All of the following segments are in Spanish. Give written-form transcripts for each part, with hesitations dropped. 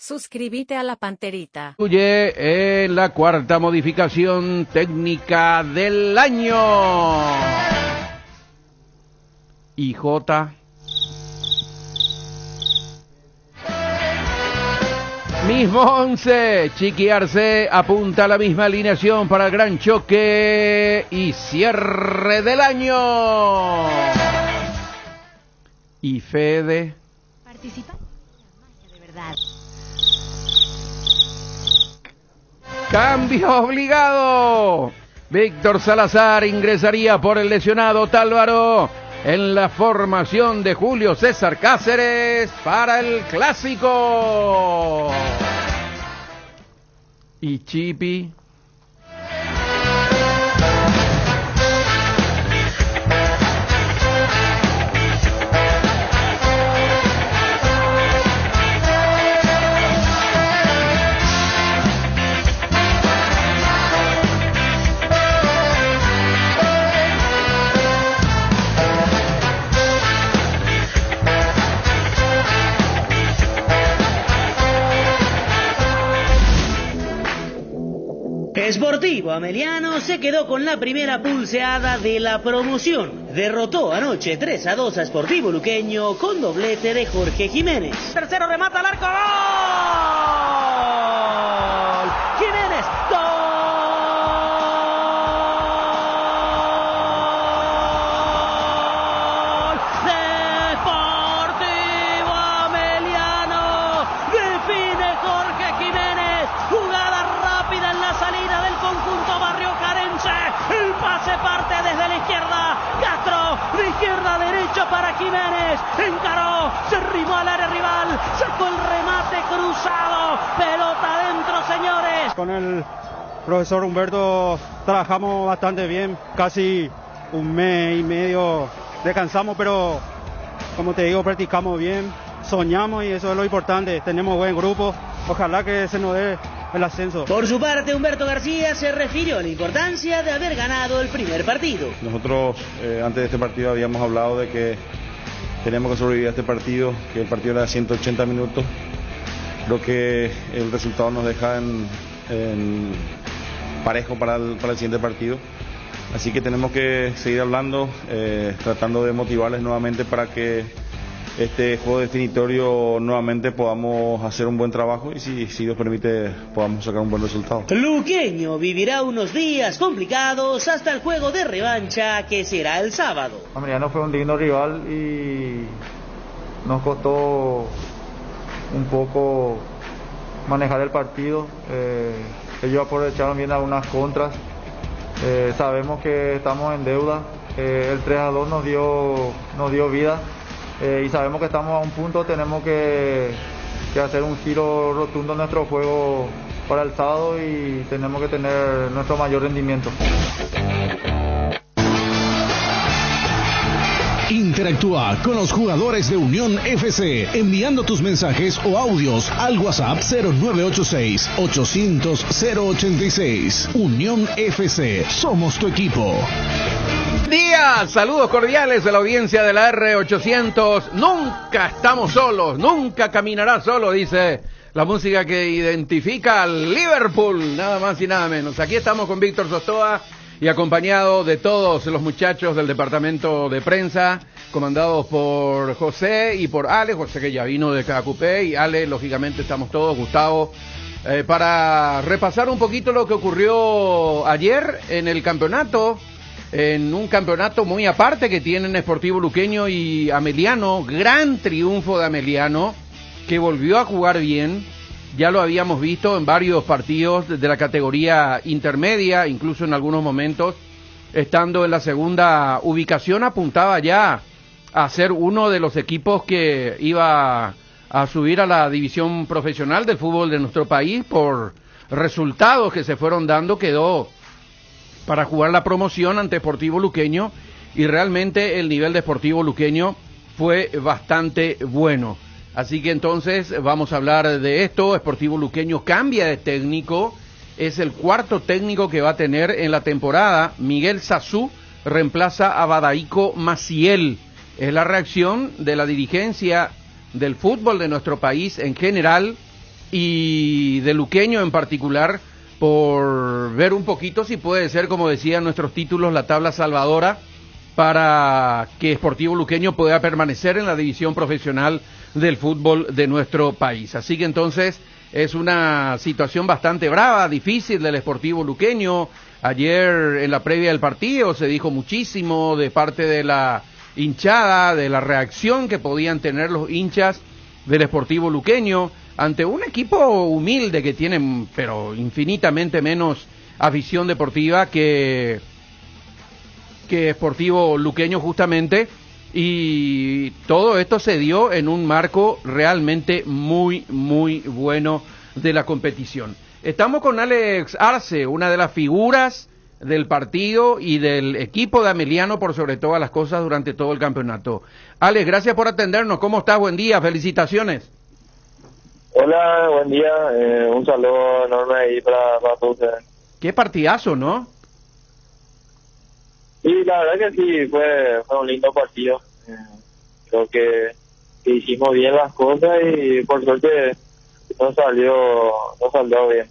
Suscríbete a la Panterita. Incluye en la cuarta modificación técnica del año. IJ. Mismo 11, Chiqui Arce apunta a la misma alineación para el gran choque y cierre del año. Y Fede. Participa de verdad. Cambio obligado. Víctor Salazar ingresaría por el lesionado Tálvaro en la formación de Julio César Cáceres para el clásico. Y Chipi. Sportivo Ameliano se quedó con la primera pulseada de la promoción. Derrotó anoche 3-2 a Sportivo Luqueño con doblete de Jorge Jiménez. Tercero remata al arco. ¡Gol! Jiménez. ¡Gol! Deportivo Ameliano. Define Jorge Jiménez. Jugada rápida en la salida del conjunto barriocarense. El pase parte desde la izquierda. Castro, de izquierda a derecha para Jiménez. Encaró, se arrimó al área rival. Sacó el remate cruzado. Pelota adentro, señores. Con el profesor Humberto trabajamos bastante bien. Casi un mes y medio descansamos, pero como te digo, practicamos bien. Soñamos y eso es lo importante. Tenemos buen grupo. Ojalá que se nos dé el ascenso. Por su parte, Humberto García se refirió a la importancia de haber ganado el primer partido. Nosotros antes de este partido habíamos hablado de que teníamos que sobrevivir a este partido, que el partido era de 180 minutos. Creo que el resultado nos deja en parejo para el siguiente partido. Así que tenemos que seguir hablando, tratando de motivarles nuevamente para que este juego definitorio nuevamente podamos hacer un buen trabajo y si Dios permite podamos sacar un buen resultado. Luqueño vivirá unos días complicados hasta el juego de revancha que será el sábado. Ameliano fue un digno rival y nos costó un poco manejar el partido. Ellos aprovecharon bien algunas contras. Sabemos que estamos en deuda. El 3-2 nos dio vida. Y sabemos que estamos a un punto, tenemos que hacer un giro rotundo en nuestro juego para el sábado y tenemos que tener nuestro mayor rendimiento. Interactúa con los jugadores de Unión FC enviando tus mensajes o audios al WhatsApp 0986-800-086. Unión FC, somos tu equipo. Días, saludos cordiales a la audiencia de la R800. Nunca estamos solos, nunca caminará solo, dice la música que identifica al Liverpool, nada más y nada menos. Aquí estamos con Víctor Sostoa y acompañado de todos los muchachos del departamento de prensa, comandados por José y por Ale. José que ya vino de Cacupé y Ale, lógicamente estamos todos, Gustavo, para repasar un poquito lo que ocurrió ayer en el campeonato. En un campeonato muy aparte que tienen Sportivo Luqueño y Ameliano, gran triunfo de Ameliano, que volvió a jugar bien, ya lo habíamos visto en varios partidos de la categoría intermedia, incluso en algunos momentos, estando en la segunda ubicación, apuntaba ya a ser uno de los equipos que iba a subir a la división profesional del fútbol de nuestro país por resultados que se fueron dando, quedó para jugar la promoción ante Sportivo Luqueño y realmente el nivel de Sportivo Luqueño fue bastante bueno. Así que entonces vamos a hablar de esto. Sportivo Luqueño cambia de técnico, es el cuarto técnico que va a tener en la temporada. Miguel Sazú reemplaza a Badaico Maciel. Es la reacción de la dirigencia del fútbol de nuestro país en general y de Luqueño en particular, por ver un poquito si puede ser, como decían nuestros títulos, la tabla salvadora para que Sportivo Luqueño pueda permanecer en la división profesional del fútbol de nuestro país. Así que entonces es una situación bastante brava, difícil del Sportivo Luqueño. Ayer en la previa del partido se dijo muchísimo de parte de la hinchada, de la reacción que podían tener los hinchas del Sportivo Luqueño ante un equipo humilde que tiene, pero infinitamente menos afición deportiva que Sportivo Luqueño justamente, y todo esto se dio en un marco realmente muy, muy bueno de la competición. Estamos con Alex Arce, una de las figuras del partido y del equipo de Ameliano por sobre todas las cosas durante todo el campeonato. Alex, gracias por atendernos. ¿Cómo estás? Buen día, felicitaciones. Hola, buen día. Un saludo enorme ahí para todos ustedes. Qué partidazo, ¿no? Sí, la verdad que sí, fue un lindo partido. Creo que hicimos bien las cosas y por suerte no salió bien.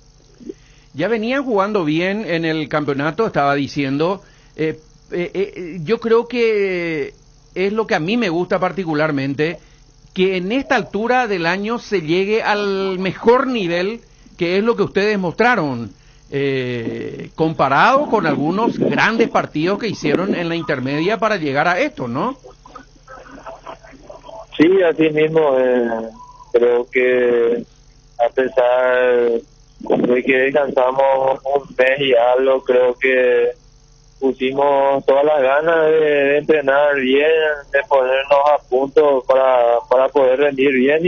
Ya venían jugando bien en el campeonato, estaba diciendo. Yo creo que es lo que a mí me gusta particularmente, que en esta altura del año se llegue al mejor nivel, que es lo que ustedes mostraron, comparado con algunos grandes partidos que hicieron en la intermedia para llegar a esto, ¿no? Sí, así mismo. Creo que a pesar de que descansamos un mes y algo, creo que pusimos todas las ganas de entrenar bien, de ponernos a punto para poder rendir bien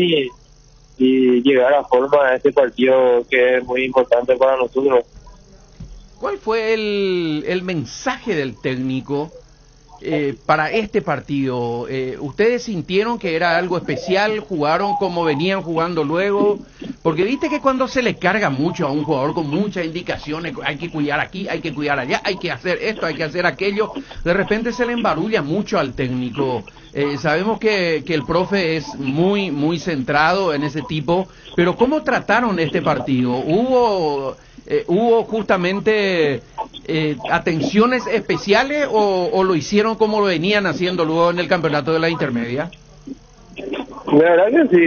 y llegar a forma a este partido que es muy importante para nosotros. ¿Cuál fue el mensaje del técnico para este partido? ¿Ustedes sintieron que era algo especial? ¿Jugaron como venían jugando luego? Porque viste que cuando se le carga mucho a un jugador con muchas indicaciones, hay que cuidar aquí, hay que cuidar allá, hay que hacer esto, hay que hacer aquello, de repente se le embarulla mucho al técnico. Sabemos que el profe es muy, muy centrado en ese tipo, pero ¿cómo trataron este partido? ¿Hubo justamente atenciones especiales o lo hicieron como lo venían haciendo luego en el campeonato de la intermedia? La verdad que sí,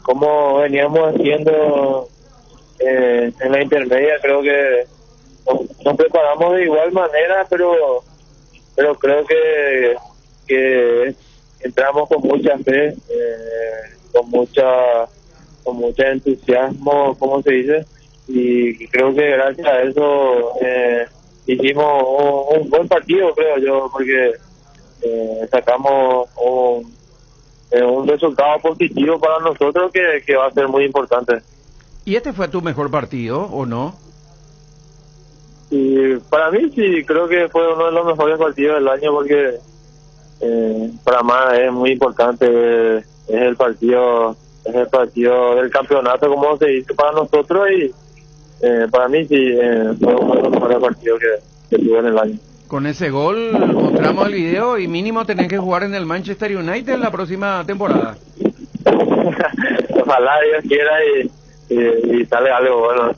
como veníamos haciendo en la intermedia, creo que nos preparamos de igual manera, pero creo que entramos con mucha fe, con mucha entusiasmo, como se dice, y creo que gracias a eso hicimos un buen partido, creo yo, porque sacamos un resultado positivo para nosotros que va a ser muy importante. ¿Y este fue tu mejor partido o no? Y para mí sí, creo que fue uno de los mejores partidos del año porque para más es muy importante, es el partido del campeonato, como se dice para nosotros, y para mí sí fue uno de los mejores partidos que tuve en el año. Con ese gol mostramos el video y mínimo tenés que jugar en el Manchester United la próxima temporada. Ojalá Dios quiera y sale algo bueno.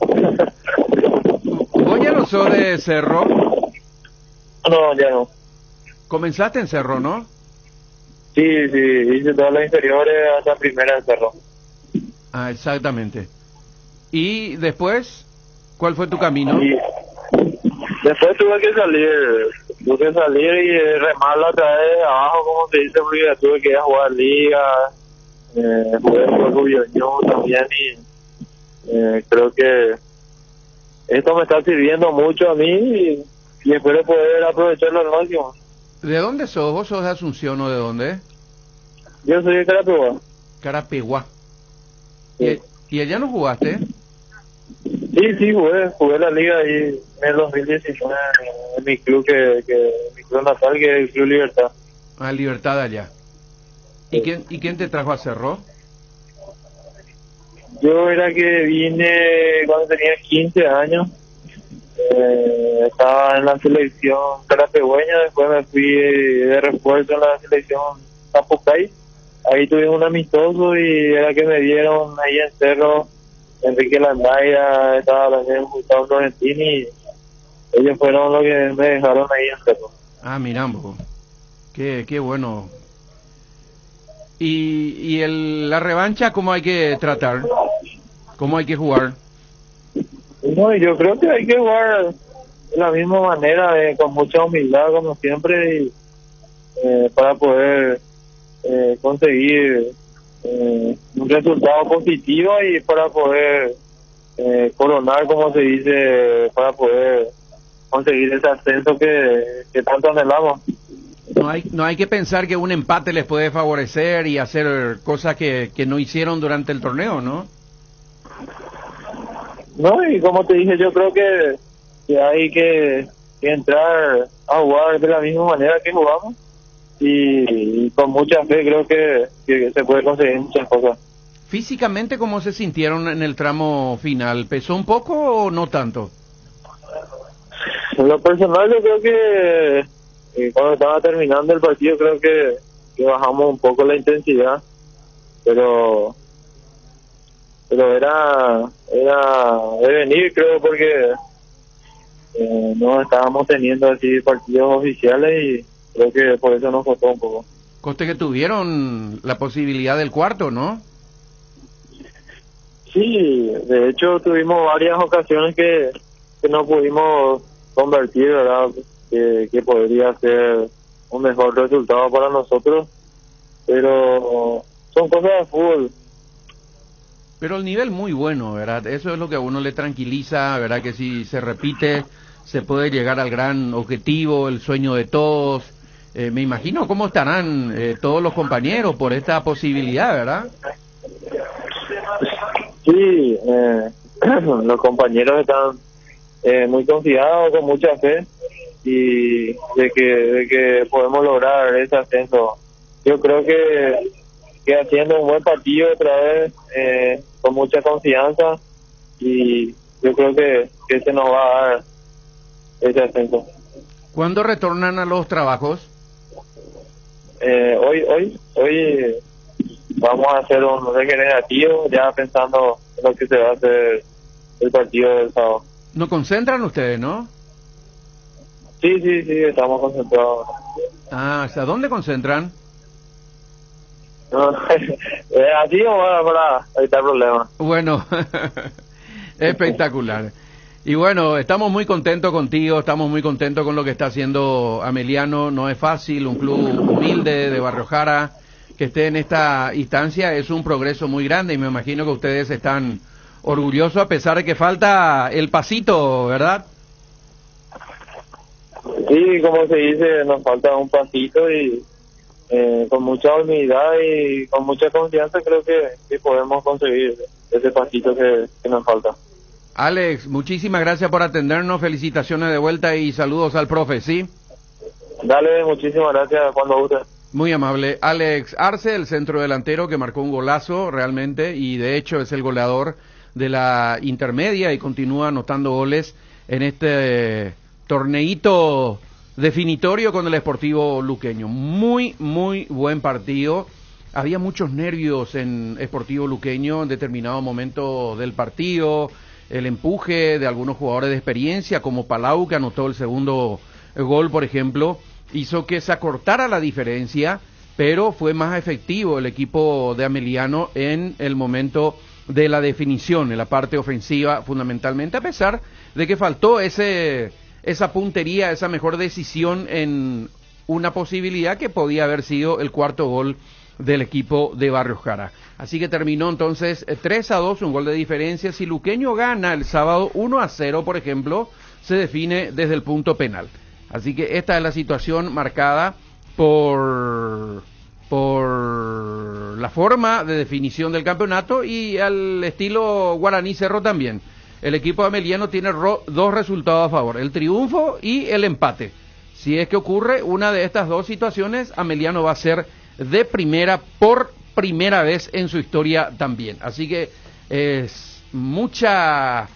¿Vos ya no sos de Cerro? No, ya no. Comenzaste en Cerro, ¿no? Sí, hice todas las inferiores hasta primera en Cerro. Ah, exactamente. ¿Y después, cuál fue tu camino? Y después tuve que salir y remarla otra vez abajo, como se dice, porque tuve que ir a jugar liga, jugué por Rubio también, y creo que esto me está sirviendo mucho a mí y espero poder aprovecharlo al máximo. ¿De dónde sos? ¿Vos sos de Asunción o de dónde? Yo soy de Carapeguá. Carapeguá. Sí. ¿Y allá no jugaste? Sí, jugué la liga ahí en el 2019 en mi club mi club natal, que es el Club Libertad. Ah, Libertad allá. Sí. ¿Y quién te trajo a Cerro? Yo era que vine cuando tenía 15 años. Estaba en la selección carapegüeña, después me fui de refuerzo en la selección Zapucay ahí tuvimos un amistoso y era que me dieron ahí en Cerro, Enrique Landaya, estaba también Gustavo Florentini, y ellos fueron los que me dejaron ahí en Cerro. Ah, miramos. Qué bueno. ¿Y la revancha cómo hay que tratar? ¿Cómo hay que jugar? No, yo creo que hay que jugar de la misma manera, con mucha humildad como siempre, y para poder conseguir un resultado positivo y para poder coronar, como se dice, para poder conseguir ese ascenso que tanto anhelamos. No hay que pensar que un empate les puede favorecer y hacer cosas que no hicieron durante el torneo, ¿no? No, y como te dije, yo creo que hay que entrar a jugar de la misma manera que jugamos y con mucha fe creo que se puede conseguir muchas cosas. Físicamente, ¿cómo se sintieron en el tramo final? ¿Pesó un poco o no tanto? En lo personal yo creo que cuando estaba terminando el partido creo que bajamos un poco la intensidad, pero era de venir, creo, porque no estábamos teniendo así partidos oficiales y creo que por eso nos costó un poco. Coste que tuvieron la posibilidad del cuarto, ¿no? Sí, de hecho tuvimos varias ocasiones que no pudimos convertir, ¿verdad? Que podría ser un mejor resultado para nosotros, pero son cosas de fútbol. Pero el nivel muy bueno, ¿verdad? Eso es lo que a uno le tranquiliza, ¿verdad? Que si se repite, se puede llegar al gran objetivo, el sueño de todos. Me imagino cómo estarán todos los compañeros por esta posibilidad, ¿verdad? Sí, los compañeros están muy confiados, con mucha fe, y de que podemos lograr ese ascenso. Yo creo que haciendo un buen partido otra vez, con mucha confianza, y yo creo que se nos va a dar ese ascenso. ¿Cuándo retornan a los trabajos? Hoy vamos a hacer un regenerativo, ya pensando en lo que se va a hacer el partido del sábado. ¿No concentran ustedes, no? Sí, estamos concentrados. Ah, ¿hasta dónde concentran? No, así o para evitar problemas. Bueno, espectacular. Y bueno, estamos muy contentos contigo, estamos muy contentos con lo que está haciendo Ameliano. No es fácil, un club humilde de Barrio Jara que esté en esta instancia, es un progreso muy grande y me imagino que ustedes están orgullosos a pesar de que falta el pasito, ¿verdad? Sí, como se dice, nos falta un pasito y con mucha humildad y con mucha confianza creo que podemos conseguir ese pasito que nos falta. Alex, muchísimas gracias por atendernos, felicitaciones de vuelta y saludos al profe, ¿sí? Dale, muchísimas gracias, cuando guste. Muy amable. Alex Arce, el centro delantero que marcó un golazo realmente y de hecho es el goleador de la intermedia y continúa anotando goles en este torneito definitorio con el Sportivo Luqueño. Muy buen partido. Había muchos nervios en Sportivo Luqueño en determinado momento del partido. El empuje de algunos jugadores de experiencia como Palau, que anotó el segundo gol, por ejemplo, hizo que se acortara la diferencia, pero fue más efectivo el equipo de Ameliano en el momento de la definición, en la parte ofensiva fundamentalmente, a pesar de que faltó esa puntería, esa mejor decisión en una posibilidad que podía haber sido el cuarto gol del equipo de Barrio Jara. Así que terminó entonces 3-2, un gol de diferencia. Si Luqueño gana el sábado 1-0, por ejemplo, se define desde el punto penal. Así que esta es la situación marcada por la forma de definición del campeonato y al estilo Guaraní Cerro también. El equipo de Ameliano tiene dos resultados a favor, el triunfo y el empate. Si es que ocurre una de estas dos situaciones, Ameliano va a ser de primera por primera vez en su historia también. Así que es mucha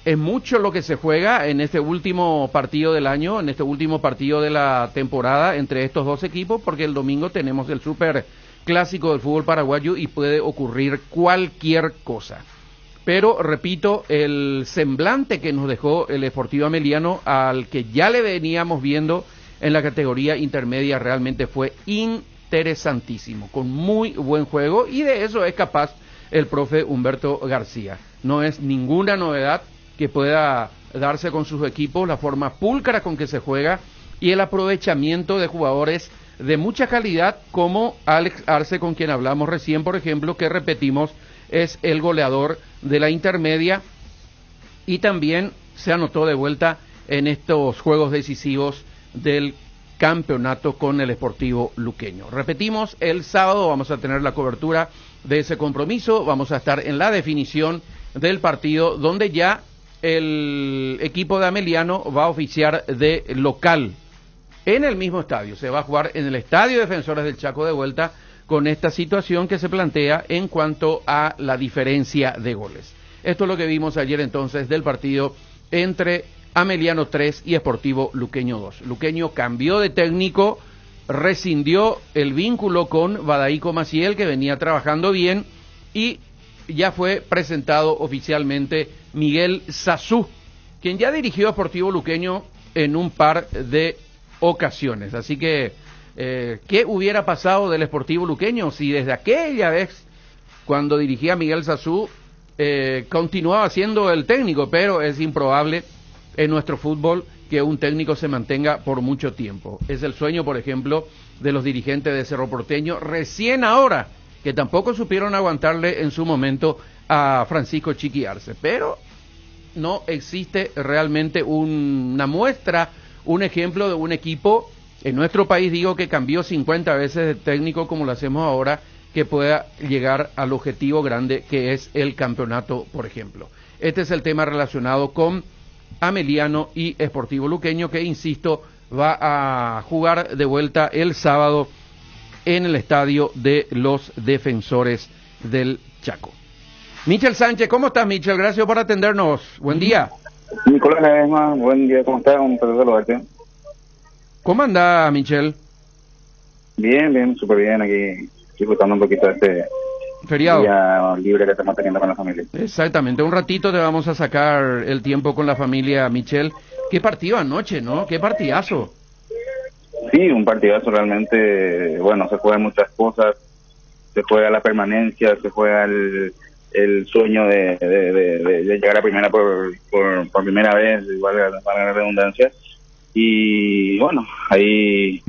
es mucho lo que se juega en este último partido del año, en este último partido de la temporada entre estos dos equipos, porque el domingo tenemos el super clásico del fútbol paraguayo y puede ocurrir cualquier cosa. Pero, repito, el semblante que nos dejó el Sportivo Ameliano, al que ya le veníamos viendo en la categoría intermedia, realmente fue interesantísimo, con muy buen juego, y de eso es capaz el profe Humberto García. No es ninguna novedad que pueda darse con sus equipos, la forma pulcra con que se juega y el aprovechamiento de jugadores de mucha calidad, como Alex Arce, con quien hablamos recién, por ejemplo, que repetimos, es el goleador de la intermedia y también se anotó de vuelta en estos juegos decisivos del campeonato con el Sportivo Luqueño. Repetimos, el sábado vamos a tener la cobertura de ese compromiso, vamos a estar en la definición del partido, donde ya el equipo de Ameliano va a oficiar de local en el mismo estadio. Se va a jugar en el Estadio Defensores del Chaco de vuelta, con esta situación que se plantea en cuanto a la diferencia de goles. Esto es lo que vimos ayer entonces del partido entre Ameliano 3 y Sportivo Luqueño 2. Luqueño cambió de técnico, rescindió el vínculo con Badaico Maciel, que venía trabajando bien, y ya fue presentado oficialmente Miguel Sazú, quien ya dirigió a Sportivo Luqueño en un par de ocasiones. Así que, ¿qué hubiera pasado del Sportivo Luqueño si desde aquella vez, cuando dirigía Miguel Sazú, continuaba siendo el técnico? Pero es improbable en nuestro fútbol que un técnico se mantenga por mucho tiempo. Es el sueño, por ejemplo, de los dirigentes de Cerro Porteño, recién ahora, que tampoco supieron aguantarle en su momento a Francisco Chiqui Arce. Pero no existe realmente una muestra, un ejemplo de un equipo, en nuestro país digo, que cambió 50 veces de técnico como lo hacemos ahora, que pueda llegar al objetivo grande que es el campeonato, por ejemplo. Este es el tema relacionado con Ameliano y Sportivo Luqueño, que, insisto, va a jugar de vuelta el sábado en el Estadio de los Defensores del Chaco. Michel Sánchez, ¿cómo estás, Michel? Gracias por atendernos. Buen día. Nicolás Ledesma, buen día, ¿cómo estás? Un placer saludarte. ¿Cómo anda, Michel? Bien, súper bien, aquí disfrutando un poquito de este feriado día libre que estamos teniendo con la familia. Exactamente, un ratito te vamos a sacar el tiempo con la familia, Michel. Qué partido anoche, ¿no? Qué partidazo. Sí, un partidazo realmente, bueno, se juegan muchas cosas, se juega la permanencia, se juega el sueño de llegar a primera por primera vez, igual para la redundancia, y bueno, ahí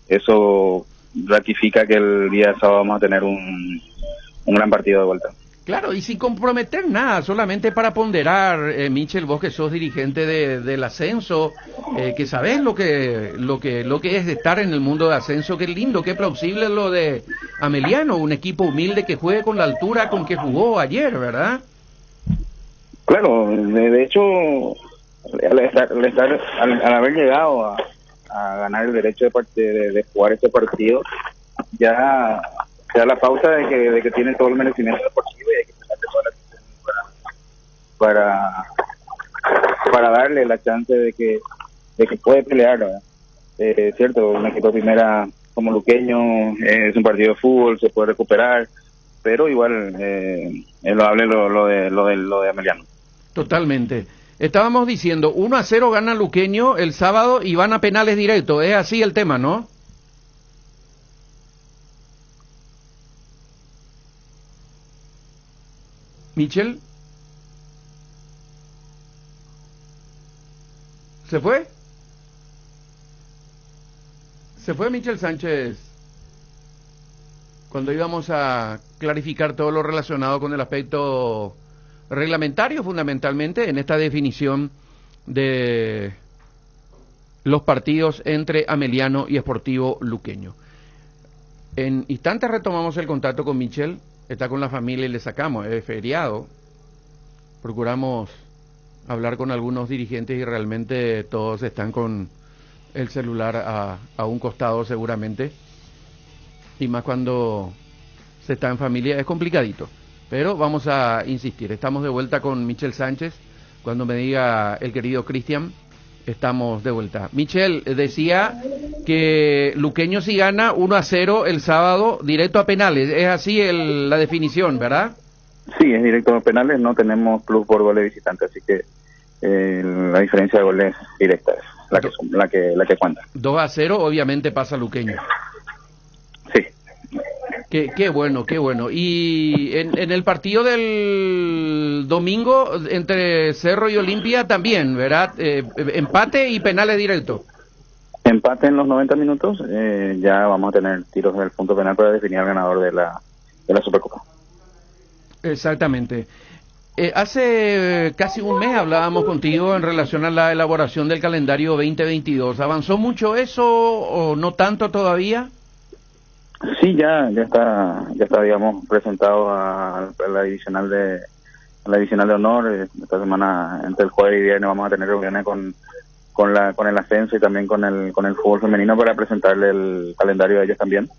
eso ratifica que el día sábado vamos a tener un gran partido de vuelta. Claro, y sin comprometer nada, solamente para ponderar, Michel, vos que sos dirigente del ascenso, que sabés lo que es estar en el mundo de ascenso. Qué lindo, qué plausible lo de Ameliano, un equipo humilde que juegue con la altura con que jugó ayer, ¿verdad? Claro, de hecho, al haber llegado a ganar el derecho de jugar este partido, ya se da la pauta de que tiene todo el merecimiento deportivo y hay que tener toda la para darle la chance de que puede pelear, ¿verdad? Cierto, un equipo de primera como Luqueño es un partido de fútbol, se puede recuperar, pero igual es loable lo de Ameliano. Totalmente. Estábamos diciendo, 1-0 gana Luqueño el sábado y van a penales directos. Es así el tema, ¿no? Michel. ¿Se fue? Se fue Michel Sánchez cuando íbamos a clarificar todo lo relacionado con el aspecto reglamentario, fundamentalmente en esta definición de los partidos entre Ameliano y Sportivo Luqueño. En instantes retomamos el contacto con Michel. Está con la familia y le sacamos, es feriado. Procuramos hablar con algunos dirigentes y realmente todos están con el celular a un costado seguramente. Y más cuando se está en familia es complicadito. Pero vamos a insistir, estamos de vuelta con Michel Sánchez Cuando me diga el querido Cristian, estamos de vuelta. Michel decía que Luqueño si gana 1-0 el sábado, directo a penales. Es así la definición, ¿verdad? Sí, es directo a penales, no tenemos plus por goles visitantes, así que la diferencia de goles directa es la que cuenta. 2-0, obviamente pasa Luqueño. Sí. Qué bueno, qué bueno. Y en el partido del domingo entre Cerro y Olimpia también, ¿verdad? Empate y penales directos. Empate en los 90 minutos, ya vamos a tener tiros del punto penal para definir al ganador de la Supercopa. Exactamente. Hace casi un mes hablábamos contigo en relación a la elaboración del calendario 2022. ¿Avanzó mucho eso o no tanto todavía? Sí, ya está, digamos, presentado a la divisional de honor. Esta semana, entre el jueves y viernes, vamos a tener reuniones con el ascenso y también con el fútbol femenino para presentarle el calendario a ellos también.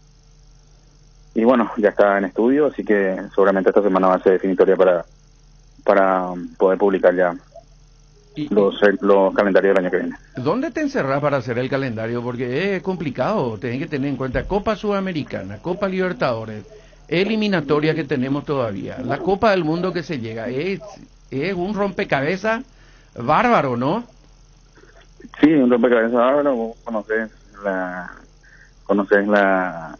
Y bueno, ya está en estudio, así que seguramente esta semana va a ser definitoria para poder publicar ya los calendarios del año que viene. ¿Dónde te encerrás para hacer el calendario? Porque es complicado, tenés que tener en cuenta Copa Sudamericana, Copa Libertadores, eliminatoria que tenemos todavía, la Copa del Mundo que se llega, es un rompecabezas bárbaro, ¿no? Sí, un rompecabezas bárbaro. Vos conoces la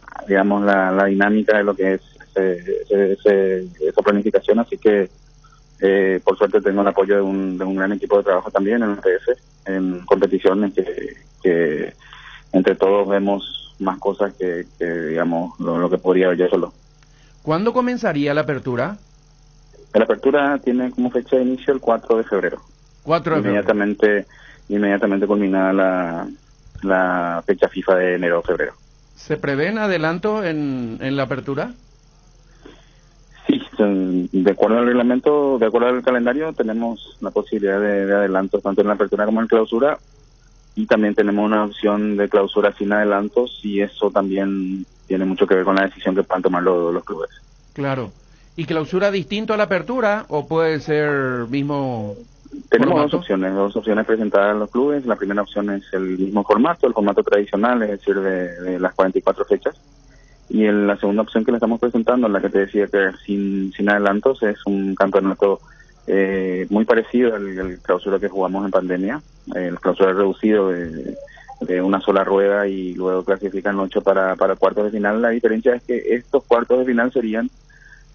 dinámica de lo que es esa planificación, así que por suerte tengo el apoyo de un gran equipo de trabajo también en el PS, en competiciones que entre todos vemos más cosas que digamos lo que podría ver yo solo. ¿Cuándo comenzaría la apertura? La apertura tiene como fecha de inicio el 4 de febrero. 4 de febrero. Inmediatamente culminada la fecha FIFA de enero o febrero. ¿Se prevén adelantos en la apertura? Sí, de acuerdo al reglamento, de acuerdo al calendario, tenemos la posibilidad de adelantos tanto en la apertura como en clausura, y también tenemos una opción de clausura sin adelantos, y eso también tiene mucho que ver con la decisión que puedan tomar los clubes. Claro. ¿Y clausura distinto a la apertura o puede ser mismo? Tenemos dos opciones presentadas a los clubes. La primera opción es el mismo formato, el formato tradicional, es decir, de las 44 fechas. Y la segunda opción que le estamos presentando, en la que te decía que sin adelantos, es un campeonato muy parecido al clausura que jugamos en pandemia, el clausura reducido de una sola rueda, y luego clasifican 8 para cuartos de final. La diferencia es que estos cuartos de final serían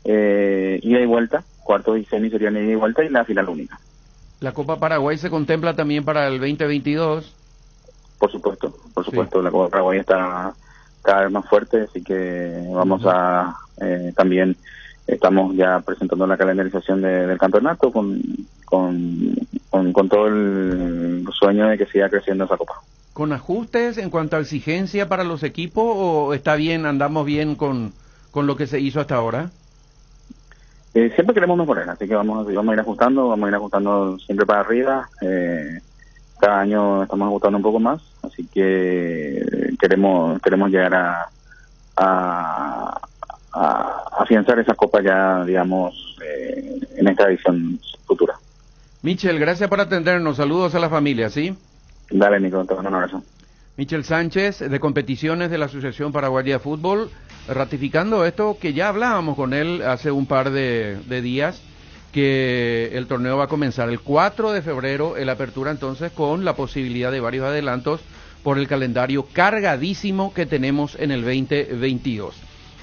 ida y vuelta, cuartos y semi serían ida y vuelta, y la final única. ¿La Copa Paraguay se contempla también para el 2022? Por supuesto, sí. La Copa Paraguay está cada vez más fuerte, así que vamos a también estamos ya presentando la calendarización del campeonato con todo el sueño de que siga creciendo esa copa. ¿Con ajustes en cuanto a exigencia para los equipos o está bien, andamos bien con lo que se hizo hasta ahora? Siempre queremos mejorar, así que vamos a ir ajustando siempre para arriba. Cada año estamos ajustando un poco más, así que queremos llegar a afianzar esa copa ya, digamos, en esta edición futura. Michel, gracias por atendernos. Saludos a la familia, ¿sí? Dale, Nico, te mando un abrazo. Michel Sánchez, de competiciones de la Asociación Paraguaya de Fútbol, ratificando esto que ya hablábamos con él hace un par de días, que el torneo va a comenzar el 4 de febrero, la apertura entonces, con la posibilidad de varios adelantos por el calendario cargadísimo que tenemos en el 2022.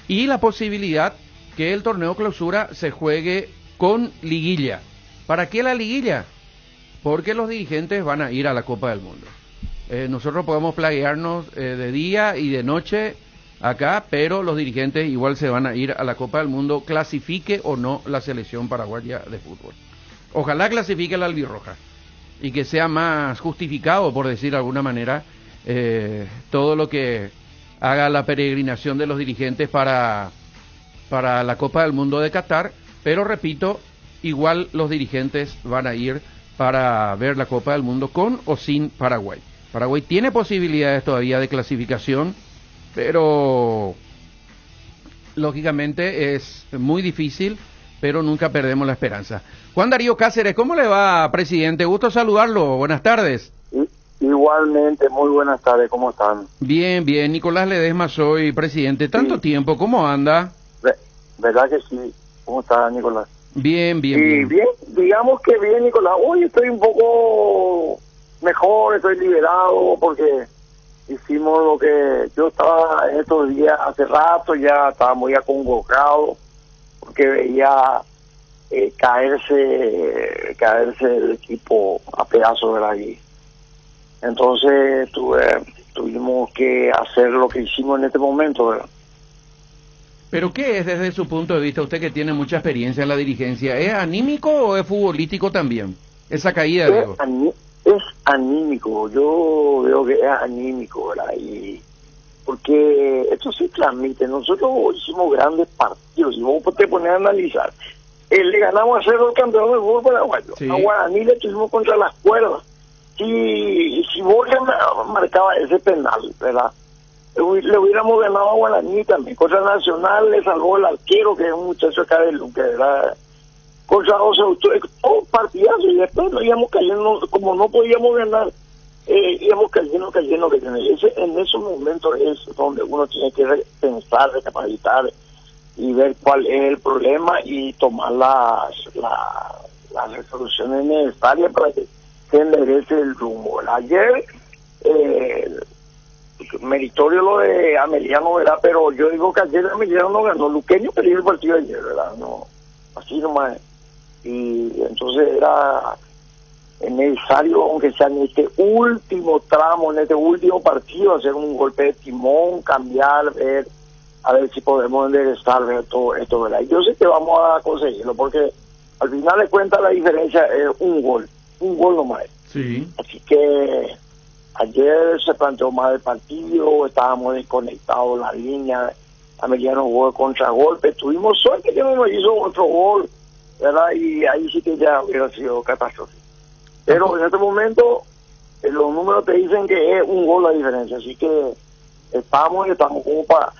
Y la posibilidad que el torneo clausura se juegue con liguilla. ¿Para qué la liguilla? Porque los dirigentes van a ir a la Copa del Mundo. Nosotros podemos plaguearnos de día y de noche acá, pero los dirigentes igual se van a ir a la Copa del Mundo, clasifique o no la selección paraguaya de fútbol. Ojalá clasifique la albirroja y que sea más justificado, por decir de alguna manera, todo lo que haga la peregrinación de los dirigentes para la Copa del Mundo de Qatar, pero repito, igual los dirigentes van a ir para ver la Copa del Mundo con o sin Paraguay. Paraguay tiene posibilidades todavía de clasificación, pero lógicamente es muy difícil pero nunca perdemos la esperanza. Juan Darío Cáceres, ¿cómo le va, presidente? Gusto saludarlo, buenas tardes. Igualmente, muy buenas tardes, ¿cómo están? Bien, bien, Nicolás Ledesma soy, presidente. Tanto tiempo, ¿cómo anda? ¿Verdad que sí? ¿Cómo está, Nicolás? Bien, bien, bien. Bien, digamos que bien, Nicolás. Hoy estoy un poco mejor, estoy liberado porque hicimos lo que yo estaba en estos días, hace rato ya estaba muy acongojado porque veía caerse el equipo a pedazos de ahí. Entonces tuvimos que hacer lo que hicimos en este momento, ¿verdad? ¿Pero qué es desde su punto de vista, usted que tiene mucha experiencia en la dirigencia? ¿Es anímico o es futbolístico también? Esa caída, digo. Es anímico, yo veo que es anímico, ¿verdad? Y porque esto se transmite, nosotros hicimos grandes partidos, y vos te pones a analizar, le ganamos a 0 al campeón del fútbol paraguayo, a Guaraní le tuvimos contra las cuerdas, y si Borja marcaba ese penal, ¿verdad? Le hubiéramos ganado a Guaraní también. Contra Nacional le salvó el arquero, que es un muchacho acá de Luque, ¿verdad? Contra José todo partidazo, y después nos íbamos cayendo, como no podíamos ganar, íbamos cayendo. En esos momentos es donde uno tiene que pensar, recapacitar y ver cuál es el problema y tomar las resoluciones necesarias para que se enderece el rumbo. Ayer meritorio lo de Ameliano, ¿verdad? Pero yo digo que ayer Ameliano no ganó, Luqueño perdió el partido ayer, ¿verdad? No, así nomás. Y entonces era necesario, aunque sea en este último tramo, en este último partido, hacer un golpe de timón, cambiar, ver, a ver si podemos enderezar, ver todo esto, ¿verdad? Yo sé que vamos a conseguirlo, porque al final de cuentas la diferencia es un gol nomás. Sí. Así que ayer se planteó más el partido, estábamos desconectados la línea, Ameliano jugó contragolpe, tuvimos suerte que no nos hizo otro gol, ¿verdad? Y ahí sí que ya hubiera sido catastrófico. Pero en este momento los números te dicen que es un gol la diferencia, así que estamos como para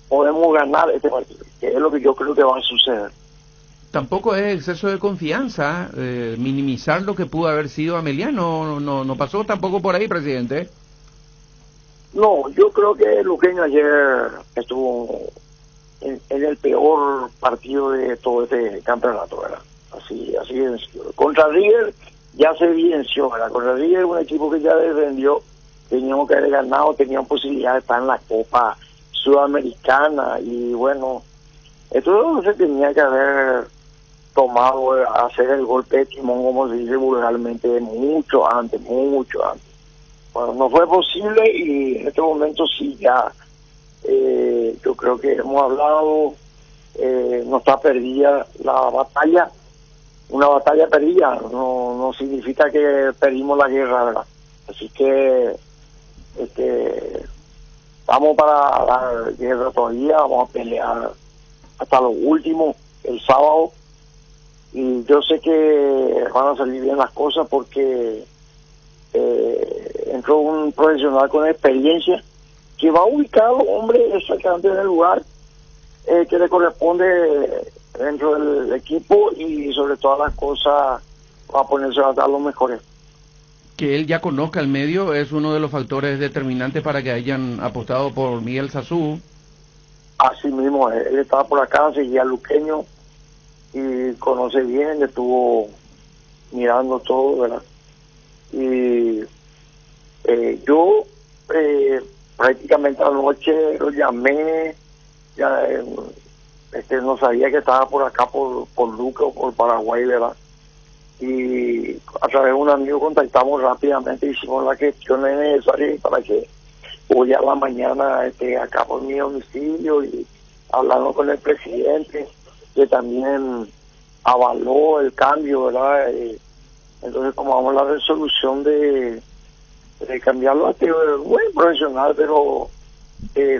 podemos ganar este partido, que es lo que yo creo que va a suceder. Tampoco es exceso de confianza, minimizar lo que pudo haber sido Ameliano, no pasó tampoco por ahí, presidente. No, yo creo que Luqueño ayer estuvo en el peor partido de todo este campeonato, ¿verdad? Así es. Contra River ya se evidenció, ¿verdad? Contra River es un equipo que ya defendió, teníamos que haber ganado, tenían posibilidad de estar en la Copa Sudamericana y bueno, esto se tenía que haber tomado, hacer el golpe de timón, como se dice vulgarmente, mucho antes. Bueno, no fue posible y en este momento sí ya, yo creo que hemos hablado, no está perdida la batalla, una batalla perdida, no significa que perdimos la guerra, ¿verdad? Así que, vamos para la guerra todavía, vamos a pelear hasta lo último, el sábado, y yo sé que van a salir bien las cosas porque entró un profesional con experiencia que va a ubicar al hombre exactamente en el lugar que le corresponde dentro del equipo y sobre todas las cosas va a ponerse a dar los mejores. Que él ya conozca el medio es uno de los factores determinantes para que hayan apostado por Miguel Sazú. Así mismo, él estaba por acá, seguía a Luqueño y conoce bien, estuvo mirando todo, ¿verdad? Y yo prácticamente anoche lo llamé, ya no sabía que estaba por acá por Luque o por Paraguay, ¿verdad? Y a través de un amigo contactamos rápidamente, hicimos las gestiones necesarias para que hoy a la mañana acá por mi domicilio y hablando con el presidente que también avaló el cambio, ¿verdad? Entonces tomamos la resolución de cambiarlo a este buen profesional, pero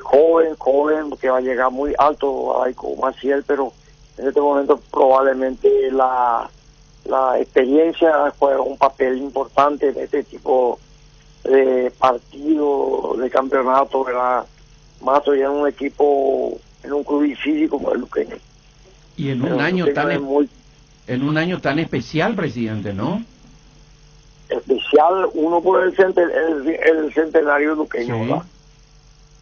joven, que va a llegar muy alto a Aiko Maciel, pero en este momento probablemente la experiencia juega un papel importante en este tipo de partido, de campeonato, ¿verdad? Más todavía en un equipo, en un club difícil como el Luqueño. Y en un año en un año tan especial, presidente, ¿no? Especial, uno por el centenario luqueño, Sí. ¿verdad?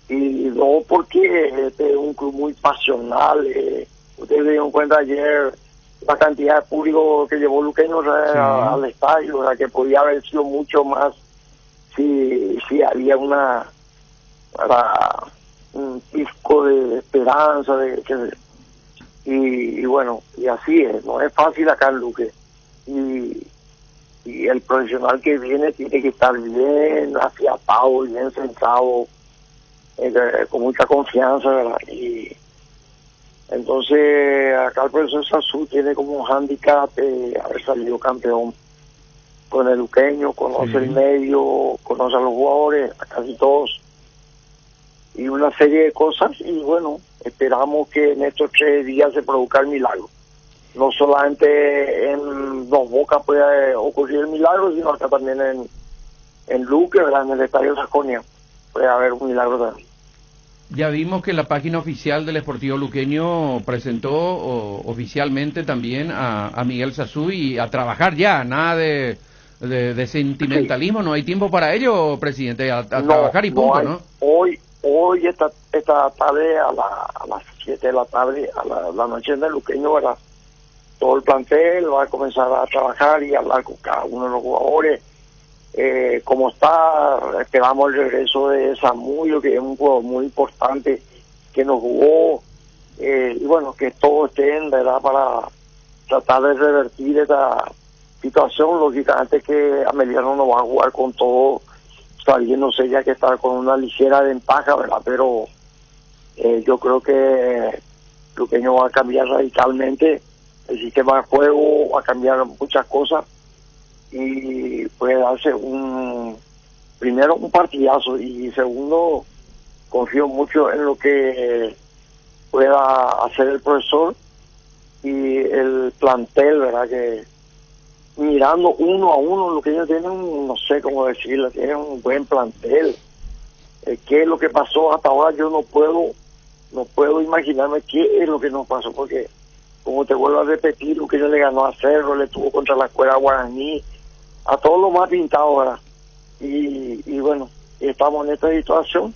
Y dos porque este es un club muy pasional. Ustedes se dieron cuenta ayer la cantidad de público que llevó Luqueño al estadio, ¿verdad? Que podía haber sido mucho más si había un pisco de esperanza, y bueno, y así es, no es fácil acá en Luque. Y el profesional que viene tiene que estar bien afiatado, bien sentado, con mucha confianza, ¿verdad? Y entonces acá el profesor Sazú tiene como un hándicap haber salido campeón con el Luqueño, conoce el medio, conoce a los jugadores, a casi todos, y una serie de cosas, y bueno, esperamos que en estos 3 días se produzca el milagro. No solamente en Dos Bocas puede ocurrir el milagro, sino acá también en Luque, ¿verdad? En el Estadio Sajonia puede haber un milagro también. Ya vimos que la página oficial del Sportivo Luqueño presentó oficialmente también a Miguel Sazú y a trabajar ya, nada de sentimentalismo, sí. No hay tiempo para ello, presidente, a trabajar y punto, ¿no? Hoy esta tarde a las 7 de la tarde, a la noche del Luqueño, ¿verdad? Todo el plantel va a comenzar a trabajar y hablar con cada uno de los jugadores. Como está, esperamos el regreso de Samudio, que es un jugador muy importante que nos jugó, y bueno, que todos estén, ¿verdad?, para tratar de revertir esta situación. Lógicamente que Ameliano no va a jugar con todo, sabiéndose ya que está con una ligera ventaja, ¿verdad? Pero yo creo que Luqueño va a cambiar radicalmente el sistema de juego, va a cambiar muchas cosas, y puede darse primero un partidazo, y segundo, confío mucho en lo que pueda hacer el profesor y el plantel, ¿verdad? Que mirando uno a uno, lo que ellos tienen, no sé cómo decirlo, tienen un buen plantel. ¿Qué es lo que pasó hasta ahora? Yo no puedo imaginarme qué es lo que nos pasó, porque como te vuelvo a repetir, lo que yo le ganó a Cerro, le tuvo contra la Escuela Guaraní, a todos los más pintados, ¿verdad? Y bueno, estamos en esta situación.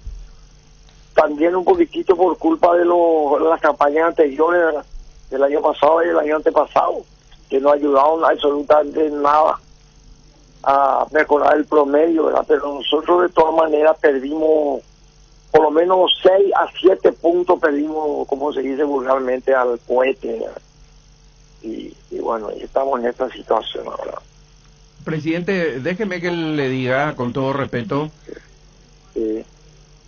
También un poquitito por culpa de las campañas anteriores, ¿verdad?, del año pasado y del año antepasado, que no ayudaron absolutamente nada a mejorar el promedio, ¿verdad? Pero nosotros de todas maneras perdimos por lo menos 6 a 7 puntos, perdimos, como se dice vulgarmente, al cohete, ¿verdad? Y bueno, estamos en esta situación ahora. Presidente, déjeme que le diga con todo respeto,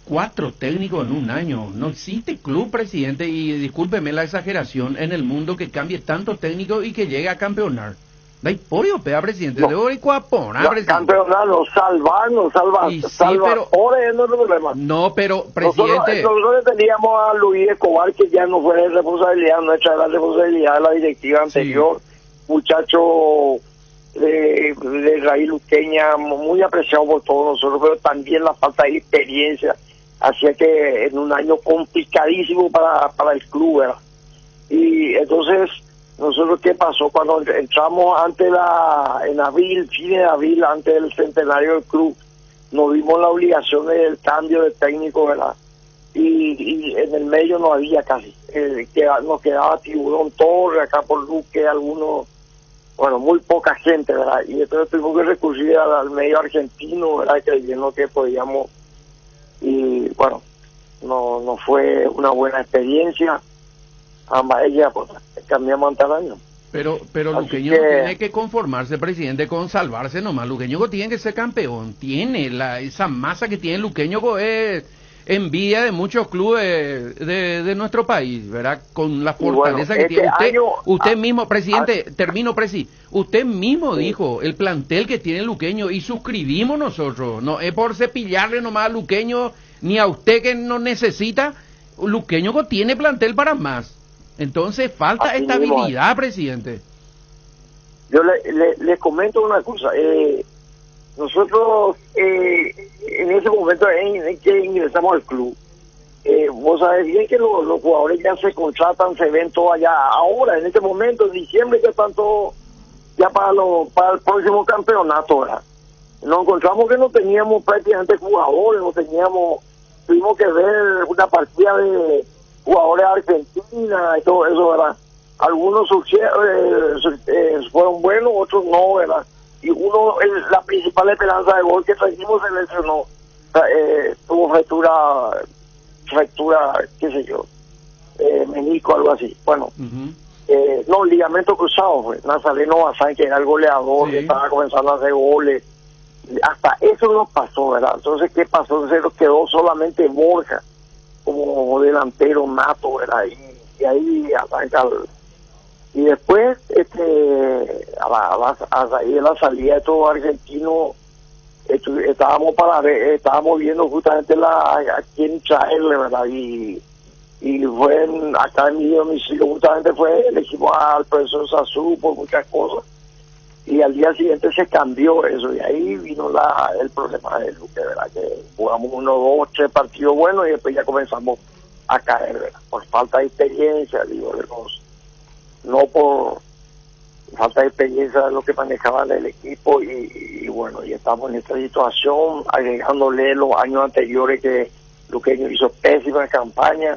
4 técnicos en un año, no existe club, presidente, y discúlpeme la exageración, en el mundo que cambie tantos técnicos y que llegue a campeonar. No hay pollo, pea, presidente, no. Debo ir presidente. Campeonar, salvar, y sí, pero ahora es nuestro problema. No, pero, presidente... Nosotros teníamos a Luis Escobar, que ya no fue responsabilidad nuestra, la responsabilidad de la directiva anterior, muchacho de raíz luqueña, muy apreciado por todos nosotros, pero también la falta de experiencia hacía que en un año complicadísimo para el club, ¿verdad? Y entonces, nosotros, ¿qué pasó? Cuando entramos en abril, fin de abril, antes del centenario del club, nos vimos la obligación del cambio de técnico, ¿verdad? Y en el medio no había casi, nos quedaba Tiburón Torre, acá por Luque, algunos, bueno, muy poca gente, ¿verdad? Y entonces tuvimos que recurrir al medio argentino, ¿verdad?, creyendo que podíamos, y bueno, no fue una buena experiencia. Ambas ellas, pues, cambiamos ante el año. Pero Luqueño no tiene que conformarse, presidente, con salvarse nomás. Luqueño tiene que ser campeón. Tiene esa masa que tiene Luqueño, es envidia de muchos clubes de nuestro país, ¿verdad? Con la fortaleza que tiene. Usted mismo, presidente, usted mismo dijo el plantel que tiene Luqueño, y suscribimos nosotros. No es por cepillarle nomás a Luqueño, ni a usted que no necesita. Luqueño tiene plantel para más. Entonces falta así estabilidad, presidente. Yo le comento una cosa. Nosotros en ese momento en que ingresamos al club, Vos sabés bien que los jugadores ya se contratan, se ven todo allá ahora, en este momento, en diciembre, ya están todos ya para el próximo campeonato, ¿verdad? Nos encontramos que no teníamos prácticamente jugadores, tuvimos que ver una partida de jugadores de Argentina y todo eso, ¿verdad? Algunos fueron buenos, otros no, ¿verdad? Y la principal esperanza de gol que trajimos se lesionó, tuvo fractura, qué sé yo, menisco, algo así. Bueno, no, ligamento cruzado fue. Nazareno Bazán, que era el goleador, que estaba comenzando a hacer goles. Hasta eso nos pasó, ¿verdad? Entonces, ¿qué pasó? Se nos quedó solamente Borja como delantero nato, ¿verdad? Y ahí arranca y después, a raíz de la salida de todos los argentinos, estábamos viendo justamente a quién traerle, ¿verdad? Y fue acá en mi domicilio, justamente elegimos al profesor Sazú por muchas cosas, y al día siguiente se cambió eso, y ahí vino el problema de Luque, ¿verdad? Que jugamos 1, 2, 3 partidos buenos y después ya comenzamos a caer, ¿verdad? Por falta de experiencia, digo, no por falta de experiencia de lo que manejaban el equipo, y bueno, y estamos en esta situación, agregándole los años anteriores que Luqueño hizo pésima campaña,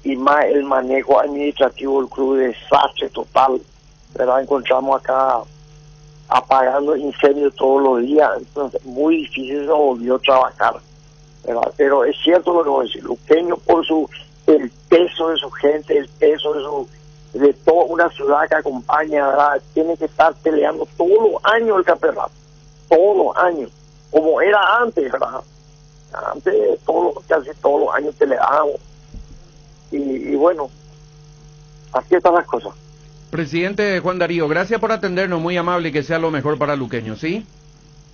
y más el manejo administrativo del club, desastre total, ¿verdad? Encontramos acá apagando incendios todos los días, entonces muy difícil se volvió a trabajar, ¿verdad? Pero es cierto lo que voy a decir, Luqueño por el peso de su gente, el peso de toda una ciudad que acompaña, ¿verdad? Tiene que estar peleando todos los años el campeonato, todos los años, como era antes, ¿verdad? Antes casi todos los años peleábamos, y bueno, así están las cosas. Presidente Juan Darío, gracias por atendernos, muy amable, y que sea lo mejor para Luqueño, ¿sí?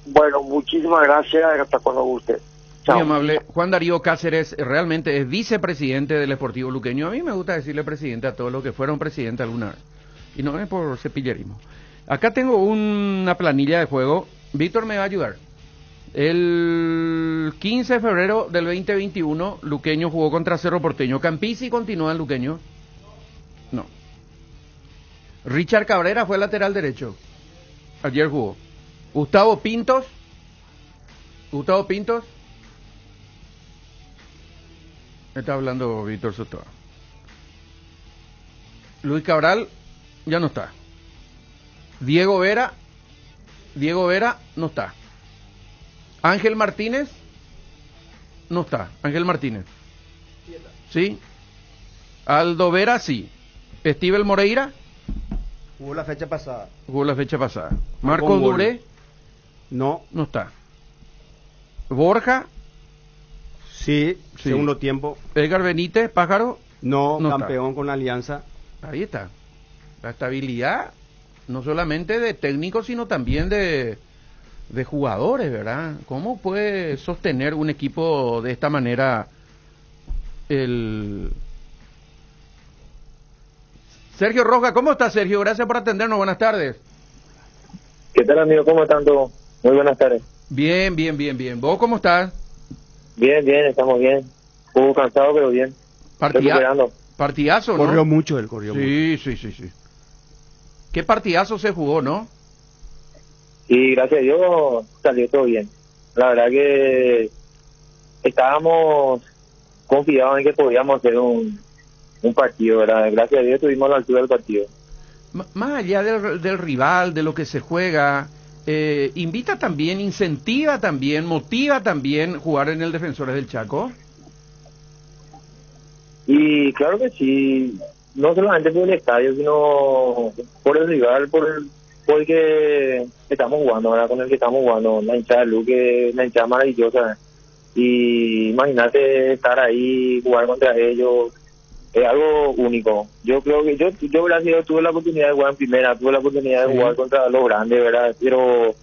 Bueno, muchísimas gracias, hasta cuando guste. Chao. Muy amable. Juan Darío Cáceres realmente es vicepresidente del Sportivo Luqueño. A mí me gusta decirle presidente a todos los que fueron presidente alguna vez, y no es por cepillerismo. Acá tengo una planilla de juego, Víctor me va a ayudar. El 15 de febrero del 2021, Luqueño jugó contra Cerro Porteño. ¿Campisi continúa en Luqueño? No. Richard Cabrera fue lateral derecho. Ayer jugó. Gustavo Pintos. Está hablando Víctor Sotoa. Luis Cabral ya no está. Diego Vera no está. Ángel Martínez no está. Ángel Martínez. ¿Sí? Aldo Vera sí. Estíbal Moreira Jugó la fecha pasada. Marcos Duré no está. Borja sí, segundo tiempo. Edgar Benítez, Pájaro no campeón está. Con Alianza. Ahí está. La estabilidad no solamente de técnicos, sino también de jugadores, ¿verdad? ¿Cómo puede sostener un equipo de esta manera Sergio Roja? ¿Cómo está, Sergio? Gracias por atendernos, buenas tardes. ¿Qué tal, amigo? ¿Cómo están todos? Muy buenas tardes. Bien. ¿Vos cómo estás? Bien, estamos bien. Un poco cansado, pero bien. Partidazo, ¿no? Corrió mucho. Sí. ¿Qué partidazo se jugó, no? Y gracias a Dios salió todo bien. La verdad que estábamos confiados en que podíamos hacer un partido, ¿verdad? Gracias a Dios estuvimos a la altura del partido. Más allá del rival, de lo que se juega, invita también, incentiva también, motiva también jugar en el Defensores del Chaco. Y claro que sí, no solamente por el estadio, sino por el rival, porque estamos jugando, ¿verdad? Con el que estamos jugando, la hinchada de Luque, la hinchada maravillosa. Y imagínate estar ahí, jugar contra ellos, es algo único. Yo creo que yo gracias a Dios tuve la oportunidad de jugar en primera, tuve la oportunidad de jugar contra los grandes, ¿verdad? Pero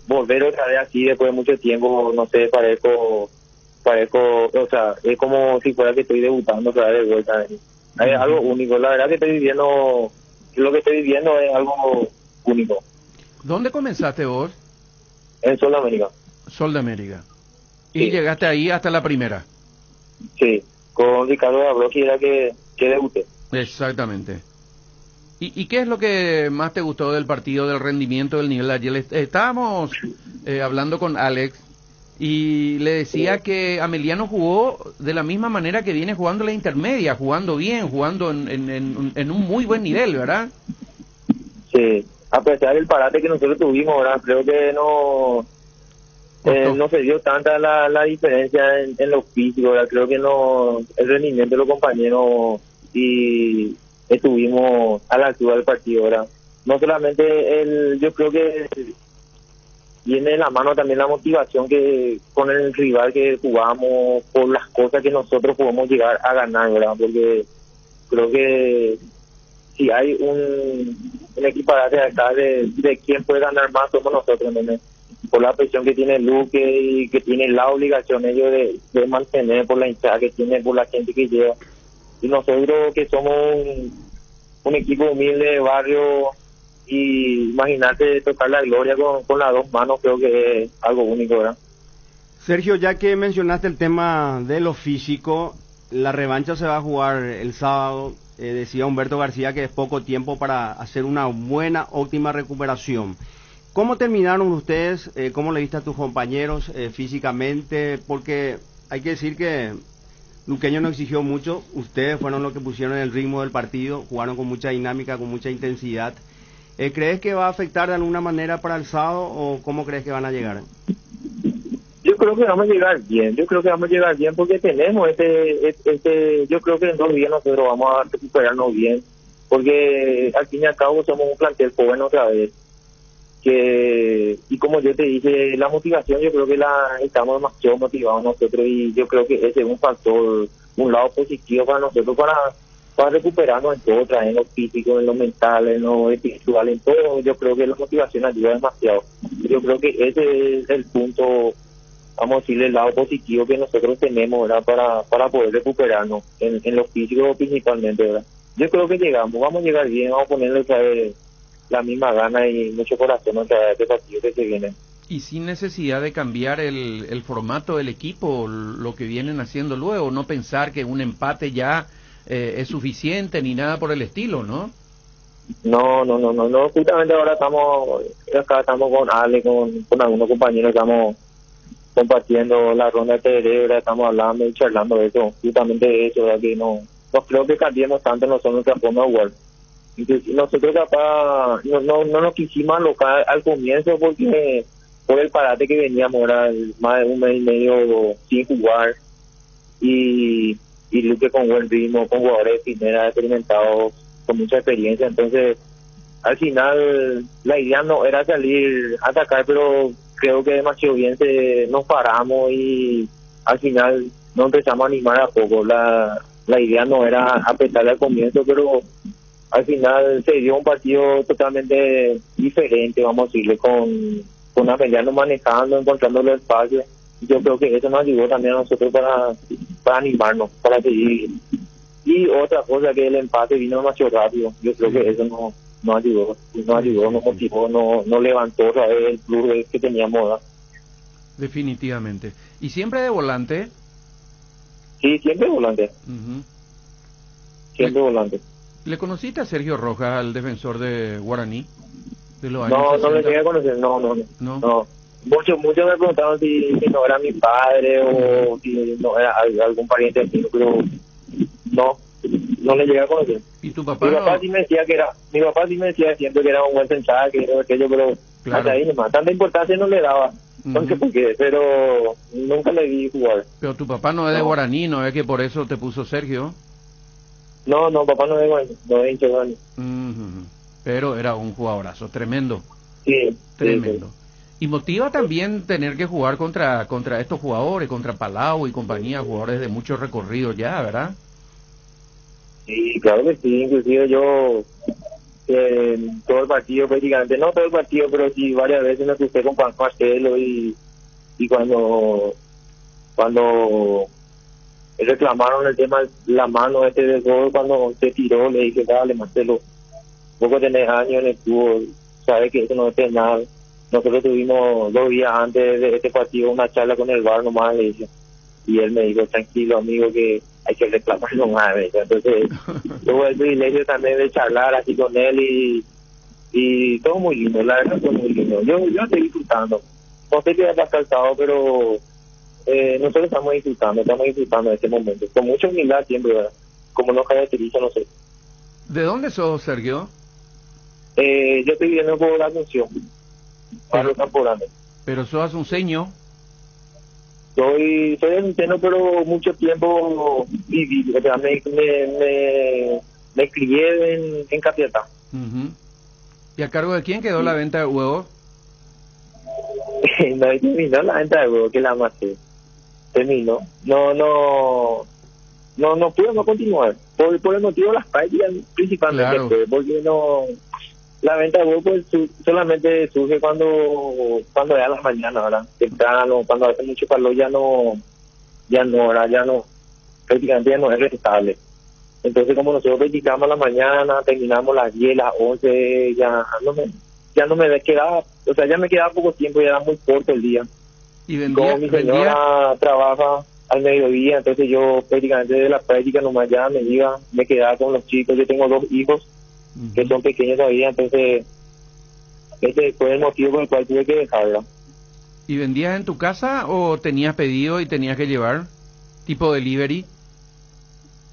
volver otra vez así después de mucho tiempo, no sé, parezco, o sea, es como si fuera que estoy debutando otra vez de vuelta. Es algo único, la verdad que lo que estoy viviendo es algo único. ¿Dónde comenzaste vos? En Sol de América. Sol de América. ¿Y llegaste ahí hasta la primera? Sí. Ricardo Dabrowski era que debuté. Exactamente. ¿Y qué es lo que más te gustó del partido, del rendimiento, del nivel de ayer? Estábamos hablando con Alex y le decía que Ameliano jugó de la misma manera que viene jugando la intermedia, jugando bien, jugando en un muy buen nivel, ¿verdad? Sí, a pesar del parate que nosotros tuvimos, ¿verdad? Creo que no se dio tanta la diferencia en lo físico, ¿verdad? Creo que no, el rendimiento de los compañeros y estuvimos a la altura del partido, ¿verdad? No solamente yo creo que viene de la mano también la motivación que con el rival que jugamos, por las cosas que nosotros podemos llegar a ganar, ¿verdad? Porque creo que si hay un equiparate acá de quién puede ganar más, somos nosotros, ¿no? Por la presión que tiene Luque y que tiene la obligación ellos de mantener, por la hinchada que tiene, por la gente que lleva. Y nosotros que somos un equipo humilde de barrio, y imagínate tocar la gloria con las dos manos, creo que es algo único, ¿verdad? Sergio, ya que mencionaste el tema de lo físico, la revancha se va a jugar el sábado. Decía Humberto García que es poco tiempo para hacer una buena, óptima recuperación. ¿Cómo terminaron ustedes? ¿Cómo le viste a tus compañeros físicamente? Porque hay que decir que Luqueño no exigió mucho, ustedes fueron los que pusieron el ritmo del partido, jugaron con mucha dinámica, con mucha intensidad. ¿Crees que va a afectar de alguna manera para el sábado o cómo crees que van a llegar? Yo creo que vamos a llegar bien, porque tenemos yo creo que en 2 días nosotros vamos a recuperarnos bien, porque al fin y al cabo somos un plantel joven otra vez, y como yo te dije, la motivación yo creo que estamos demasiado motivados nosotros, y yo creo que ese es un factor, un lado positivo para nosotros para recuperarnos en todo, en lo físico, en lo mental, en lo espiritual, en todo. Yo creo que la motivación ayuda demasiado. Yo creo que ese es el punto, vamos a decirle, el lado positivo que nosotros tenemos, ¿verdad? Para poder recuperarnos en lo físico principalmente, ¿verdad? Yo creo que vamos a llegar bien, vamos a ponerle otra vez la misma gana y mucho corazón otra vez este partido que se viene. Y sin necesidad de cambiar el formato del equipo, lo que vienen haciendo luego, no pensar que un empate ya es suficiente ni nada por el estilo, ¿no? No, justamente ahora estamos con Ale, con algunos compañeros, estamos compartiendo la ronda de cerebro, estamos hablando y charlando de eso, justamente de eso, ¿verdad? Que no creo que cambiemos tanto nosotros nuestra forma de jugar. Nosotros capaz no nos quisimos alocar al comienzo porque por el parate que veníamos, era más de 1 mes y medio sin jugar, y Luque con buen ritmo, con jugadores de primera experimentados, con mucha experiencia. Entonces al final la idea no era salir a atacar, pero creo que demasiado bien nos paramos y al final nos empezamos a animar a poco. La idea no era apretar al comienzo, pero al final se dio un partido totalmente diferente, vamos a decirle, con Ameliano manejando, encontrando los espacios. Yo creo que eso nos ayudó también a nosotros para animarnos, para seguir. Y otra cosa, que el empate vino demasiado rápido. Yo creo que eso nos ayudó, nos motivó, nos levantó otra vez el plus que teníamos, ¿verdad? Definitivamente. ¿Y siempre de volante? Sí, siempre volante. Siempre volante. ¿Le conociste a Sergio Rojas, al defensor de Guaraní? De los años no 60? le llegué a conocer, no. Muchos me preguntaron si no era mi padre o si no era algún pariente mío, pero no le llegué a conocer. ¿Y tu papá? Mi papá sí me decía siempre que era un buen sensaje, que era aquello, pero claro, hasta ahí nomás. Tanta importancia no le daba, no sé por qué, pero nunca le vi jugar. Pero tu papá no es de Guaraní, ¿no es que por eso te puso Sergio? No, papá no es de Guaraní, no es hincha de Guaraní. Pero era un jugadorazo, tremendo. Sí. Tremendo. Sí. Y motiva también tener que jugar contra estos jugadores, contra Palau y compañía, jugadores de mucho recorrido ya, ¿verdad? Sí, claro que sí, inclusive yo todo el partido prácticamente, no todo el partido, pero sí varias veces me crucé con Juan Marcelo y cuando reclamaron el tema, la mano del gol, cuando se tiró, le dije, dale Marcelo, vos que tenés años en el fútbol, sabes que eso no es nada. Nosotros tuvimos 2 días antes de este partido una charla con el VAR nomás, le dije, y él me dijo, tranquilo amigo, que hay que reclamarlo más. Entonces tuve el privilegio también de charlar así con él y todo muy lindo, la verdad fue muy lindo. Yo estoy disfrutando. No sé qué va a pasar el sábado, pero nosotros estamos disfrutando de este momento, con mucha humildad siempre, ¿verdad? Como nos caracteriza, no sé. ¿De dónde sos, Sergio? Yo estoy viviendo por la Asunción, barrio Camporano. Pero sos asunceño. Soy asunceño, pero mucho tiempo viví, o sea, me crié en Capiatá. Uh-huh. ¿Y a cargo de quién quedó la venta de huevos? No terminó la venta de huevos, que la maté. Terminó. No pude continuar. Por el motivo de las prácticas, principalmente. Claro. Porque no... La venta de huevos pues, solamente surge cuando es a las mañanas, ¿verdad? Temprano, cuando hace mucho calor ya no, prácticamente ya no es rentable. Entonces, como nosotros practicamos a la mañana, terminamos las 10, las 11, ya no me quedaba, o sea, ya me quedaba poco tiempo, ya era muy corto el día. Y vendía, como mi señora trabaja al mediodía, entonces yo prácticamente de la práctica nomás ya me quedaba con los chicos. Yo tengo 2 hijos que son pequeños todavía, entonces ese fue el motivo por el cual tuve que dejarla. ¿Y vendías en tu casa o tenías pedido y tenías que llevar? ¿Tipo delivery?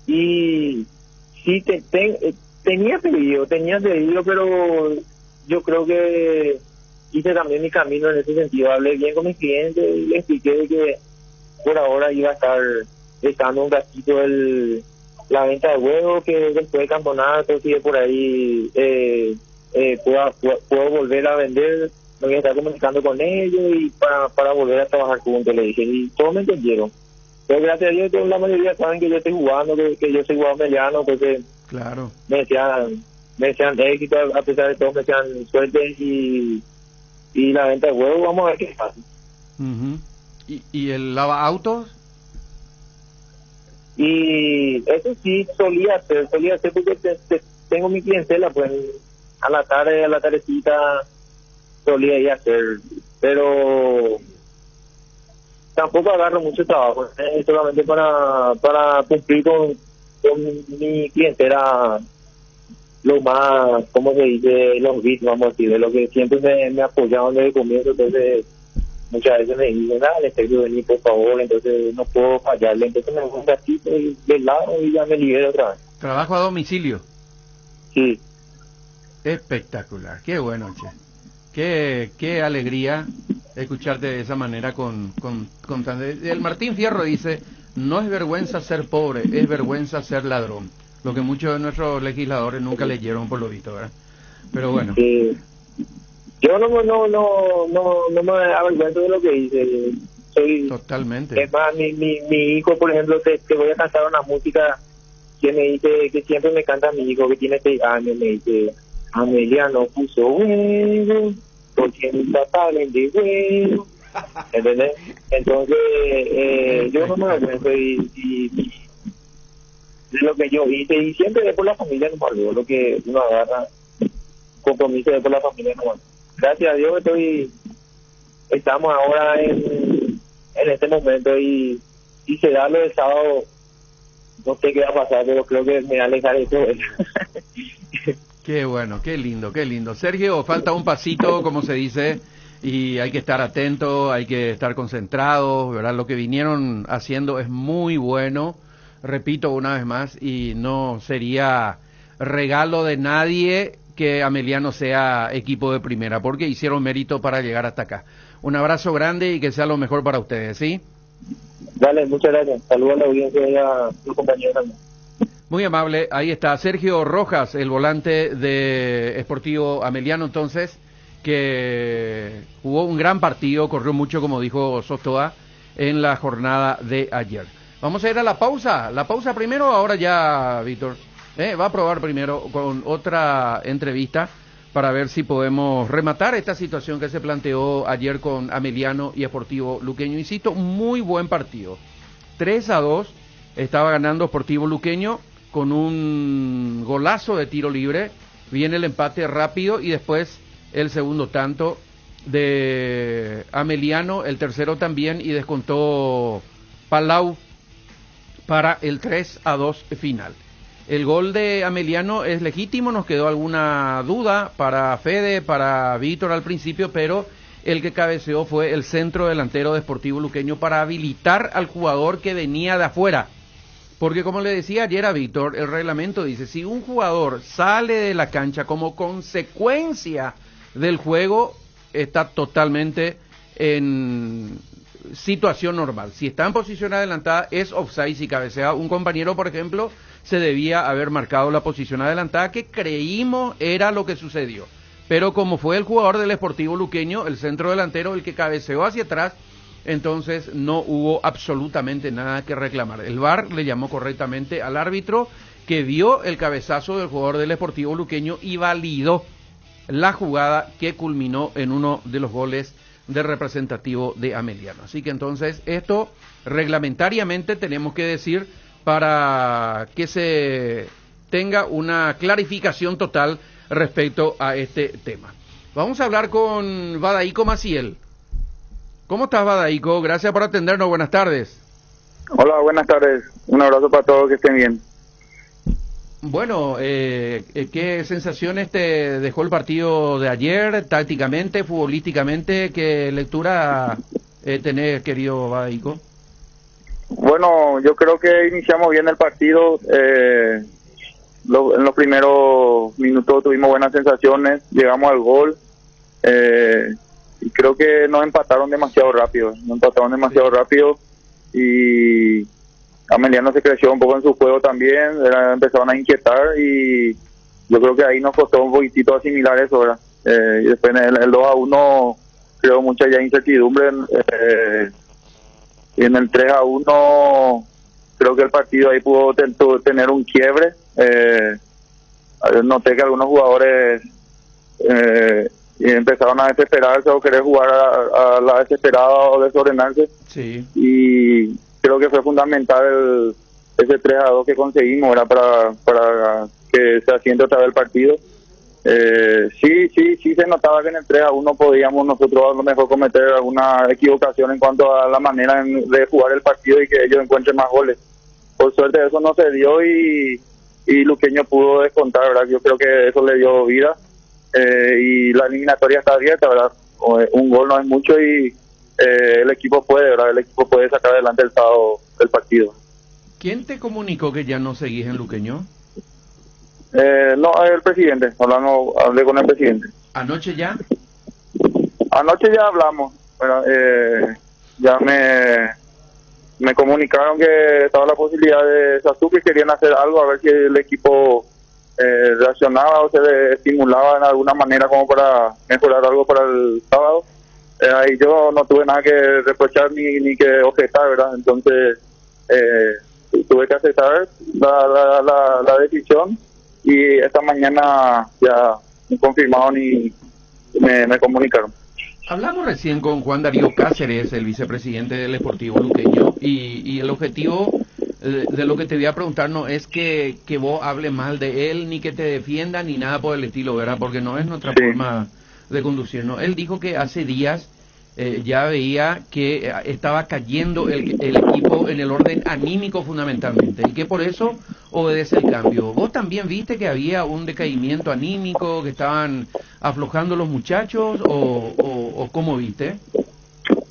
Y sí, tenía pedido, pero yo creo que hice también mi camino en ese sentido. Hablé bien con mis clientes y les expliqué de que por ahora iba a estar dejando un ratito la venta de huevos, que después del campeonato, si por ahí puedo volver a vender, me voy a estar comunicando con ellos y para volver a trabajar juntos, le dije, y todos me entendieron. Pero gracias a Dios, la mayoría saben que yo estoy jugando, que yo soy jugador mediano, entonces claro. me decían éxito, a pesar de todo me decían suerte y la venta de huevos, vamos a ver qué pasa. Uh-huh. ¿Y el lava autos? Y eso sí solía hacer porque tengo mi clientela, pues a la tardecita solía ir a hacer, pero tampoco agarro mucho trabajo, solamente para cumplir con mi clientela lo más, ¿cómo se dice? Los bits, vamos a decir, de lo que siempre me apoyaron desde el comienzo. Entonces muchas veces me dicen, dale, Sergio, vení por favor, entonces no puedo fallarle, entonces me voy un ratito y del lado y ya me libero otra vez. ¿Trabajo a domicilio? Sí. Espectacular, qué bueno, che. Qué alegría escucharte de esa manera con el Martín Fierro dice, no es vergüenza ser pobre, es vergüenza ser ladrón. Lo que muchos de nuestros legisladores nunca leyeron por lo visto, ¿verdad? Pero bueno. Sí. Yo no me avergüenzo de lo que hice. Totalmente. Es más, mi hijo, por ejemplo, te voy a cantar una música que me dice, que siempre me canta mi hijo, que tiene 6 años, me dice, Amelia no puso huevo, porque mis papás venden huevo. ¿Entendés? Entonces, yo no me avergüenzo de lo que yo hice, y siempre es por la familia, no me lo que uno agarra compromiso de por la familia, no. Gracias a Dios estamos ahora en este momento y se da lo del sábado, no sé qué va a pasar, pero creo que me va a alejar de todo eso. Qué bueno, qué lindo, qué lindo. Sergio, falta un pasito, como se dice, y hay que estar atento, hay que estar concentrados, ¿verdad? Lo que vinieron haciendo es muy bueno, repito una vez más, y no sería regalo de nadie que Ameliano sea equipo de primera, porque hicieron mérito para llegar hasta acá. Un abrazo grande y que sea lo mejor para ustedes, ¿sí? Dale, muchas gracias. Saludos a la audiencia y a tus compañeros también. Muy amable, ahí está Sergio Rojas, el volante de Sportivo Ameliano, entonces, que jugó un gran partido, corrió mucho, como dijo Sotoa, en la jornada de ayer. Vamos a ir a la pausa primero, ahora ya, Víctor. Va a probar primero con otra entrevista para ver si podemos rematar esta situación que se planteó ayer con Ameliano y Sportivo Luqueño. Insisto, muy buen partido. 3-2 estaba ganando Sportivo Luqueño con un golazo de tiro libre. Viene el empate rápido y después el segundo tanto de Ameliano, el tercero también, y descontó Palau para el 3-2 final. El gol de Ameliano es legítimo, nos quedó alguna duda para Fede, para Víctor al principio, pero el que cabeceó fue el centro delantero de Sportivo Luqueño para habilitar al jugador que venía de afuera. Porque como le decía ayer a Víctor, el reglamento dice, si un jugador sale de la cancha como consecuencia del juego, está totalmente en situación normal. Si está en posición adelantada, es offside. Si cabecea un compañero, por ejemplo, se debía haber marcado la posición adelantada, que creímos era lo que sucedió. Pero como fue el jugador del Sportivo Luqueño, el centro delantero, el que cabeceó hacia atrás, entonces no hubo absolutamente nada que reclamar. El VAR le llamó correctamente al árbitro, que vio el cabezazo del jugador del Sportivo Luqueño y validó la jugada que culminó en uno de los goles del representativo de Ameliano. Así que entonces esto reglamentariamente tenemos que decir para que se tenga una clarificación total respecto a este tema. Vamos a hablar con Badaico Maciel. ¿Cómo estás, Badaico? Gracias por atendernos, buenas tardes. Hola, buenas tardes. Un abrazo para todos, que estén bien. Bueno, ¿qué sensaciones te dejó el partido de ayer, tácticamente, futbolísticamente? ¿Qué lectura tenés, querido Badaico? Bueno, yo creo que iniciamos bien el partido. En los primeros minutos tuvimos buenas sensaciones, llegamos al gol. Y creo que nos empataron demasiado rápido. Y Ameliano se creció un poco en su juego también, empezaron a inquietar y yo creo que ahí nos costó un poquitito asimilar eso, ¿verdad? Y después en el 2-1 creo mucha ya incertidumbre, y en el 3-1 creo que el partido ahí pudo tener un quiebre. Noté que algunos jugadores empezaron a desesperarse o querer jugar a la desesperada o desordenarse. Sí. Y creo que fue fundamental ese 3-2 que conseguimos, ¿verdad? Para que se asiente otra vez el partido. Sí se notaba que en el 3-1 podíamos nosotros a lo mejor cometer alguna equivocación en cuanto a la manera de jugar el partido y que ellos encuentren más goles. Por suerte eso no se dio y Luqueño pudo descontar, ¿verdad? Yo creo que eso le dio vida, y la eliminatoria está abierta, ¿verdad? Un gol no es mucho y el equipo puede, ¿verdad? El equipo puede sacar adelante el sábado el partido. ¿Quién te comunicó que ya no seguís en Luqueño? No, el presidente. Hablé con el presidente. ¿Anoche ya? Anoche ya hablamos. Bueno, ya me comunicaron que estaba la posibilidad de Sasú, que querían hacer algo, a ver si el equipo reaccionaba o se estimulaba en alguna manera como para mejorar algo para el sábado. Ahí yo no tuve nada que reprochar ni que objetar, ¿verdad? Entonces tuve que aceptar la decisión y esta mañana ya me confirmaron y me comunicaron. Hablamos recién con Juan Darío Cáceres, el vicepresidente del Sportivo Luqueño, y el objetivo de lo que te voy a preguntar no es que vos hables mal de él, ni que te defienda, ni nada por el estilo, ¿verdad? Porque no es nuestra forma de conducir, ¿no? Él dijo que hace días ya veía que estaba cayendo el equipo en el orden anímico fundamentalmente, y que por eso obedece el cambio. ¿Vos también viste que había un decaimiento anímico, que estaban aflojando los muchachos, o cómo viste?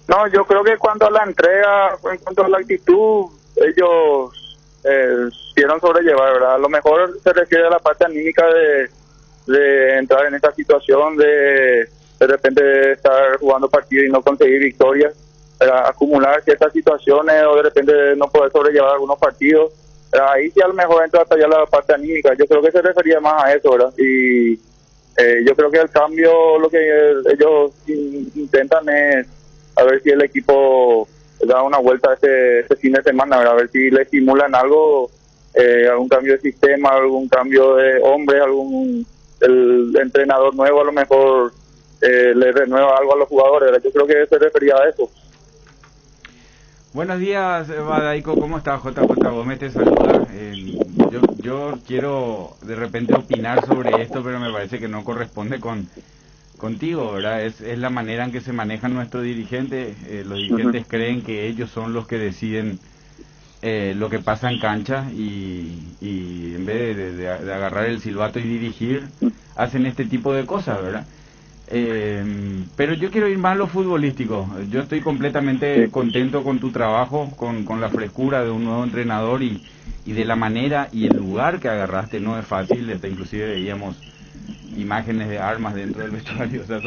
No, yo creo que en cuanto a la entrega, en cuanto a la actitud, ellos supieron sobrellevar, ¿verdad? A lo mejor se refiere a la parte anímica de entrar en esta situación de repente estar jugando partidos y no conseguir victorias, acumular ciertas situaciones o de repente no poder sobrellevar algunos partidos. Ahí sí a lo mejor entra hasta ya la parte anímica. Yo creo que se refería más a eso, ¿verdad? Y yo creo que al cambio lo que ellos intentan es a ver si el equipo da una vuelta este fin de semana, ¿verdad? A ver si le estimulan algo, algún cambio de sistema, algún cambio de hombre, el entrenador nuevo a lo mejor le renueva algo a los jugadores, ¿verdad? Yo creo que se refería a eso. Buenos días, Badaico, ¿cómo estás? JJ Gómez te saluda. Yo quiero de repente opinar sobre esto, pero me parece que no corresponde contigo, ¿verdad? Es la manera en que se manejan nuestros dirigentes. Los dirigentes creen que ellos son los que deciden lo que pasa en cancha y en vez de agarrar el silbato y dirigir, hacen este tipo de cosas, ¿verdad? Pero yo quiero ir más a lo futbolístico. Yo estoy completamente contento con tu trabajo, con la frescura de un nuevo entrenador y de la manera y el lugar que agarraste. No es fácil, inclusive veíamos imágenes de armas dentro del vestuario. O sea,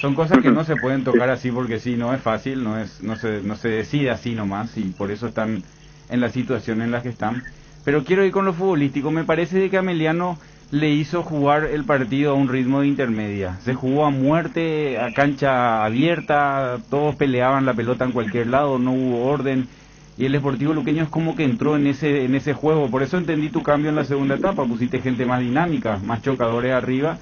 son cosas que no se pueden tocar así porque sí, no es fácil, no se decide así nomás, y por eso están en la situación en la que están. Pero quiero ir con lo futbolístico. Me parece de que Ameliano le hizo jugar el partido a un ritmo de intermedia. Se jugó a muerte, a cancha abierta, todos peleaban la pelota en cualquier lado, no hubo orden, y el Sportivo Luqueño es como que entró en ese juego. Por eso entendí tu cambio en la segunda etapa, pusiste gente más dinámica, más chocadores arriba,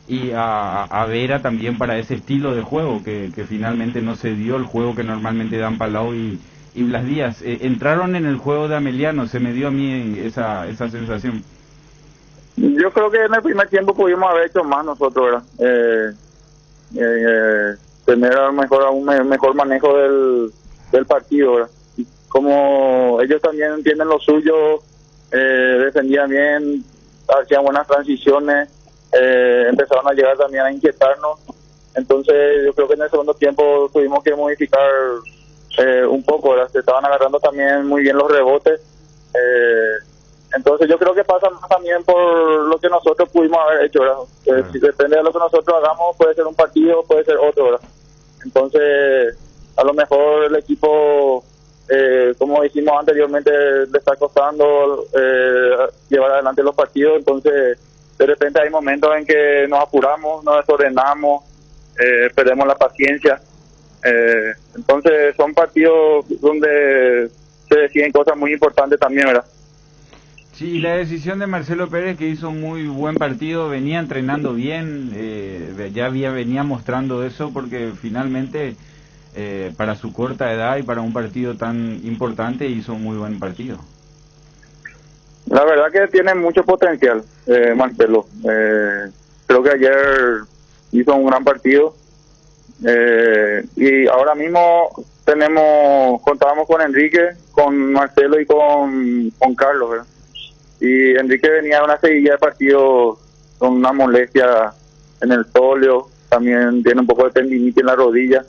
y a Vera también para ese estilo de juego que finalmente no se dio el juego que normalmente dan Palau y Blas Díaz. Entraron en el juego de Ameliano, se me dio a mí esa sensación. Yo creo que en el primer tiempo pudimos haber hecho más nosotros, ¿verdad? Tener a lo mejor un mejor manejo del partido, ¿verdad? Como ellos también entienden lo suyo, defendían bien, hacían buenas transiciones, empezaron a llegar también a inquietarnos. Entonces yo creo que en el segundo tiempo tuvimos que modificar un poco, ¿verdad? Se estaban agarrando también muy bien los rebotes. Entonces yo creo que pasa más también por lo que nosotros pudimos haber hecho, ¿verdad? Si depende de lo que nosotros hagamos, puede ser un partido, puede ser otro, ¿verdad? Entonces a lo mejor el equipo, como dijimos anteriormente, le está costando llevar adelante los partidos. Entonces de repente hay momentos en que nos apuramos, nos desordenamos, perdemos la paciencia. Entonces son partidos donde se deciden cosas muy importantes también, ¿verdad? Sí, la decisión de Marcelo Pérez, que hizo un muy buen partido, venía entrenando bien, venía mostrando eso, porque finalmente para su corta edad y para un partido tan importante hizo un muy buen partido. La verdad que tiene mucho potencial, Marcelo. Creo que ayer hizo un gran partido, y ahora mismo contábamos con Enrique, con Marcelo y con Carlos, ¿verdad? Y Enrique venía de una seguidilla de partidos con una molestia en el sóleo, también tiene un poco de tendinitis en la rodilla,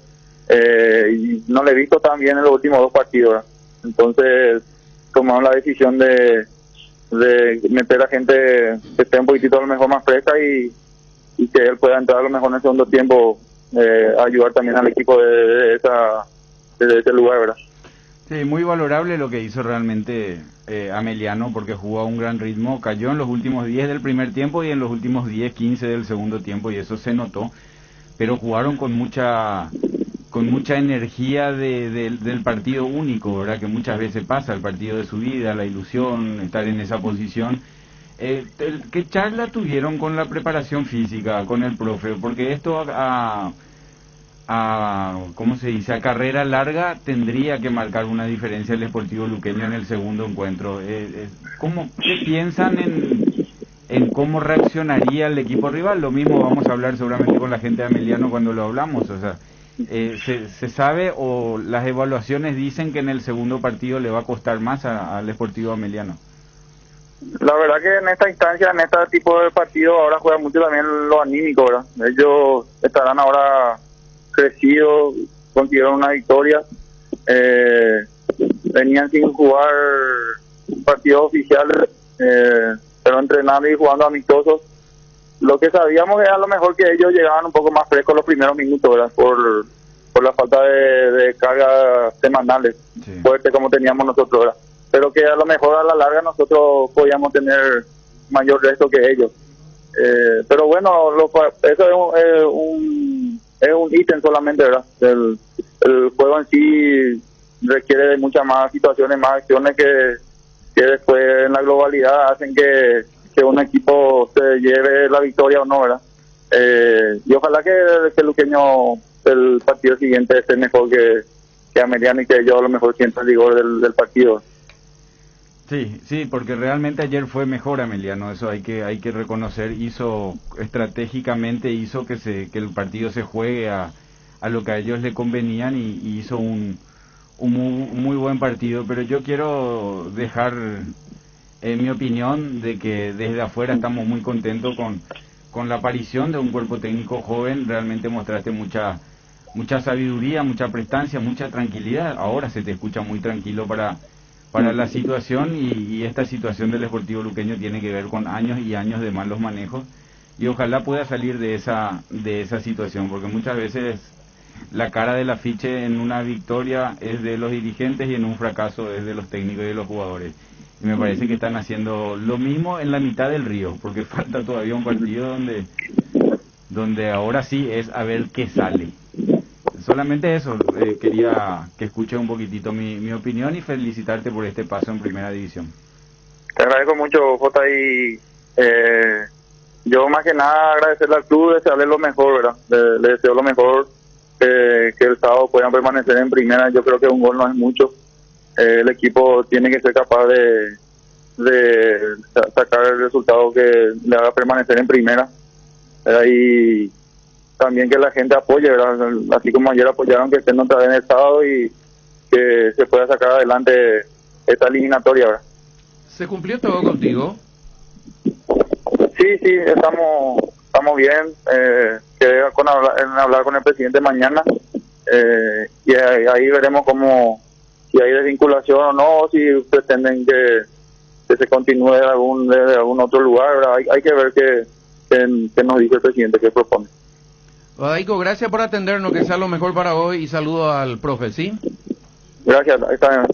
y no le he visto tan bien en los últimos 2 partidos, ¿verdad? Entonces tomamos la decisión de meter a gente que esté un poquitito a lo mejor más fresca y que él pueda entrar a lo mejor en el segundo tiempo, ayudar también al equipo de ese lugar, ¿verdad? Sí, muy valorable lo que hizo realmente Ameliano, porque jugó a un gran ritmo, cayó en los últimos 10 del primer tiempo y en los últimos 10, 15 del segundo tiempo, y eso se notó, pero jugaron con mucha energía del partido único, ¿verdad? Que muchas veces pasa, el partido de su vida, la ilusión, estar en esa posición. ¿Qué charla tuvieron con la preparación física, con el profe? Porque esto ¿cómo se dice? A carrera larga tendría que marcar una diferencia el Sportivo Luqueño en el segundo encuentro. ¿Qué piensan en cómo reaccionaría el equipo rival? Lo mismo vamos a hablar seguramente con la gente de Ameliano cuando lo hablamos. O sea, ¿se sabe o las evaluaciones dicen que en el segundo partido le va a costar más al Sportivo Ameliano? La verdad que en esta instancia, en este tipo de partido, ahora juega mucho también lo anímico, ¿verdad? Ellos estarán ahora crecidos, consiguieron una victoria, venían sin jugar partidos oficiales, pero entrenando y jugando amistosos. Lo que sabíamos es a lo mejor que ellos llegaban un poco más frescos los primeros minutos, ¿verdad? Por la falta de cargas semanales, fuerte como teníamos nosotros, ¿verdad? Pero que a lo mejor a la larga nosotros podíamos tener mayor resto que ellos. Pero bueno, eso es un ítem solamente, ¿verdad? El juego en sí requiere de muchas más situaciones, más acciones que después en la globalidad hacen que un equipo se lleve la victoria o no, ¿verdad? Y ojalá que Luqueño el partido siguiente esté mejor que Ameliano y que yo a lo mejor sienta el rigor del partido. Sí, porque realmente ayer fue mejor Ameliano, eso hay que reconocer, estratégicamente hizo que el partido se juegue a lo que a ellos le convenían y hizo un un muy buen partido, pero yo quiero dejar mi opinión de que desde afuera estamos muy contentos con la aparición de un cuerpo técnico joven. Realmente mostraste mucha sabiduría, mucha prestancia, mucha tranquilidad. Ahora se te escucha muy tranquilo para la situación, y esta situación del Sportivo Luqueño tiene que ver con años y años de malos manejos, y ojalá pueda salir de esa situación, porque muchas veces la cara del afiche en una victoria es de los dirigentes y en un fracaso es de los técnicos y de los jugadores. Y me parece que están haciendo lo mismo en la mitad del río, porque falta todavía un partido donde ahora sí es a ver qué sale. Solamente eso, quería que escuche un poquitito mi opinión y felicitarte por este paso en Primera División. Te agradezco mucho, Jota, y yo más que nada agradecerle al club, desearle lo mejor, ¿verdad? Le deseo lo mejor, que el sábado puedan permanecer en Primera. Yo creo que un gol no es mucho. El equipo tiene que ser capaz de sacar el resultado que le haga permanecer en Primera, ¿verdad? Y también que la gente apoye, ¿verdad? Así como ayer apoyaron, que estén otra vez en el sábado y que se pueda sacar adelante esta eliminatoria, ¿verdad? ¿Se cumplió todo contigo? Sí, estamos bien. Quedé en hablar con el presidente mañana, y ahí veremos si hay desvinculación o no, si pretenden que se continúe de algún otro lugar, ¿verdad? Hay que ver qué nos dice el presidente, qué propone. Badaico, gracias por atendernos, que sea lo mejor para hoy, y saludo al profe, ¿sí? Gracias,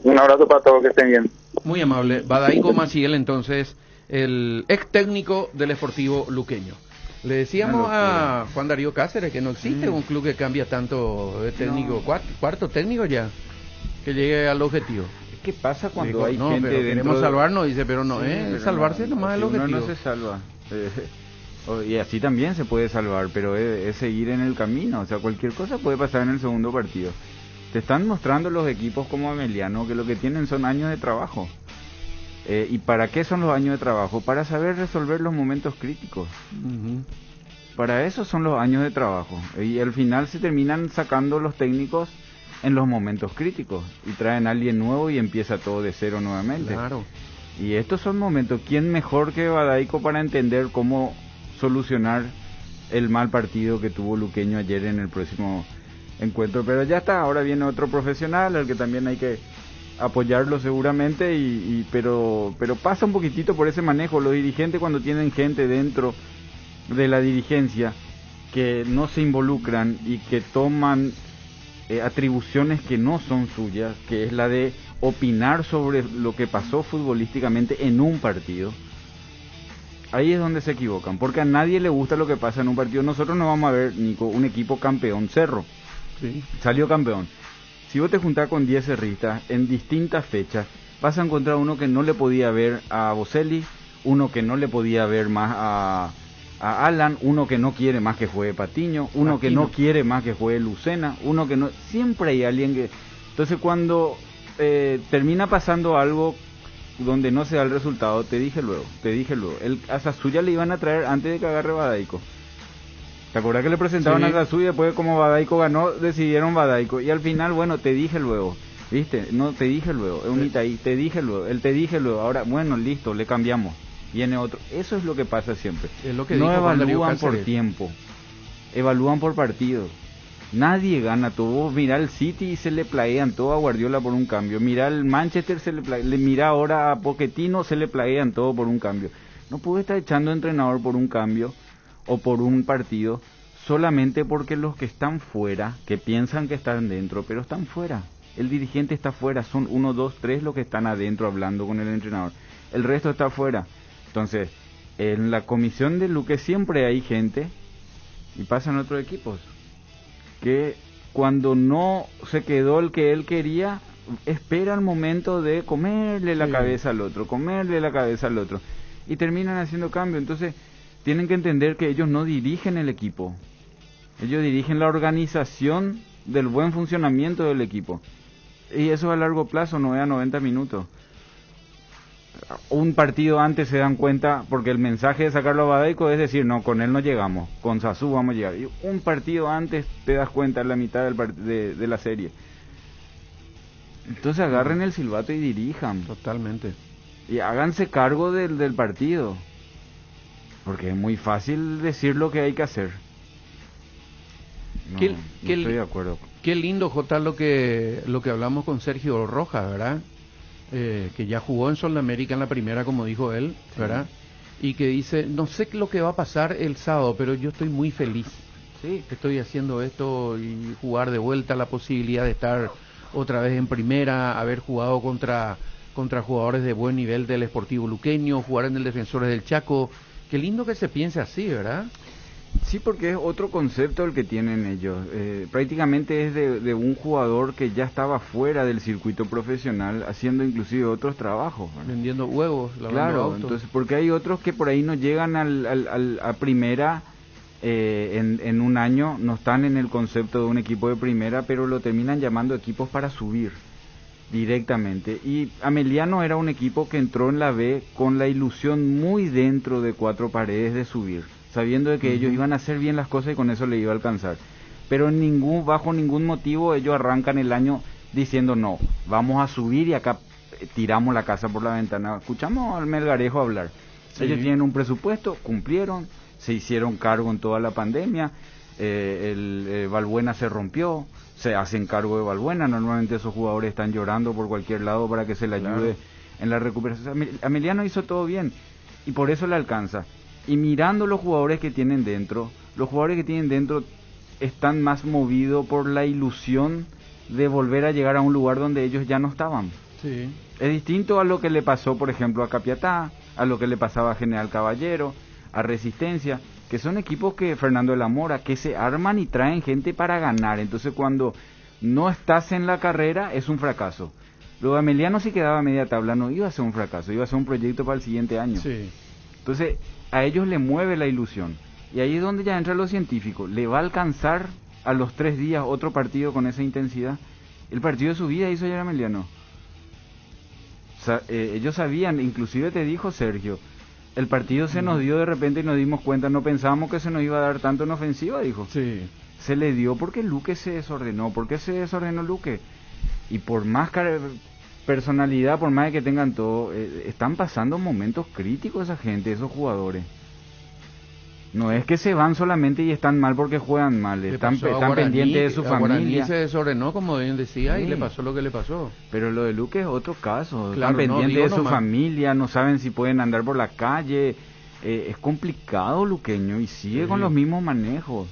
un abrazo para todos, que estén bien. Muy amable. Badaico Maciel, entonces, el ex técnico del Sportivo Luqueño. Le decíamos a Juan Darío Cáceres que no existe un club que cambia tanto de técnico, cuarto técnico ya, que llegue al objetivo. ¿Qué pasa cuando Digo, hay no, gente pero dentro queremos salvarnos? Dice, pero no, salvarse no, nomás el objetivo. Uno no se salva. Y así también se puede salvar, pero es seguir en el camino. O sea, cualquier cosa puede pasar en el segundo partido. Te están mostrando los equipos como Emiliano que lo que tienen son años de trabajo. ¿Y para qué son los años de trabajo? Para saber resolver los momentos críticos. Para eso son los años de trabajo. Y al final se terminan sacando los técnicos en los momentos críticos. Y traen a alguien nuevo y empieza todo de cero nuevamente. Claro. Y estos son momentos. ¿Quién mejor que Badaico para entender cómo solucionar el mal partido que tuvo Luqueño ayer en el próximo encuentro? Pero ya está, ahora viene otro profesional al que también hay que apoyarlo seguramente, pero pasa un poquitito por ese manejo. Los dirigentes, cuando tienen gente dentro de la dirigencia que no se involucran y que toman atribuciones que no son suyas, que es la de opinar sobre lo que pasó futbolísticamente en un partido, ahí es donde se equivocan, porque a nadie le gusta lo que pasa en un partido. Nosotros no vamos a ver, Nico, un equipo campeón. Cerro salió campeón. Si vos te juntás con 10 cerristas en distintas fechas, vas a encontrar uno que no le podía ver a Boselli, uno que no le podía ver más a Alan, uno que no quiere más que juegue Patiño, uno que no quiere más que juegue Lucena, uno que no... Siempre hay alguien que... Entonces cuando termina pasando algo donde no se da el resultado, te dije luego, a Sasuya le iban a traer antes de que agarre Badaico. ¿Te acuerdas que le presentaban a Sasuya y después como Badaico ganó, decidieron Badaico? Y al final, bueno, te dije luego, ¿viste? No, te dije luego, Eunita ahí, te dije luego, ahora, bueno, listo, le cambiamos, viene otro. Eso es lo que pasa siempre. Es lo que no dijo evalúan por tiempo, evalúan por partido. Nadie gana todo. Vos mirá el City y se le plaguean todo a Guardiola por un cambio. Mirá el Manchester, mira ahora a Pochettino, se le plaguean todo por un cambio. No puede estar echando entrenador por un cambio o por un partido solamente porque los que están fuera, que piensan que están dentro, pero están fuera. El dirigente está fuera, son 1, 2, 3 los que están adentro hablando con el entrenador. El resto está fuera. Entonces, en la comisión de Luque siempre hay gente, y pasan otros equipos, que cuando no se quedó el que él quería, espera el momento de comerle la cabeza al otro, y terminan haciendo cambio. Entonces tienen que entender que ellos no dirigen el equipo, ellos dirigen la organización del buen funcionamiento del equipo, y eso a largo plazo, no es a 90 minutos. Un partido antes se dan cuenta, porque el mensaje de sacarlo a Badaico es decir, no, con él no llegamos, con Sasú vamos a llegar. Y un partido antes te das cuenta en la mitad de la serie. Entonces agarren el silbato y dirijan. Totalmente. Y háganse cargo del partido. Porque es muy fácil decir lo que hay que hacer. No, no estoy de acuerdo. Qué lindo, Jota, lo que hablamos con Sergio Rojas, ¿verdad? Que ya jugó en Sudamérica en la primera, como dijo él, ¿verdad? Sí. Y que dice, no sé lo que va a pasar el sábado, pero yo estoy muy feliz. Sí. Estoy haciendo esto y jugar de vuelta, la posibilidad de estar otra vez en primera, haber jugado contra jugadores de buen nivel del Sportivo Luqueño, jugar en el Defensores del Chaco. Qué lindo que se piense así, ¿verdad? Sí, porque es otro concepto el que tienen ellos. Prácticamente es de un jugador que ya estaba fuera del circuito profesional, haciendo inclusive otros trabajos, ¿verdad? Vendiendo huevos, lavando claro, autos. Entonces, porque hay otros que por ahí no llegan a primera en un año, no están en el concepto de un equipo de primera, pero lo terminan llamando equipos para subir directamente. Y Ameliano era un equipo que entró en la B con la ilusión muy dentro de cuatro paredes de subir, sabiendo de que ellos iban a hacer bien las cosas y con eso le iba a alcanzar. Pero bajo ningún motivo ellos arrancan el año diciendo no, vamos a subir y acá tiramos la casa por la ventana. Escuchamos al Melgarejo hablar. Sí. Ellos tienen un presupuesto, cumplieron, se hicieron cargo en toda la pandemia, Valbuena se rompió, se hacen cargo de Valbuena, normalmente esos jugadores están llorando por cualquier lado para que se le ayude en la recuperación. Ameliano hizo todo bien y por eso le alcanza. Y mirando los jugadores que tienen dentro, están más movidos por la ilusión de volver a llegar a un lugar donde ellos ya no estaban. Sí. Es distinto a lo que le pasó, por ejemplo, a Capiatá, a lo que le pasaba a General Caballero, a Resistencia, que son equipos que Fernando de la Mora, que se arman y traen gente para ganar. Entonces cuando no estás en la carrera es un fracaso. Lo de Ameliano si quedaba a media tabla no iba a ser un fracaso, iba a ser un proyecto para el siguiente año. Sí. Entonces a ellos le mueve la ilusión. Y ahí es donde ya entra lo científico. ¿Le va a alcanzar a los 3 días otro partido con esa intensidad? El partido de su vida hizo ayer Ameliano. Ellos sabían, inclusive te dijo Sergio, el partido se nos dio de repente y nos dimos cuenta, no pensábamos que se nos iba a dar tanto en ofensiva, dijo. Sí. Se le dio porque Luque se desordenó. ¿Por qué se desordenó Luque? Y por más personalidad, por más de que tengan todo, están pasando momentos críticos esa gente, esos jugadores. No es que se van solamente y están mal porque juegan mal, están pendientes de su familia. Se desordenó, como bien decía, y le pasó lo que le pasó. Pero lo de Luque es otro caso, claro, están pendientes de su familia, no saben si pueden andar por la calle. Es complicado Luqueño y sigue con los mismos manejos.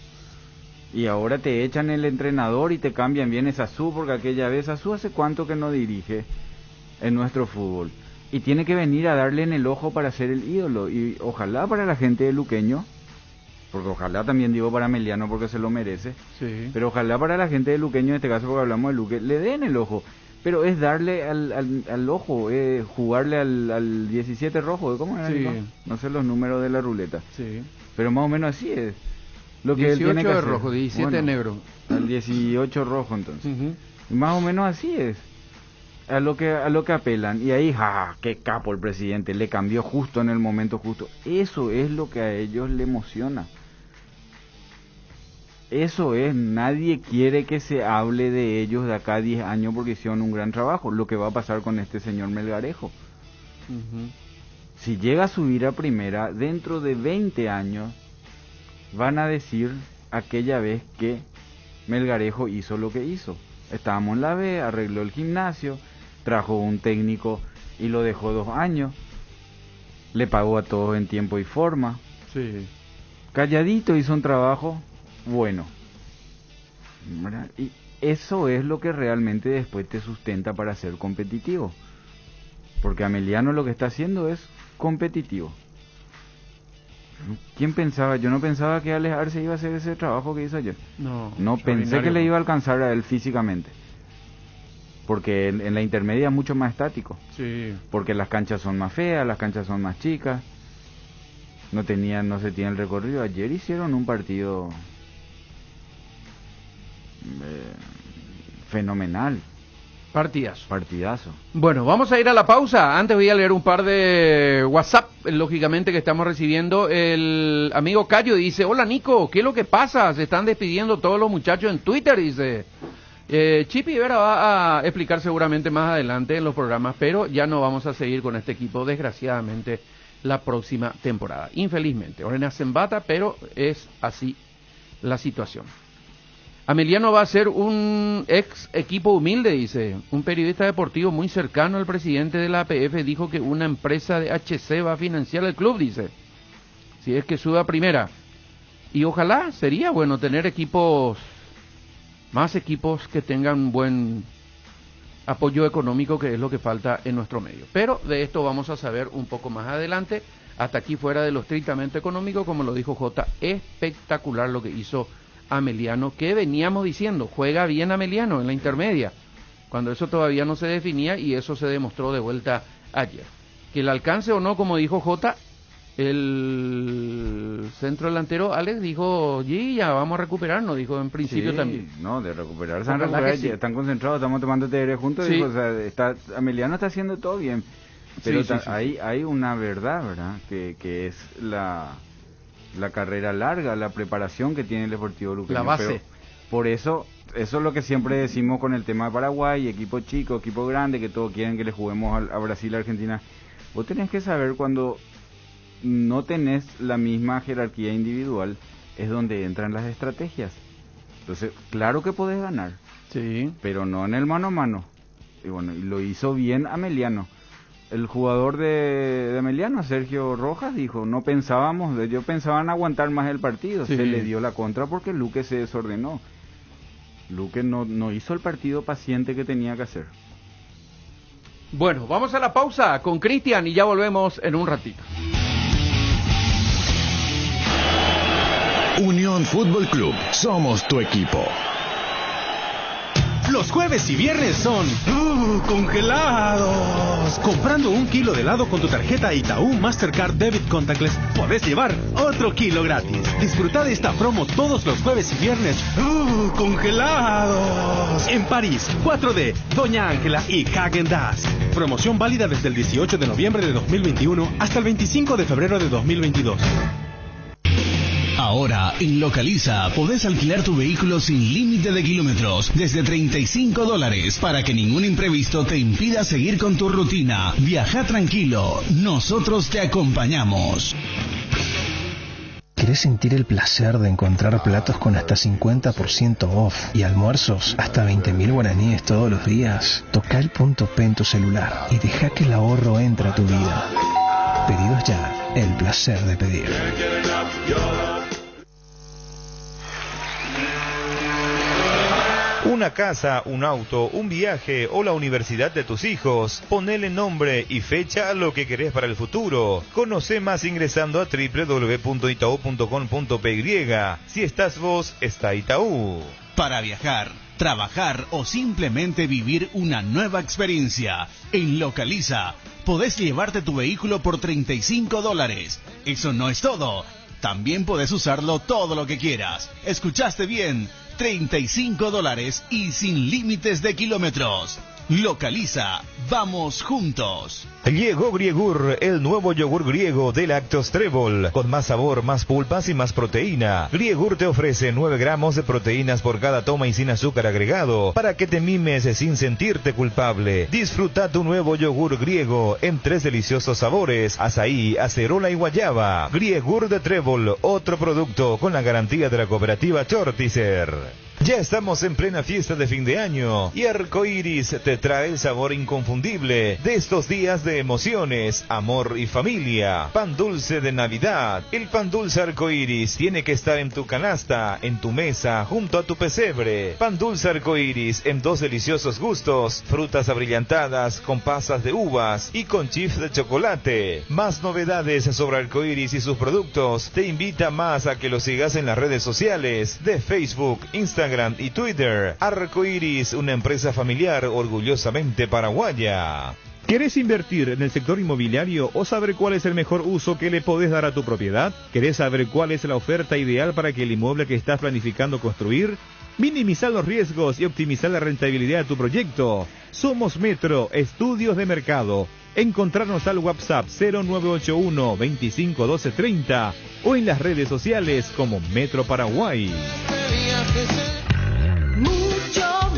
Y ahora te echan el entrenador y te cambian, viene Sazú, porque aquella vez Sazú hace cuánto que no dirige en nuestro fútbol. Y tiene que venir a darle en el ojo para ser el ídolo. Y ojalá para la gente de Luqueño, porque ojalá también digo para Ameliano porque se lo merece, pero ojalá para la gente de Luqueño, en este caso porque hablamos de Luque, le den el ojo. Pero es darle al ojo, jugarle al 17 rojo, ¿cómo era? No sé los números de la ruleta. Sí. Pero más o menos así es. Lo que 18 él tiene que de hacer. rojo, 17 negro. Al 18 rojo entonces. Y más o menos así es. A lo que apelan. Y ahí, qué capo el presidente, le cambió justo en el momento justo. Eso es lo que a ellos le emociona. Eso es, nadie quiere que se hable de ellos de acá a 10 años porque hicieron un gran trabajo. Lo que va a pasar con este señor Melgarejo. Si llega a subir a primera, dentro de 20 años, van a decir aquella vez que Melgarejo hizo lo que hizo. Estábamos en la B, arregló el gimnasio, trajo un técnico y lo dejó 2 años, le pagó a todos en tiempo y forma. Calladito hizo un trabajo bueno. Y eso es lo que realmente después te sustenta para ser competitivo. Porque Ameliano lo que está haciendo es competitivo. ¿Quién pensaba? Yo no pensaba que Alex Arce iba a hacer ese trabajo que hizo ayer. No pensé que le iba a alcanzar a él físicamente. Porque en la intermedia es mucho más estático. Porque las canchas son más feas, las canchas son más chicas. No se tiene el recorrido. Ayer hicieron un partido fenomenal. Partidazo. Bueno, vamos a ir a la pausa. Antes voy a leer un par de WhatsApp, lógicamente, que estamos recibiendo. El amigo Cayo dice: hola Nico, ¿qué es lo que pasa? Se están despidiendo todos los muchachos en Twitter, dice. Chipi Vera va a explicar seguramente más adelante en los programas, pero ya no vamos a seguir con este equipo, desgraciadamente, la próxima temporada. Infelizmente, Orena Zembata, pero es así la situación. Ameliano va a ser un ex equipo humilde, dice. Un periodista deportivo muy cercano al presidente de la APF dijo que una empresa de HC va a financiar el club, dice. Si es que sube a primera. Y ojalá sería bueno tener equipos, más equipos que tengan buen apoyo económico, que es lo que falta en nuestro medio. Pero de esto vamos a saber un poco más adelante. Hasta aquí, fuera de lo estrictamente económico, como lo dijo Jota, espectacular lo que hizo Ameliano, que veníamos diciendo, juega bien Ameliano en la intermedia, cuando eso todavía no se definía, y eso se demostró de vuelta ayer. Que el alcance o no, como dijo Jota, el centro delantero Alex dijo, ya vamos a recuperarnos, dijo en principio también. No, de recuperarse, sí. Están concentrados, estamos tomando TR juntos, sí. Dijo, o sea, Ameliano está haciendo todo bien, pero sí. Hay una verdad, que es la carrera larga, la preparación que tiene el Deportivo Luqueño. La base. Pero por eso es lo que siempre decimos con el tema de Paraguay, equipo chico, equipo grande, que todos quieren que le juguemos a Brasil, a Argentina. Vos tenés que saber cuando no tenés la misma jerarquía individual, es donde entran las estrategias. Entonces, claro que podés ganar, sí, pero no en el mano a mano. Y bueno, y lo hizo bien Ameliano. El jugador de Ameliano, Sergio Rojas, dijo, yo pensaba en aguantar más el partido, sí. Se le dio la contra porque Luque se desordenó. Luque no hizo el partido paciente que tenía que hacer. Bueno, vamos a la pausa con Cristian y ya volvemos en un ratito. Unión Fútbol Club, somos tu equipo. Los jueves y viernes son congelados. Comprando 1 kilo de helado con tu tarjeta Itaú Mastercard Debit Contactless, podés llevar otro kilo gratis. Disfruta de esta promo todos los jueves y viernes. Congelados. En París, 4D, Doña Ángela y Häagen-Dazs. Promoción válida desde el 18 de noviembre de 2021 hasta el 25 de febrero de 2022. Ahora, en Localiza, podés alquilar tu vehículo sin límite de kilómetros, desde $35, para que ningún imprevisto te impida seguir con tu rutina. Viaja tranquilo, nosotros te acompañamos. ¿Querés sentir el placer de encontrar platos con hasta 50% off y almuerzos hasta 20.000 guaraníes todos los días? Toca el punto P en tu celular y deja que el ahorro entre a tu vida. Pedidos ya, el placer de pedir. Una casa, un auto, un viaje o la universidad de tus hijos. Ponele nombre y fecha a lo que querés para el futuro. Conoce más ingresando a www.itau.com.py. Si estás vos, está Itaú. Para viajar, trabajar o simplemente vivir una nueva experiencia, en Localiza podés llevarte tu vehículo por $35. Eso no es todo. También podés usarlo todo lo que quieras. ¿Escuchaste bien? $35 y sin límites de kilómetros. Localiza, vamos juntos. Llegó Griegur, el nuevo yogur griego de Lactos Trébol, con más sabor, más pulpas y más proteína. Griegur te ofrece 9 gramos de proteínas por cada toma y sin azúcar agregado, para que te mimes sin sentirte culpable. Disfruta tu nuevo yogur griego en 3 deliciosos sabores: azaí, acerola y guayaba. Griegur de Trébol, otro producto con la garantía de la cooperativa Chortizer. Ya estamos en plena fiesta de fin de año y Arcoiris te trae el sabor inconfundible de estos días de emociones, amor y familia. Pan dulce de Navidad. El pan dulce Arcoiris tiene que estar en tu canasta, en tu mesa, junto a tu pesebre. Pan dulce Arcoiris en 2 deliciosos gustos: frutas abrillantadas con pasas de uvas y con chips de chocolate. Más novedades sobre Arcoiris y sus productos. Te invita más a que lo sigas en las redes sociales de Facebook, Instagram y Twitter. Arcoiris, una empresa familiar orgullosamente paraguaya. ¿Querés invertir en el sector inmobiliario o saber cuál es el mejor uso que le podés dar a tu propiedad? ¿Querés saber cuál es la oferta ideal para que el inmueble que estás planificando construir? Minimizar los riesgos y optimizar la rentabilidad de tu proyecto. Somos Metro Estudios de Mercado. Encontrarnos al WhatsApp 0981 25 12 30 o en las redes sociales como Metro Paraguay. Mucho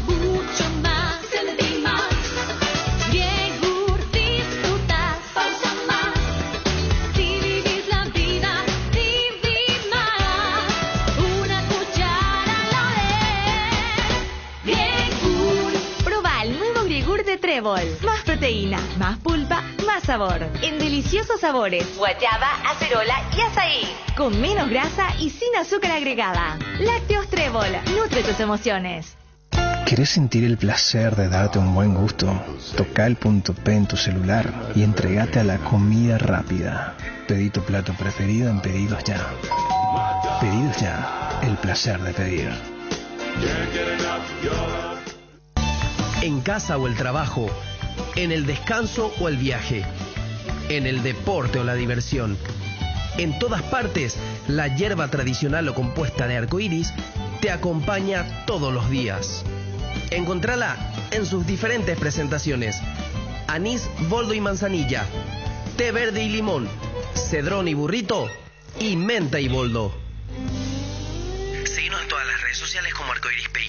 Trébol. Más proteína, más pulpa, más sabor. En deliciosos sabores. Guayaba, acerola y azaí. Con menos grasa y sin azúcar agregada. Lácteos Trébol. Nutre tus emociones. ¿Querés sentir el placer de darte un buen gusto? Toca el punto P en tu celular y entregate a la comida rápida. Pedí tu plato preferido en Pedidos Ya. Pedidos Ya, el placer de pedir. En casa o el trabajo, en el descanso o el viaje, en el deporte o la diversión. En todas partes, la hierba tradicional o compuesta de arcoíris te acompaña todos los días. Encontrala en sus diferentes presentaciones: anís, boldo y manzanilla, té verde y limón, cedrón y burrito, y menta y boldo. Síguenos en todas las redes sociales como Arcoiris PI.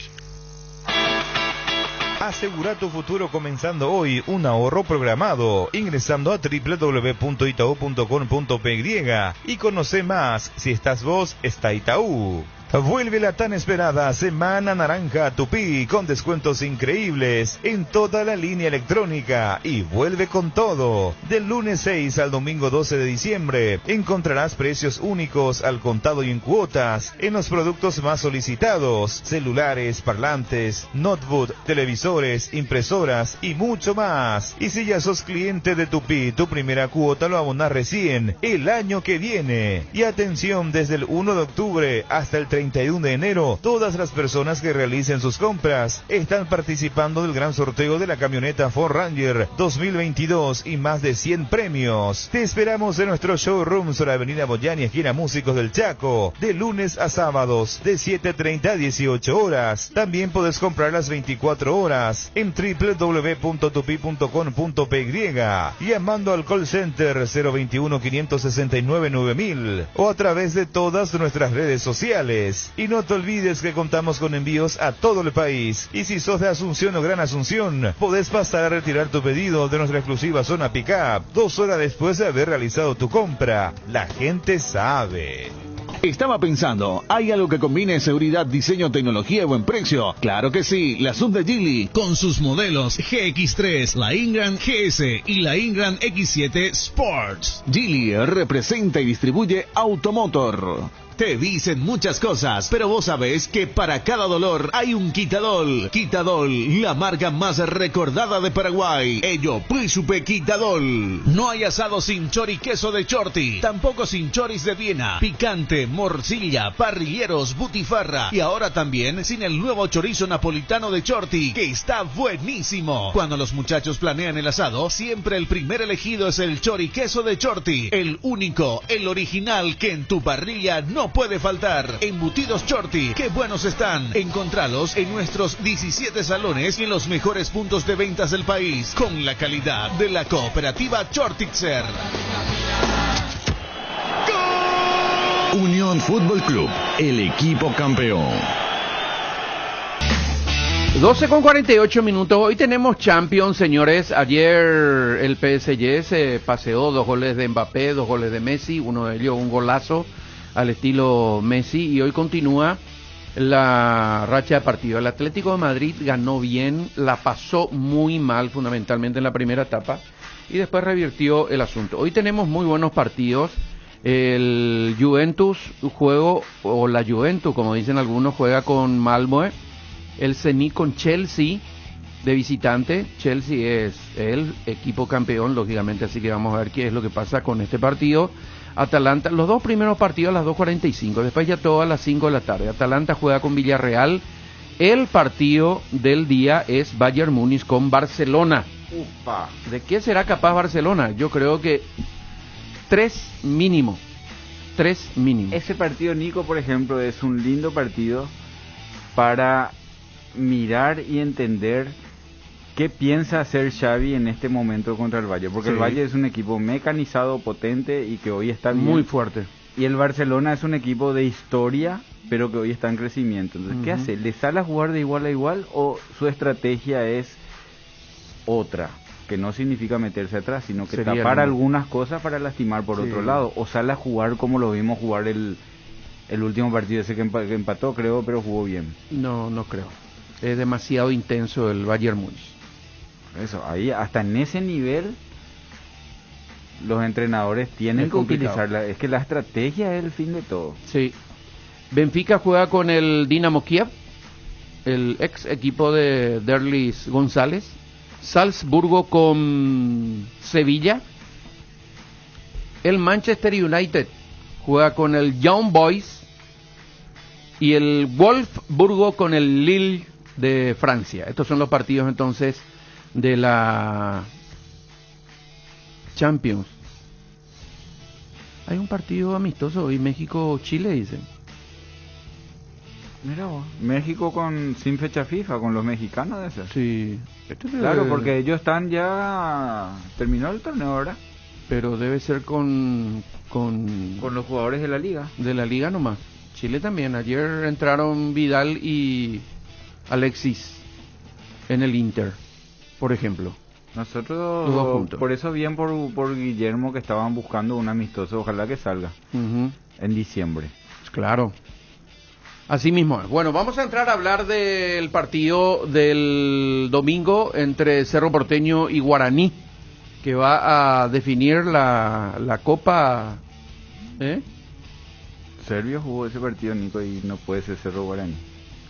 Asegura tu futuro comenzando hoy un ahorro programado ingresando a www.itau.com.py y conoce más. Si estás vos, está Itaú. Vuelve la tan esperada Semana Naranja Tupí con descuentos increíbles en toda la línea electrónica y vuelve con todo. Del lunes 6 al domingo 12 de diciembre encontrarás precios únicos al contado y en cuotas en los productos más solicitados: celulares, parlantes, notebook, televisores, impresoras y mucho más. Y si ya sos cliente de Tupí, tu primera cuota lo abonás recién el año que viene. Y atención, desde el 1 de octubre hasta el 31 de enero, todas las personas que realicen sus compras están participando del gran sorteo de la camioneta Ford Ranger 2022 y más de 100 premios. Te esperamos en nuestro showroom sobre Avenida Boyani, esquina Músicos del Chaco, de lunes a sábados, de 7:30 a 18 horas. También podés comprar las 24 horas en www.tupi.com.py, llamando al call center 021-569-9000 o a través de todas nuestras redes sociales. Y no te olvides que contamos con envíos a todo el país. Y si sos de Asunción o Gran Asunción, podés pasar a retirar tu pedido de nuestra exclusiva zona pick-up 2 horas después de haber realizado tu compra. La gente sabe. Estaba pensando, ¿hay algo que combine seguridad, diseño, tecnología y buen precio? Claro que sí, la Sub de Geely, con sus modelos GX3, la Ingram GS y la Ingram X7 Sports. Geely representa y distribuye Automotor. Te dicen muchas cosas, pero vos sabés que para cada dolor hay un Quitadol. Quitadol, la marca más recordada de Paraguay. Ello, Príncipe Quitadol. No hay asado sin chori queso de Chorti, tampoco sin choris de Viena, picante, morcilla, parrilleros, butifarra y ahora también sin el nuevo chorizo napolitano de Chorti, que está buenísimo. Cuando los muchachos planean el asado, siempre el primer elegido es el chori queso de Chorti, el único, el original que en tu parrilla no puede faltar. Embutidos Chorti, qué buenos están. Encontralos en nuestros 17 salones y en los mejores puntos de ventas del país, con la calidad de la cooperativa Chortixer. Unión Fútbol Club, el equipo campeón. 12:48. Hoy tenemos Champions, señores. Ayer el PSG se paseó, 2 goles de Mbappé, 2 goles de Messi, uno de ellos un golazo al estilo Messi, y hoy continúa la racha de partido. El Atlético de Madrid ganó bien, la pasó muy mal fundamentalmente en la primera etapa y después revirtió el asunto. Hoy tenemos muy buenos partidos. El Juventus o la Juventus, como dicen algunos, juega con Malmö. El Zenit con Chelsea de visitante. Chelsea es el equipo campeón, lógicamente, así que vamos a ver qué es lo que pasa con este partido. Atalanta, los 2 primeros partidos a las 2:45, después ya todo a las 5 de la tarde. Atalanta juega con Villarreal. El partido del día es Bayern Múnich con Barcelona. Upa. ¿De qué será capaz Barcelona? Yo creo que 3 mínimo. Ese partido, Nico, por ejemplo, es un lindo partido para mirar y entender qué piensa hacer Xavi en este momento contra el Valle, porque sí, el Valle es un equipo mecanizado, potente y que hoy está bien, muy fuerte, y el Barcelona es un equipo de historia pero que hoy está en crecimiento. Entonces, ¿qué hace? ¿Le sale a jugar de igual a igual o su estrategia es otra? Que no significa meterse atrás, sino que tapar algunas cosas para lastimar por otro lado, o sale a jugar como lo vimos jugar el último partido ese que empató, creo, pero jugó bien. No creo. Es demasiado intenso el Bayern Múnich. Eso, ahí hasta en ese nivel los entrenadores tienen que utilizarla. Es que la estrategia es el fin de todo. Sí. Benfica juega con el Dinamo Kiev, el ex equipo de Derlis González. Salzburgo con Sevilla. El Manchester United juega con el Young Boys. Y el Wolfsburgo con el Lille de Francia. Estos son los partidos entonces de la Champions. Hay un partido amistoso hoy, México-Chile, dicen. Mira vos, México sin fecha FIFA, con los mexicanos de ese. Sí. Claro, porque ellos están ya... Terminó el torneo, ¿verdad? Pero debe ser con los jugadores de la liga. De la liga nomás. Chile también. Ayer entraron Vidal y Alexis en el Inter, por ejemplo. Nosotros, por eso bien por Guillermo, que estaban buscando un amistoso, ojalá que salga en diciembre. Claro. Así mismo es. Bueno, vamos a entrar a hablar del partido del domingo entre Cerro Porteño y Guaraní, que va a definir la Copa. Serbia jugó ese partido, Nico, y no puede ser Cerro Guaraní.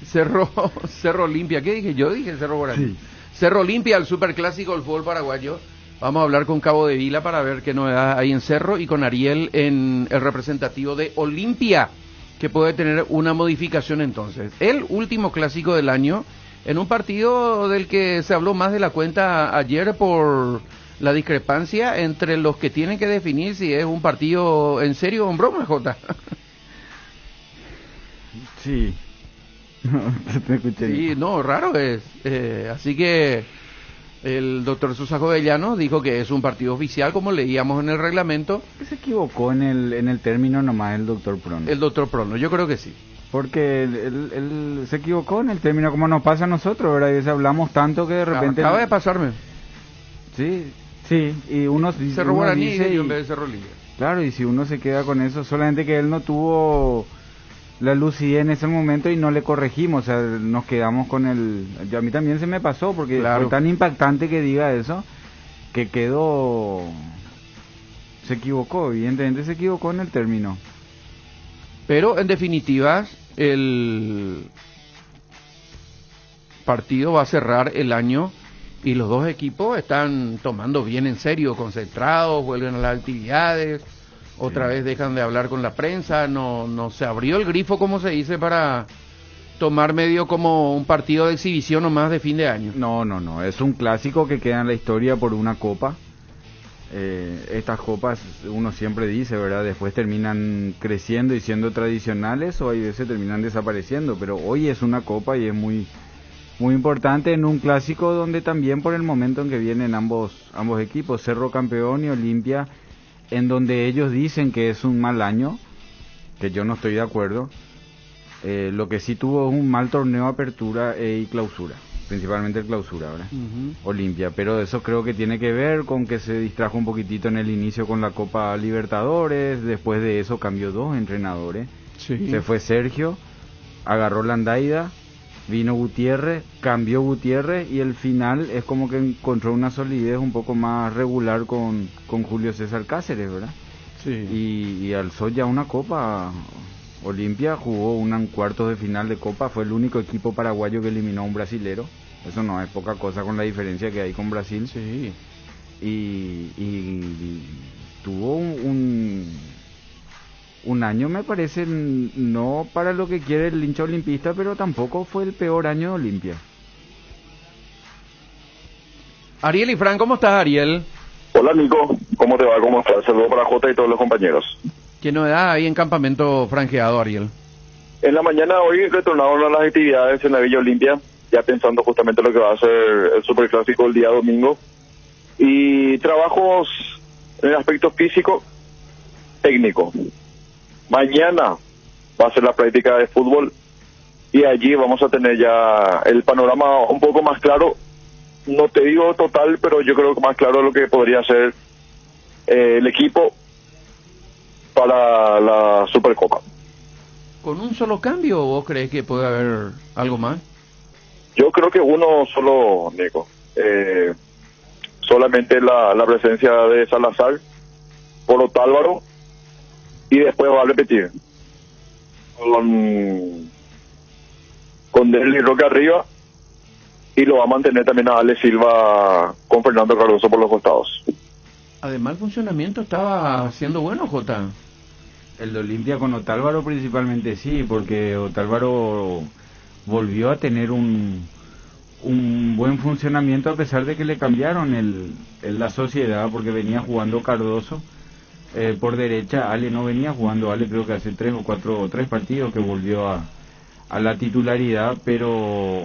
Cerro Olimpia, ¿qué dije? Yo dije Cerro Guaraní. Sí. Cerro Olimpia, el superclásico del fútbol paraguayo. Vamos a hablar con Cabo de Vila para ver qué novedad hay en Cerro, y con Ariel en el representativo de Olimpia, que puede tener una modificación entonces. El último clásico del año, en un partido del que se habló más de la cuenta ayer por la discrepancia entre los que tienen que definir si es un partido en serio o en broma, Jota. Sí. No, te escuché. Sí, no, raro es. Así que el doctor Sosa Jovellanos dijo que es un partido oficial, como leíamos en el reglamento. Se equivocó en el término nomás el doctor Prono. El doctor Prono, yo creo que sí. Porque él se equivocó en el término, como nos pasa a nosotros, ¿verdad? Y veces hablamos tanto que de repente... Acaba de pasarme. Sí, y uno Cerro Guaraní dice en vez de Cerro Liga. Claro, y si uno se queda con eso, solamente que él no tuvo la lucidez en ese momento y no le corregimos, o sea, nos quedamos con a mí también se me pasó, porque fue tan impactante que diga eso, que se equivocó, evidentemente se equivocó en el término. Pero en definitiva, el partido va a cerrar el año y los dos equipos están tomando bien en serio, concentrados, vuelven a las actividades. Otra vez dejan de hablar con la prensa, no se abrió el grifo, como se dice, para tomar medio como un partido de exhibición o más de fin de año. No, es un clásico que queda en la historia por una copa. Estas copas, uno siempre dice, ¿verdad? Después terminan creciendo y siendo tradicionales, o hay veces terminan desapareciendo, pero hoy es una copa y es muy, muy importante en un clásico donde también por el momento en que vienen ambos equipos, Cerro campeón y Olimpia, en donde ellos dicen que es un mal año, que yo no estoy de acuerdo. Lo que sí tuvo es un mal torneo apertura y clausura, principalmente el clausura, ¿verdad? Olimpia, pero eso creo que tiene que ver con que se distrajo un poquitito en el inicio con la Copa Libertadores. Después de eso cambió 2 entrenadores. Se fue Sergio, agarró Landaida, vino Gutiérrez, cambió Gutiérrez, y el final es como que encontró una solidez un poco más regular con Julio César Cáceres, ¿verdad? Sí. Y alzó ya una copa. Olimpia jugó un cuartos de final de copa, fue el único equipo paraguayo que eliminó a un brasilero. Eso no es poca cosa con la diferencia que hay con Brasil. Sí. Y tuvo un año, me parece, no para lo que quiere el hincha olimpista, pero tampoco fue el peor año de Olimpia. Ariel y Fran, ¿cómo estás, Ariel? Hola, Nico, ¿cómo te va? ¿Cómo estás? Saludos para Jota y todos los compañeros. ¿Qué novedad hay en campamento franjeado, Ariel? En la mañana hoy retornaron a las actividades en la Villa Olimpia, ya pensando justamente lo que va a ser el superclásico el día domingo, y trabajos en el aspecto físico, técnico. Mañana va a ser la práctica de fútbol y allí vamos a tener ya el panorama un poco más claro, no te digo total, pero yo creo que más claro lo que podría ser el equipo para la Supercopa. ¿Con un solo cambio o vos crees que puede haber algo más? Yo creo que uno solo, Nico. solamente la presencia de Salazar por Otálvaro, y después va a repetir con Derli Roque arriba, y lo va a mantener también a Ale Silva con Fernando Cardoso por los costados. Además el funcionamiento estaba siendo bueno, Jota. El de Olimpia con Otálvaro principalmente sí, porque Otálvaro volvió a tener un buen funcionamiento a pesar de que le cambiaron la sociedad, porque venía jugando Cardoso por derecha. Ale no venía jugando, Ale creo que hace 3 partidos que volvió a la titularidad, pero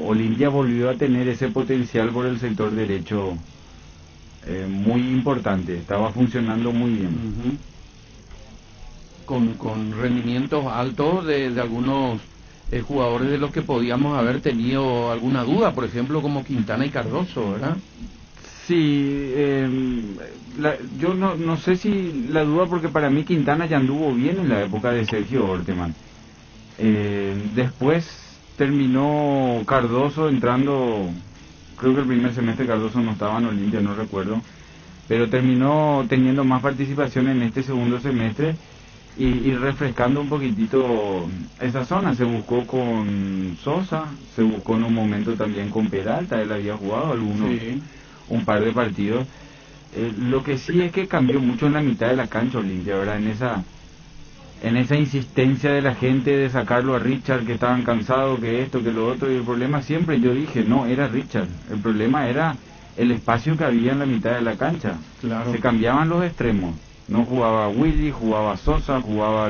Olimpia volvió a tener ese potencial por el sector derecho muy importante, estaba funcionando muy bien. Con rendimientos altos de algunos jugadores de los que podíamos haber tenido alguna duda, por ejemplo como Quintana y Cardoso, ¿verdad? Sí, yo no sé si la duda, porque para mí Quintana ya anduvo bien en la época de Sergio Orteman. Después terminó Cardoso entrando, creo que el primer semestre Cardoso no estaba en Olimpia, no recuerdo, pero terminó teniendo más participación en este segundo semestre y refrescando un poquitito esa zona. Se buscó con Sosa, se buscó en un momento también con Peralta, él había jugado un par de partidos. Lo que sí es que cambió mucho en la mitad de la cancha Olimpia, ¿verdad? En esa insistencia de la gente de sacarlo a Richard, que estaban cansados, que esto, que lo otro, y el problema siempre, yo dije, no era Richard, el problema era el espacio que había en la mitad de la cancha. Claro. Se cambiaban los extremos, no jugaba Willy, jugaba Sosa, jugaba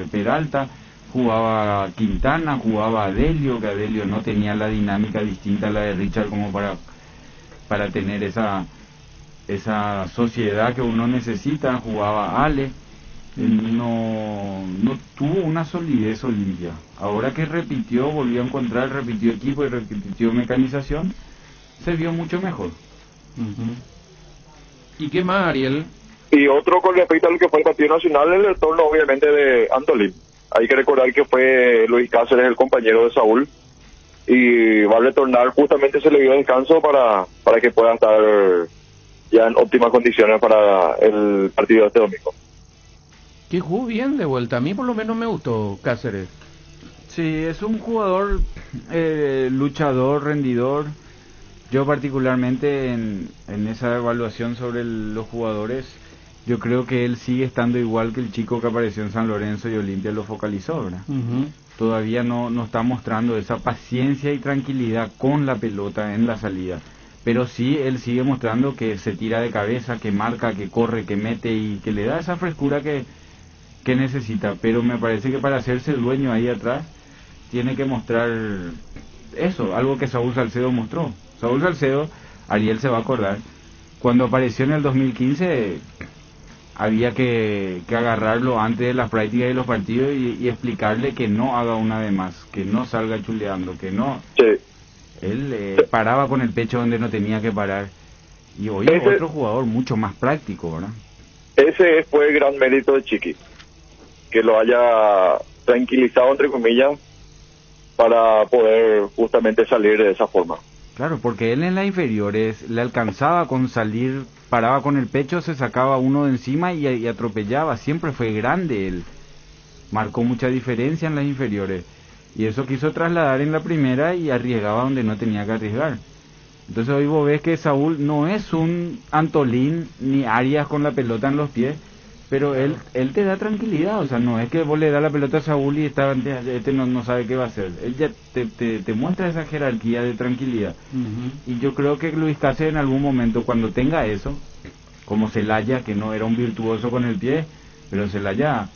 Peralta, jugaba Quintana, jugaba Adelio, que Adelio no tenía la dinámica distinta a la de Richard como para tener esa sociedad que uno necesita. Jugaba Ale, no tuvo una solidez Olimpia. Ahora que repitió, volvió a encontrar, repitió equipo y repitió mecanización, se vio mucho mejor. ¿Y qué más, Ariel? Y otro con respecto a lo que fue el partido nacional, el retorno obviamente de Antolín. Hay que recordar que fue Luis Cáceres el compañero de Saúl, y va a retornar, justamente se le dio descanso para que pueda estar ya en óptimas condiciones para el partido de este domingo. Que jugó bien de vuelta, a mí por lo menos me gustó Cáceres. Sí, es un jugador luchador, rendidor. Yo particularmente en esa evaluación sobre los jugadores, yo creo que él sigue estando igual que el chico que apareció en San Lorenzo y Olimpia lo focalizó, ¿verdad? Todavía no está mostrando esa paciencia y tranquilidad con la pelota en la salida, pero sí él sigue mostrando que se tira de cabeza, que marca, que corre, que mete y que le da esa frescura que necesita. Pero me parece que para hacerse el dueño ahí atrás tiene que mostrar eso, algo que Saúl Salcedo mostró. Saúl Salcedo, Ariel se va a acordar, cuando apareció en el 2015 había que agarrarlo antes de las prácticas y los partidos y explicarle que no haga una de más, que no salga chuleando, que no. Él paraba con el pecho donde no tenía que parar, y hoy es otro jugador mucho más práctico, ¿verdad? Ese fue el gran mérito de Chiqui, que lo haya tranquilizado entre comillas para poder justamente salir de esa forma. Claro, porque él en las inferiores le alcanzaba con salir, paraba con el pecho, se sacaba uno de encima y atropellaba. Siempre fue grande él, marcó mucha diferencia en las inferiores, y eso quiso trasladar en la primera y arriesgaba donde no tenía que arriesgar. Entonces hoy vos ves que Saúl no es un Antolín ni Arias con la pelota en los pies, pero él te da tranquilidad. O sea, no es que vos le das la pelota a Saúl y este no sabe qué va a hacer. Él ya te muestra esa jerarquía de tranquilidad. Y yo creo que Luis Cáceres en algún momento, cuando tenga eso, como Celaya, que no era un virtuoso con el pie, pero Celaya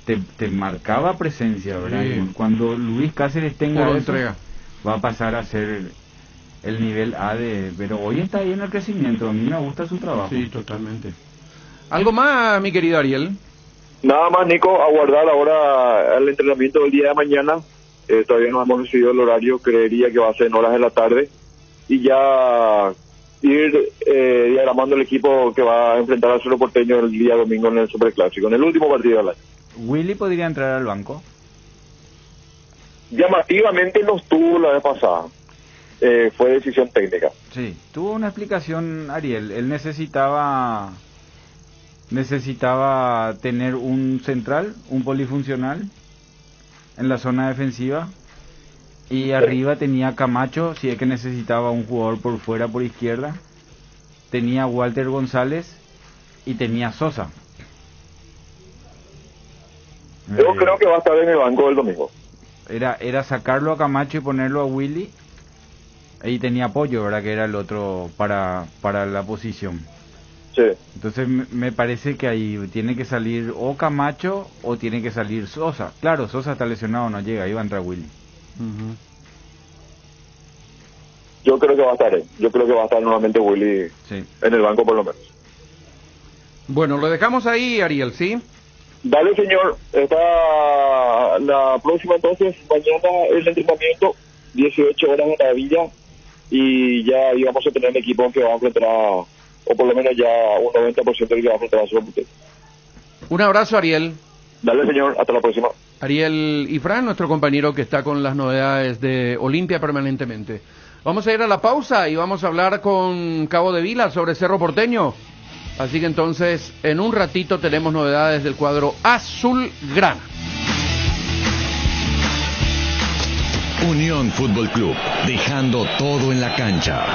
te marcaba presencia, ¿verdad? Sí. Cuando Luis Cáceres tenga eso, entrega, va a pasar a ser el nivel A pero hoy está ahí en el crecimiento. A mí me gusta su trabajo. Sí, totalmente. ¿Algo más, mi querido Ariel? Nada más, Nico, aguardar ahora el entrenamiento del día de mañana. Todavía no hemos recibido el horario, creería que va a ser en horas de la tarde. Y ya ir diagramando el equipo que va a enfrentar al Cerro Porteño el día domingo en el Superclásico, en el último partido del año. ¿Willy podría entrar al banco? Llamativamente no estuvo la vez pasada. fue decisión técnica. Sí, tuvo una explicación Ariel. Él necesitaba tener un central, un polifuncional en la zona defensiva, y arriba tenía Camacho, si es que necesitaba un jugador por fuera, por izquierda, tenía Walter González y tenía Sosa. Yo creo que va a estar en el banco el domingo. Era sacarlo a Camacho y ponerlo a Willy. Ahí tenía apoyo, ¿verdad? Que era el otro para la posición. Sí. Entonces me parece que ahí tiene que salir o Camacho o tiene que salir Sosa. Claro, Sosa está lesionado, no llega, ahí va a entrar Willy. Yo creo que va a estar él. Yo creo que va a estar nuevamente Willy en el banco por lo menos. Bueno, lo dejamos ahí, Ariel, ¿sí? Dale, señor. Está la próxima entonces, mañana el entrenamiento, 18 horas en la villa, y ya íbamos a tener un equipo que va a enfrentar, o por lo menos ya un 90% del que va a enfrentar a su competencia. Un abrazo, Ariel. Dale, señor. Hasta la próxima. Ariel Ifrán, nuestro compañero que está con las novedades de Olimpia permanentemente. Vamos a ir a la pausa y vamos a hablar con Cabo de Vila sobre Cerro Porteño. Así que entonces, en un ratito tenemos novedades del cuadro azulgrana. Unión Fútbol Club, dejando todo en la cancha.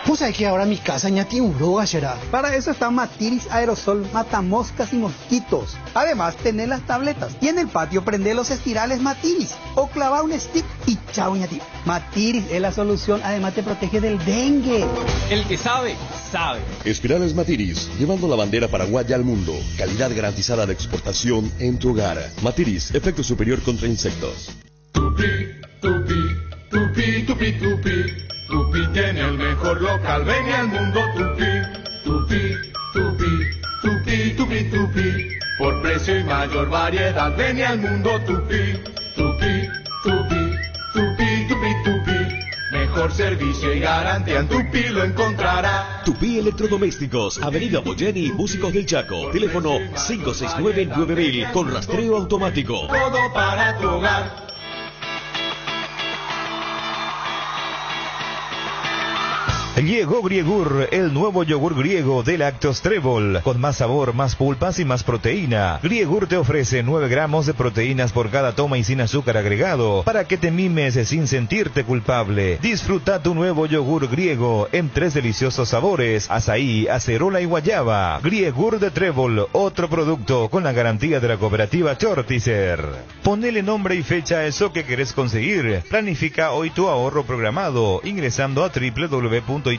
Pues sabés que ahora mi casa ya tiene un será. Para eso está Matiris Aerosol, mata moscas y mosquitos. Además, tenés las tabletas. Y en el patio prende los estirales Matiris. O clava un stick y chao ñati. Matiris es la solución, además te protege del dengue. El que sabe, sabe. Espirales Matiris, llevando la bandera paraguaya al mundo. Calidad garantizada de exportación en tu hogar. Matiris, efecto superior contra insectos. Tupi, tupi, tupi, tupi, tupi. Tupi tiene el mejor local, ven al mundo Tupi, Tupi, Tupi, Tupi, Tupi, Tupi. Por precio y mayor variedad, ven al mundo Tupi, Tupi, Tupi, Tupi, Tupi, Tupi. Mejor servicio y garantía en Tupi lo encontrará. Tupi Electrodomésticos, Avenida Boyeni, Músicos del Chaco. Teléfono 569-9000 con rastreo automático. Todo para tu hogar. Llegó Griegur, el nuevo yogur griego de Lácteos Trébol, con más sabor, más pulpas y más proteína. Griegur te ofrece 9 gramos de proteínas por cada toma y sin azúcar agregado, para que te mimes sin sentirte culpable. Disfruta tu nuevo yogur griego en 3 deliciosos sabores: azaí, acerola y guayaba. Griegur de Trébol, otro producto con la garantía de la cooperativa Chortizer. Ponele nombre y fecha a eso que querés conseguir. Planifica hoy tu ahorro programado ingresando a www.itau.com.py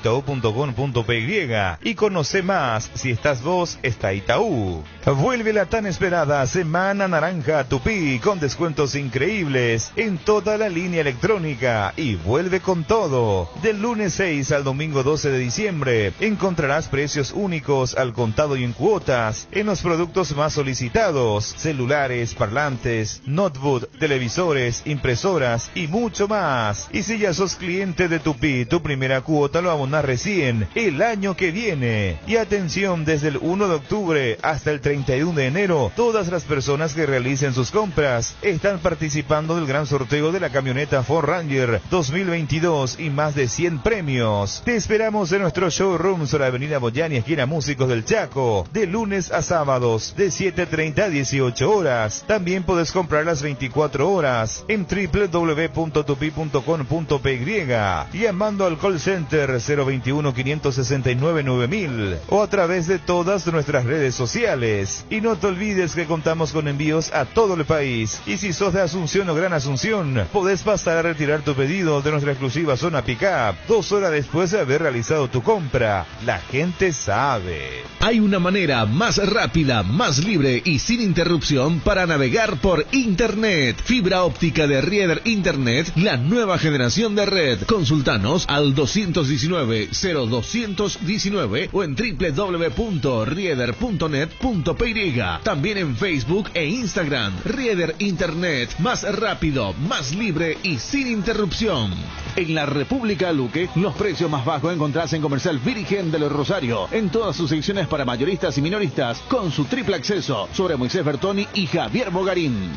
y conoce más. Si estás vos, está Itaú. Vuelve la tan esperada Semana Naranja Tupi con descuentos increíbles en toda la línea electrónica, y vuelve con todo. Del lunes 6 al domingo 12 de diciembre encontrarás precios únicos al contado y en cuotas en los productos más solicitados: celulares, parlantes, notebook, televisores, impresoras y mucho más. Y si ya sos cliente de Tupi, tu primera cuota lo abonar recién el año que viene. Y atención, desde el 1 de octubre hasta el 31 de enero, todas las personas que realicen sus compras están participando del gran sorteo de la camioneta Ford Ranger 2022 y más de 100 premios. Te esperamos en nuestro showroom sobre la Avenida Boyani, esquina Músicos del Chaco, de lunes a sábados, de 7:30 a 18 horas. También podés comprar las 24 horas en www.tupi.com.py, llamando al call center 021-569-9000 o a través de todas nuestras redes sociales. Y no te olvides que contamos con envíos a todo el país. Y si sos de Asunción o Gran Asunción, podés pasar a retirar tu pedido de nuestra exclusiva zona pick-up 2 horas después de haber realizado tu compra. La gente sabe. Hay una manera más rápida, más libre y sin interrupción para navegar por Internet. Fibra óptica de Rieder Internet, la nueva generación de red. Consultanos al 219-0219 o en www.rieder.net.py. También en Facebook e Instagram. Rieder Internet, más rápido, más libre y sin interrupción. En la República Luque, los precios más bajos encontrás en Comercial Virgen del Rosario, en todas sus secciones para mayoristas y minoristas, con su triple acceso sobre Moisés Bertoni y Javier Bogarín.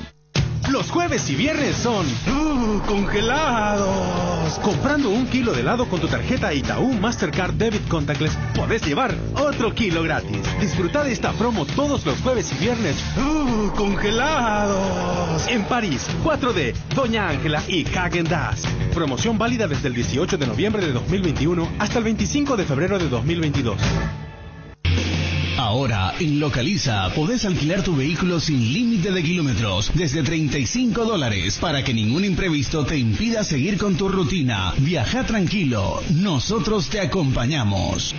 Los jueves y viernes son congelados. Además, comprando 1 kilo de helado con tu tarjeta Itaú Mastercard Debit Contactless, podés llevar otro kilo gratis. Disfruta de esta promo todos los jueves y viernes. ¡Congelados! En París, 4D, Doña Ángela y Häagen-Dazs. Promoción válida desde el 18 de noviembre de 2021 hasta el 25 de febrero de 2022. Ahora, en Localiza, podés alquilar tu vehículo sin límite de kilómetros, desde $35, para que ningún imprevisto te impida seguir con tu rutina. Viaja tranquilo, nosotros te acompañamos.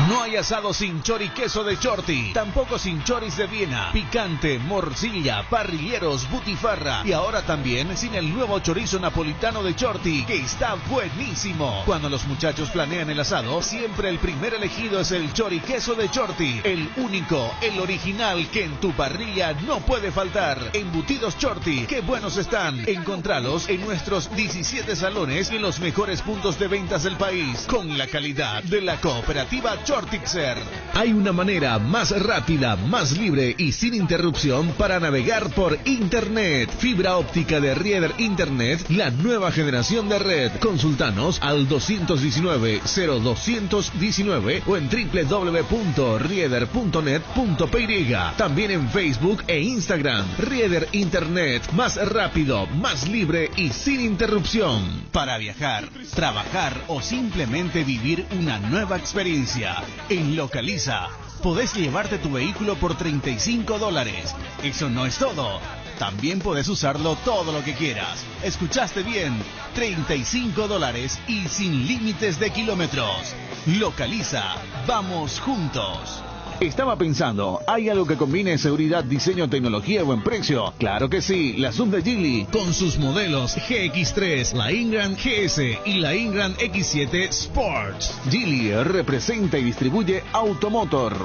No hay asado sin choriqueso de Chorti, tampoco sin choris de Viena, picante, morcilla, parrilleros, butifarra y ahora también sin el nuevo chorizo napolitano de Chorti, que está buenísimo. Cuando los muchachos planean el asado, siempre el primer elegido es el choriqueso de Chorti, el único, el original que en tu parrilla no puede faltar. Embutidos Chorti, qué buenos están. Encontralos en nuestros 17 salones y en los mejores puntos de ventas del país, con la calidad de la cooperativa Chortixer. Hay una manera más rápida, más libre y sin interrupción para navegar por Internet. Fibra óptica de Rieder Internet, la nueva generación de red. Consultanos al 219-0219 o en www.rieder.net.py. También en Facebook e Instagram. Rieder Internet, más rápido, más libre y sin interrupción. Para viajar, trabajar o simplemente vivir una nueva experiencia. En Localiza, podés llevarte tu vehículo por $35. Eso no es todo. También podés usarlo todo lo que quieras. ¿Escuchaste bien? $35 y sin límites de kilómetros. Localiza, vamos juntos. Estaba pensando, ¿hay algo que combine seguridad, diseño, tecnología y buen precio? Claro que sí, la Sub de Geely, con sus modelos GX3, la Ingram GS y la Ingram X7 Sports. Geely representa y distribuye Automotor.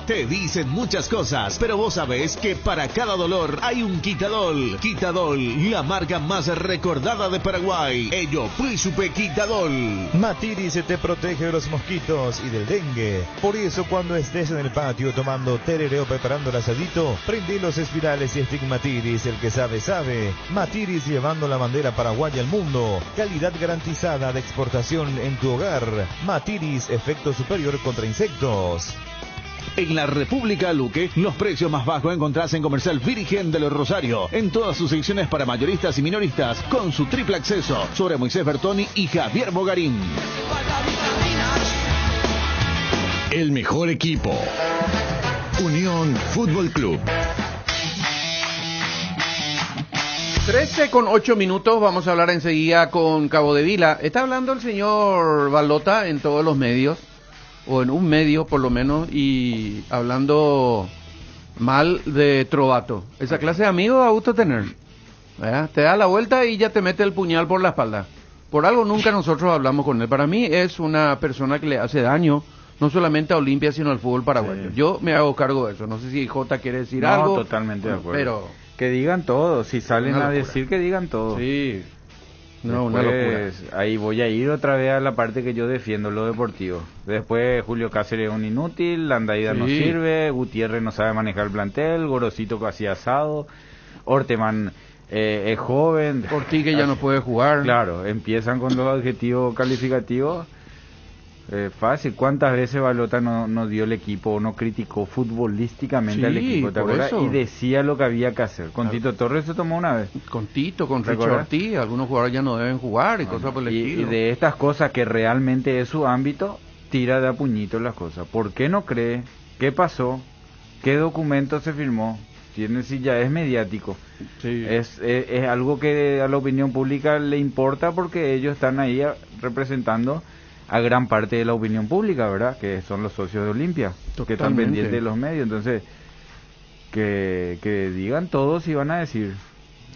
Te dicen muchas cosas, pero vos sabés que para cada dolor hay un Quitadol. Quitadol, la marca más recordada de Paraguay. Ello Príncipe Quitadol. Matiris te protege de los mosquitos y del dengue. Por eso cuando estés en el patio tomando tereré o preparando el asadito, prende los espirales y Stigmatiris, el que sabe, sabe. Matiris llevando la bandera paraguaya al mundo. Calidad garantizada de exportación en tu hogar. Matiris, efecto superior contra insectos. En la República Luque, los precios más bajos encontrás en Comercial Virgen de los Rosario, en todas sus secciones para mayoristas y minoristas, con su triple acceso sobre Moisés Bertoni y Javier Bogarín. El mejor equipo. Unión Fútbol Club. 13:08, vamos a hablar enseguida con Cabo de Vila. Está hablando el señor Balota en todos los medios, o en un medio por lo menos, y hablando mal de Trovato. Esa clase de amigo da gusto tener. ¿Verdad? Te da la vuelta y ya te mete el puñal por la espalda. Por algo nunca nosotros hablamos con él. Para mí es una persona que le hace daño, no solamente a Olimpia, sino al fútbol paraguayo. Sí. Yo me hago cargo de eso. No sé si Jota quiere decir algo. No, totalmente de acuerdo. Pero que digan todo. Si salen a decir, que digan todo. Sí. No, una locura. Ahí voy a ir otra vez a la parte que yo defiendo, lo deportivo. Después Julio Cáceres es un inútil, Landaída no sirve, Gutiérrez no sabe manejar el plantel, Gorosito casi asado, Orteman es joven. Ortigue ya no puede jugar. Claro, empiezan con los adjetivos calificativos. Fácil. ¿Cuántas veces Balota no dio el equipo o no criticó futbolísticamente al equipo? ¿Te acuerdas? Y decía lo que había que hacer. Con Tito Torres se tomó una vez. Con Tito, con Richard Ortiz, algunos jugadores ya no deben jugar y cosas por el estilo. Y de estas cosas que realmente es su ámbito, tira de a puñito las cosas. ¿Por qué no cree? ¿Qué pasó? ¿Qué documento se firmó? Si ya es mediático. Sí. Es algo que a la opinión pública le importa porque ellos están ahí representando a gran parte de la opinión pública, ¿verdad? Que son los socios de Olimpia, que están pendientes de los medios. Entonces, que digan todo si van a decir.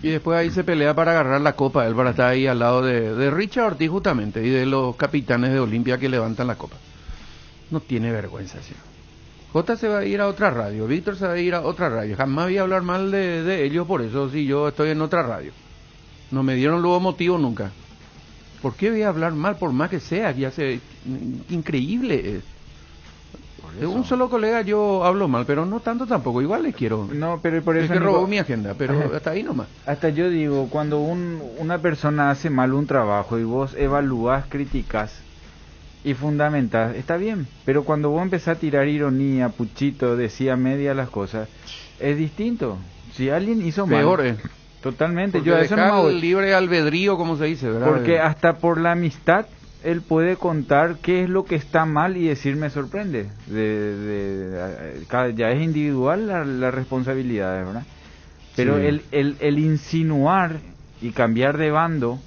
Y después ahí se pelea para agarrar la copa. Él para estar ahí al lado de Richard Ortiz justamente, y de los capitanes de Olimpia que levantan la copa. No tiene vergüenza, ¿sí? Jota se va a ir a otra radio, Víctor se va a ir a otra radio. Jamás voy a hablar mal de ellos, por eso si yo estoy en otra radio. No me dieron luego motivo nunca. ¿Por qué voy a hablar mal por más que sea? Ya se increíble es. De un solo colega yo hablo mal, pero no tanto tampoco. Igual le quiero. No, pero por eso... Es que robó mi agenda, pero hasta ahí nomás. Hasta yo digo, cuando una persona hace mal un trabajo y vos evalúas, criticas y fundamentás, está bien. Pero cuando vos empezás a tirar ironía, puchito, decía media las cosas, es distinto. Si alguien hizo mal... Peor, Totalmente. Porque yo a eso no me voy. Libre albedrío, como se dice, ¿verdad? Porque hasta por la amistad él puede contar qué es lo que está mal y decir me sorprende. Ya es individual la responsabilidad, ¿verdad? Pero Sí. el insinuar y cambiar de bando,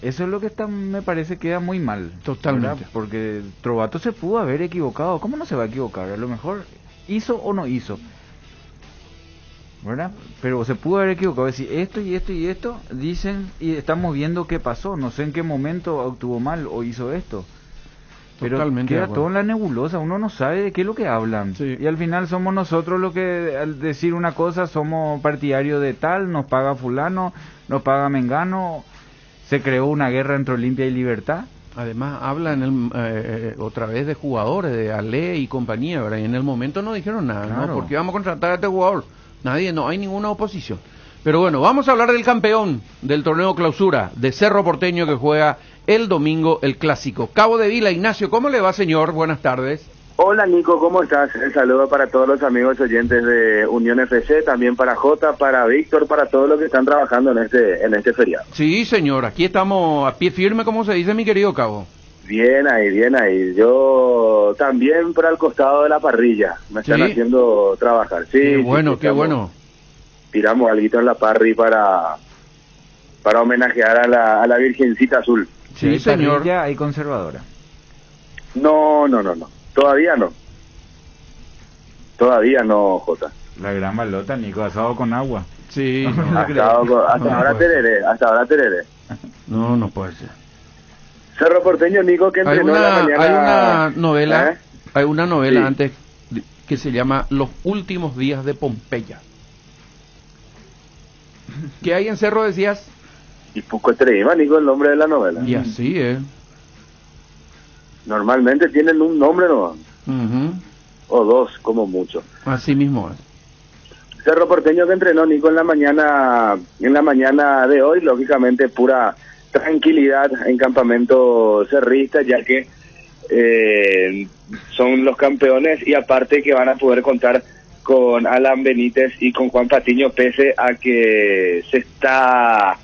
eso es lo que me parece queda muy mal. Totalmente. ¿verdad? Porque Trovato se pudo haber equivocado. ¿Cómo no se va a equivocar? A lo mejor hizo o no hizo, ¿verdad? Pero se pudo haber equivocado, decir esto y esto y esto, dicen, y estamos viendo qué pasó, no sé en qué momento actuó mal o hizo esto. Pero Totalmente queda todo en la nebulosa, uno no sabe de qué es lo que hablan. Sí. Y al final somos nosotros los que, al decir una cosa, somos partidarios de tal, nos paga fulano, nos paga mengano, se creó una guerra entre Olimpia y Libertad. Además, hablan otra vez de jugadores, de Ale y compañía, ¿verdad? Y en el momento no dijeron nada, Claro. ¿no? Porque vamos a contratar a este jugador. No hay ninguna oposición. Pero bueno, vamos a hablar del campeón del torneo clausura de Cerro Porteño que juega el domingo el clásico. Cabo de Vila, Ignacio, ¿cómo le va, señor? Buenas tardes. Hola Nico, ¿cómo estás? Un saludo para todos los amigos oyentes de Unión FC, también para Jota, para Víctor, para todos los que están trabajando en este feriado. Sí, señor, aquí estamos a pie firme, como se dice, mi querido Cabo. Bien ahí. Yo también por al costado de la parrilla, me están ¿Sí? haciendo trabajar. Sí, Qué bueno, sí, qué bueno. Tiramos algo en la parri para homenajear a la Virgencita Azul. Sí, señor. Ya hay conservadora. No. Todavía no, Jota. La gran balota, Nico, asado con agua. Sí, Hasta ahora tereré. No puede ser. Cerro Porteño, Nico, que Hay entrenó la mañana. hay una novela, ¿Eh? hay una novela Sí. antes que se llama Los últimos días de Pompeya. ¿Qué hay en Cerro, decías? Y Puco Estrema, Nico, el nombre de la novela. Y así, Normalmente tienen un nombre, ¿no? O dos, como mucho. Así mismo es. Cerro Porteño que entrenó Nico en la mañana de hoy, lógicamente pura tranquilidad en campamento cerrista, ya que son los campeones y aparte que van a poder contar con Alan Benítez y con Juan Patiño, pese a que se está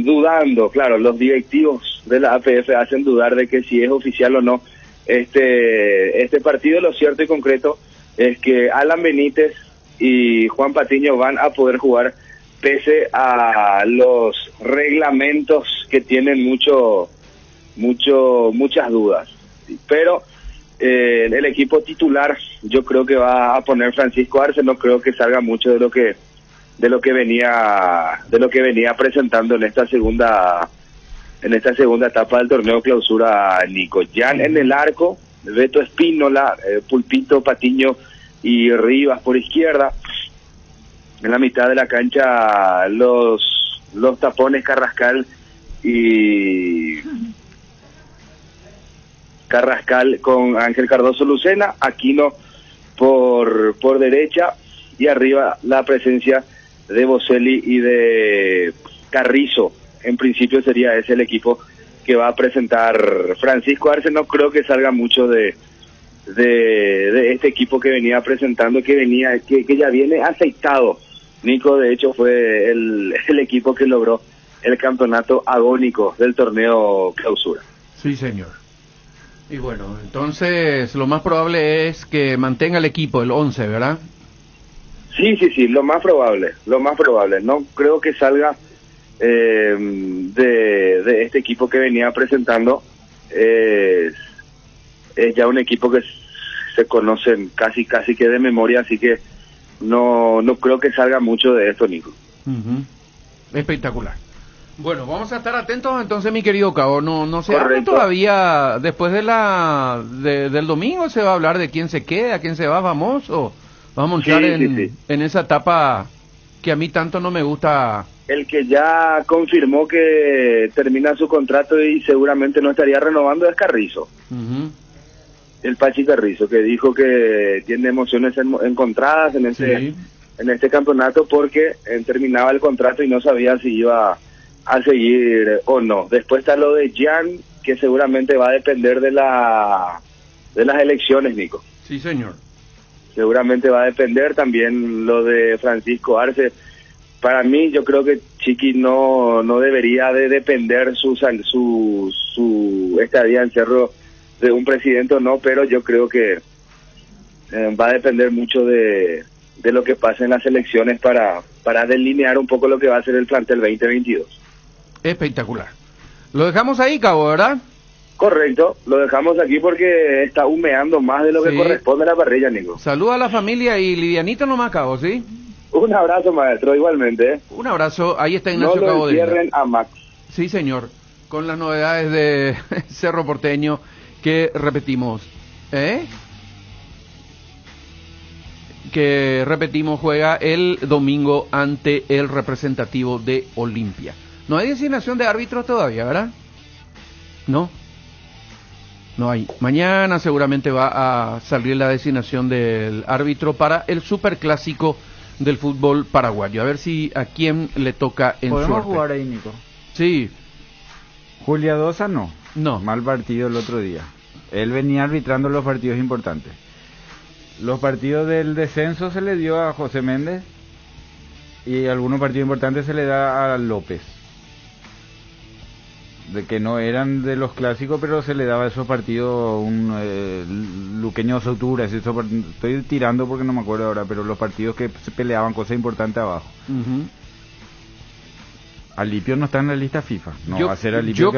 dudando, claro, los directivos de la APF hacen dudar de que si es oficial o no este partido. Lo cierto y concreto es que Alan Benítez y Juan Patiño van a poder jugar pese a los reglamentos que tienen muchas dudas. Pero el equipo titular yo creo que va a poner Francisco Arce, no creo que salga mucho de lo que venía presentando en esta segunda etapa del torneo clausura, Nico. Jan en el arco, Beto Espínola, Pulpito, Patiño y Rivas por izquierda. En la mitad de la cancha los tapones Carrascal con Ángel Cardoso Lucena, Aquino por derecha y arriba la presencia de Boselli y de Carrizo. En principio sería ese el equipo que va a presentar Francisco Arce. No creo que salga mucho de este equipo que venía presentando, que ya viene aceitado. Nico, de hecho, fue el equipo que logró el campeonato agónico del torneo clausura. Sí, señor. Y bueno, entonces lo más probable es que mantenga el equipo, el 11, ¿verdad? Sí, lo más probable. No creo que salga de este equipo que venía presentando. Es ya un equipo que se conocen casi que de memoria, así que no creo que salga mucho de esto, Nico. Espectacular. Bueno, vamos a estar atentos entonces, mi querido Cabo. No se habla Correcto. todavía, después del domingo se va a hablar de quién se queda, quién se va famoso. Vamos a entrar en esa etapa que a mí tanto no me gusta. El que ya confirmó que termina su contrato y seguramente no estaría renovando es Carrizo. el Pachi Carrizo, que dijo que tiene emociones encontradas en este campeonato porque terminaba el contrato y no sabía si iba a seguir o no. Después está lo de Jan, que seguramente va a depender de las elecciones, Nico. Sí, señor. Seguramente va a depender también lo de Francisco Arce. Para mí, yo creo que Chiqui no debería de depender su estadía en Cerro de un presidente o no, pero yo creo que va a depender mucho de lo que pase en las elecciones para delinear un poco lo que va a ser el plantel 2022. Espectacular. Lo dejamos ahí, Cabo, ¿verdad? Correcto, lo dejamos aquí porque está humeando más de lo que corresponde a la parrilla, Nico. Saluda a la familia y livianito nomás, Cabo, ¿sí? Un abrazo, maestro, igualmente. Un abrazo, ahí está Ignacio Cabo. No lo encierren a Max. Sí, señor, con las novedades de Cerro Porteño que repetimos. Que repetimos, juega el domingo ante el representativo de Olimpia. No hay designación de árbitros todavía, ¿verdad? No hay. Mañana seguramente va a salir la designación del árbitro para el superclásico del fútbol paraguayo. A ver si a quién le toca en suerte. ¿Podemos jugar ahí, Nico? Sí. Juliadosa no. No. Mal partido el otro día. Él venía arbitrando los partidos importantes. Los partidos del descenso se le dio a José Méndez y algunos partidos importantes se le da a López. De que no eran de los clásicos, pero se le daba esos partidos Luqueño Sautura, estoy tirando porque no me acuerdo ahora, pero los partidos que se peleaban cosas importantes abajo. Alipio no está en la lista FIFA, no va a ser Alipio.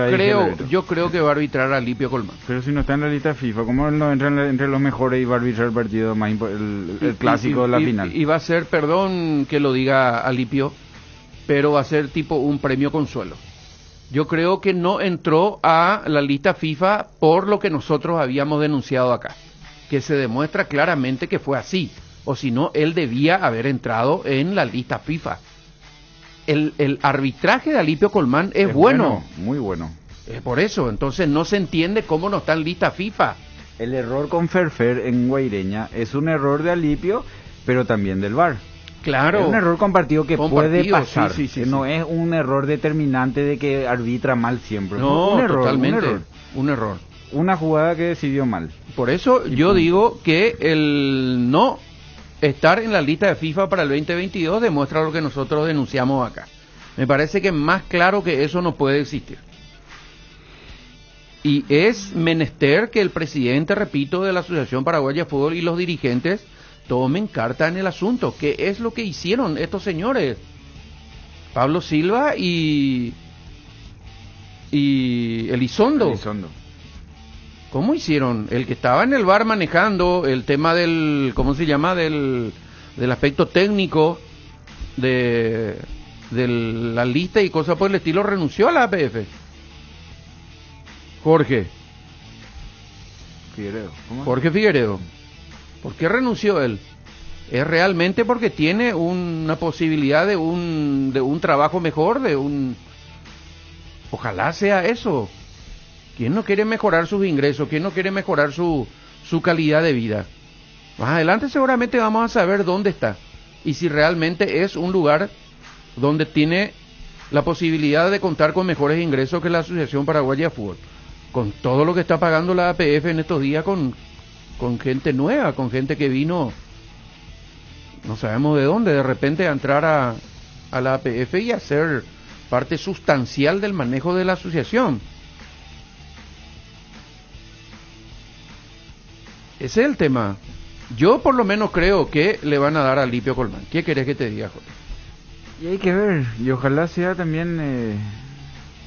Yo creo que va a arbitrar a Alipio Colmán. Pero si no está en la lista FIFA, ¿cómo él no entra entre los mejores y va a arbitrar el partido más el clásico de la final? Y va a ser, perdón que lo diga Alipio, pero va a ser tipo un premio consuelo. Yo creo que no entró a la lista FIFA por lo que nosotros habíamos denunciado acá, que se demuestra claramente que fue así, o si no, él debía haber entrado en la lista FIFA. El arbitraje de Alipio Colmán es bueno. Muy bueno. Por eso, entonces no se entiende cómo no está en lista FIFA. El error con Ferfer en Guaireña es un error de Alipio, pero también del VAR. Claro. Es un error compartido que puede pasar. Sí, no es un error determinante de que arbitra mal siempre. No, un error, totalmente. Un error. Una jugada que decidió mal. Por eso yo digo que el no estar en la lista de FIFA para el 2022 demuestra lo que nosotros denunciamos acá. Me parece que más claro que eso no puede existir. Y es menester que el presidente, repito, de la Asociación Paraguaya de Fútbol y los dirigentes tomen carta en el asunto. ¿Qué es lo que hicieron estos señores? Pablo Silva y Elizondo. ¿Cómo hicieron? El que estaba en el bar manejando el tema del, ¿cómo se llama? Del aspecto técnico de la lista y cosas por el estilo, renunció a la APF. Jorge Figueredo. ¿Por qué renunció él? Es realmente porque tiene una posibilidad de un trabajo mejor, ojalá sea eso. ¿Quién no quiere mejorar sus ingresos? ¿Quién no quiere mejorar su calidad de vida? Más adelante seguramente vamos a saber dónde está y si realmente es un lugar donde tiene la posibilidad de contar con mejores ingresos que la Asociación Paraguaya de Fútbol, con todo lo que está pagando la APF en estos días con gente nueva, con gente que vino, no sabemos de dónde, de repente a entrar a la APF y a ser parte sustancial del manejo de la asociación. Ese es el tema. Yo por lo menos creo que le van a dar a Alipio Colmán. ¿Qué querés que te diga, Jorge? Y hay que ver, y ojalá sea también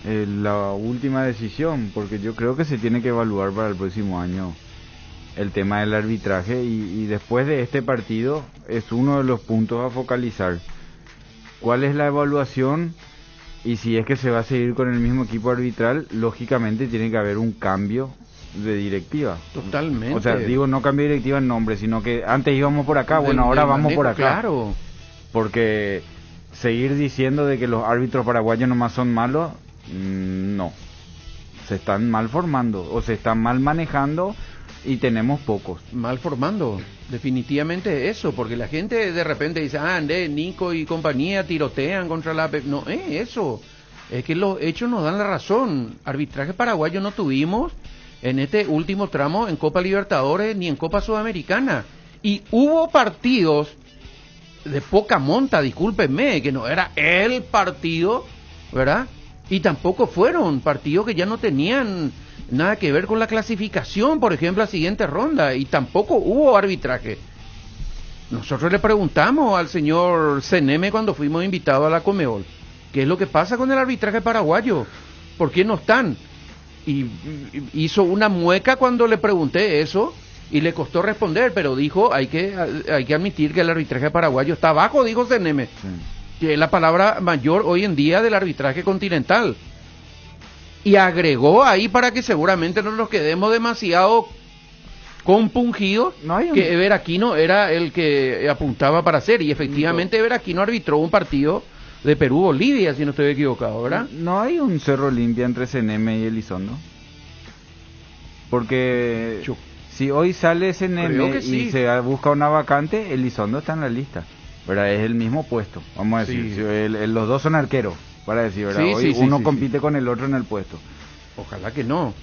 la última decisión, porque yo creo que se tiene que evaluar para el próximo año el tema del arbitraje y después de este partido es uno de los puntos a focalizar. ¿Cuál es la evaluación? Y si es que se va a seguir con el mismo equipo arbitral, lógicamente tiene que haber un cambio de directiva. Totalmente. O sea, digo, no cambio de directiva en nombre, sino que antes íbamos por acá, bueno, ahora vamos por acá. Claro. Porque seguir diciendo de que los árbitros paraguayos nomás son malos, no. Se están mal formando o se están mal manejando y tenemos pocos. Mal formando, definitivamente eso, porque la gente de repente dice, Nico y compañía tirotean contra la... No, eso, es que los hechos nos dan la razón. Arbitraje paraguayo no tuvimos en este último tramo en Copa Libertadores ni en Copa Sudamericana. Y hubo partidos de poca monta, discúlpenme, que no era el partido, ¿verdad? Y tampoco fueron partidos que ya no tenían nada que ver con la clasificación, por ejemplo, la siguiente ronda, y tampoco hubo arbitraje. Nosotros le preguntamos al señor Ceneme cuando fuimos invitados a la Conmebol, ¿qué es lo que pasa con el arbitraje paraguayo? ¿Por qué no están? Y hizo una mueca cuando le pregunté eso, y le costó responder, pero dijo, hay que admitir que el arbitraje paraguayo está bajo, dijo Ceneme, que es la palabra mayor hoy en día del arbitraje continental. Y agregó ahí, para que seguramente no nos quedemos demasiado compungidos, que Ever Aquino era el que apuntaba para hacer, y efectivamente Ever Aquino arbitró un partido de Perú-Bolivia, si no estoy equivocado, ¿verdad? No hay un cerro limpia entre Ceneme y Elizondo, porque si hoy sale Ceneme y se busca una vacante, Elizondo está en la lista, ¿verdad? Es el mismo puesto, vamos a decir, los dos son arqueros, para decir, ¿verdad? Hoy uno compite con el otro en el puesto. Ojalá que no.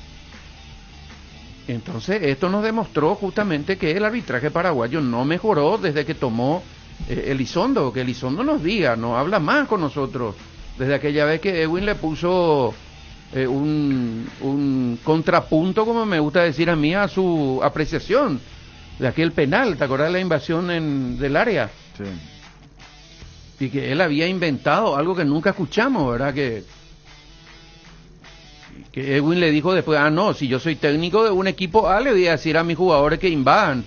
Entonces, esto nos demostró justamente que el arbitraje paraguayo no mejoró desde que tomó Elizondo. Que Elizondo nos diga, no habla más con nosotros. Desde aquella vez que Edwin le puso un contrapunto, como me gusta decir a mí, a su apreciación de aquel penal. ¿Te acuerdas de la invasión del área? Sí. Y que él había inventado algo que nunca escuchamos, ¿verdad? Que Edwin le dijo después, no, si yo soy técnico de un equipo A, le voy a decir a mis jugadores que invadan,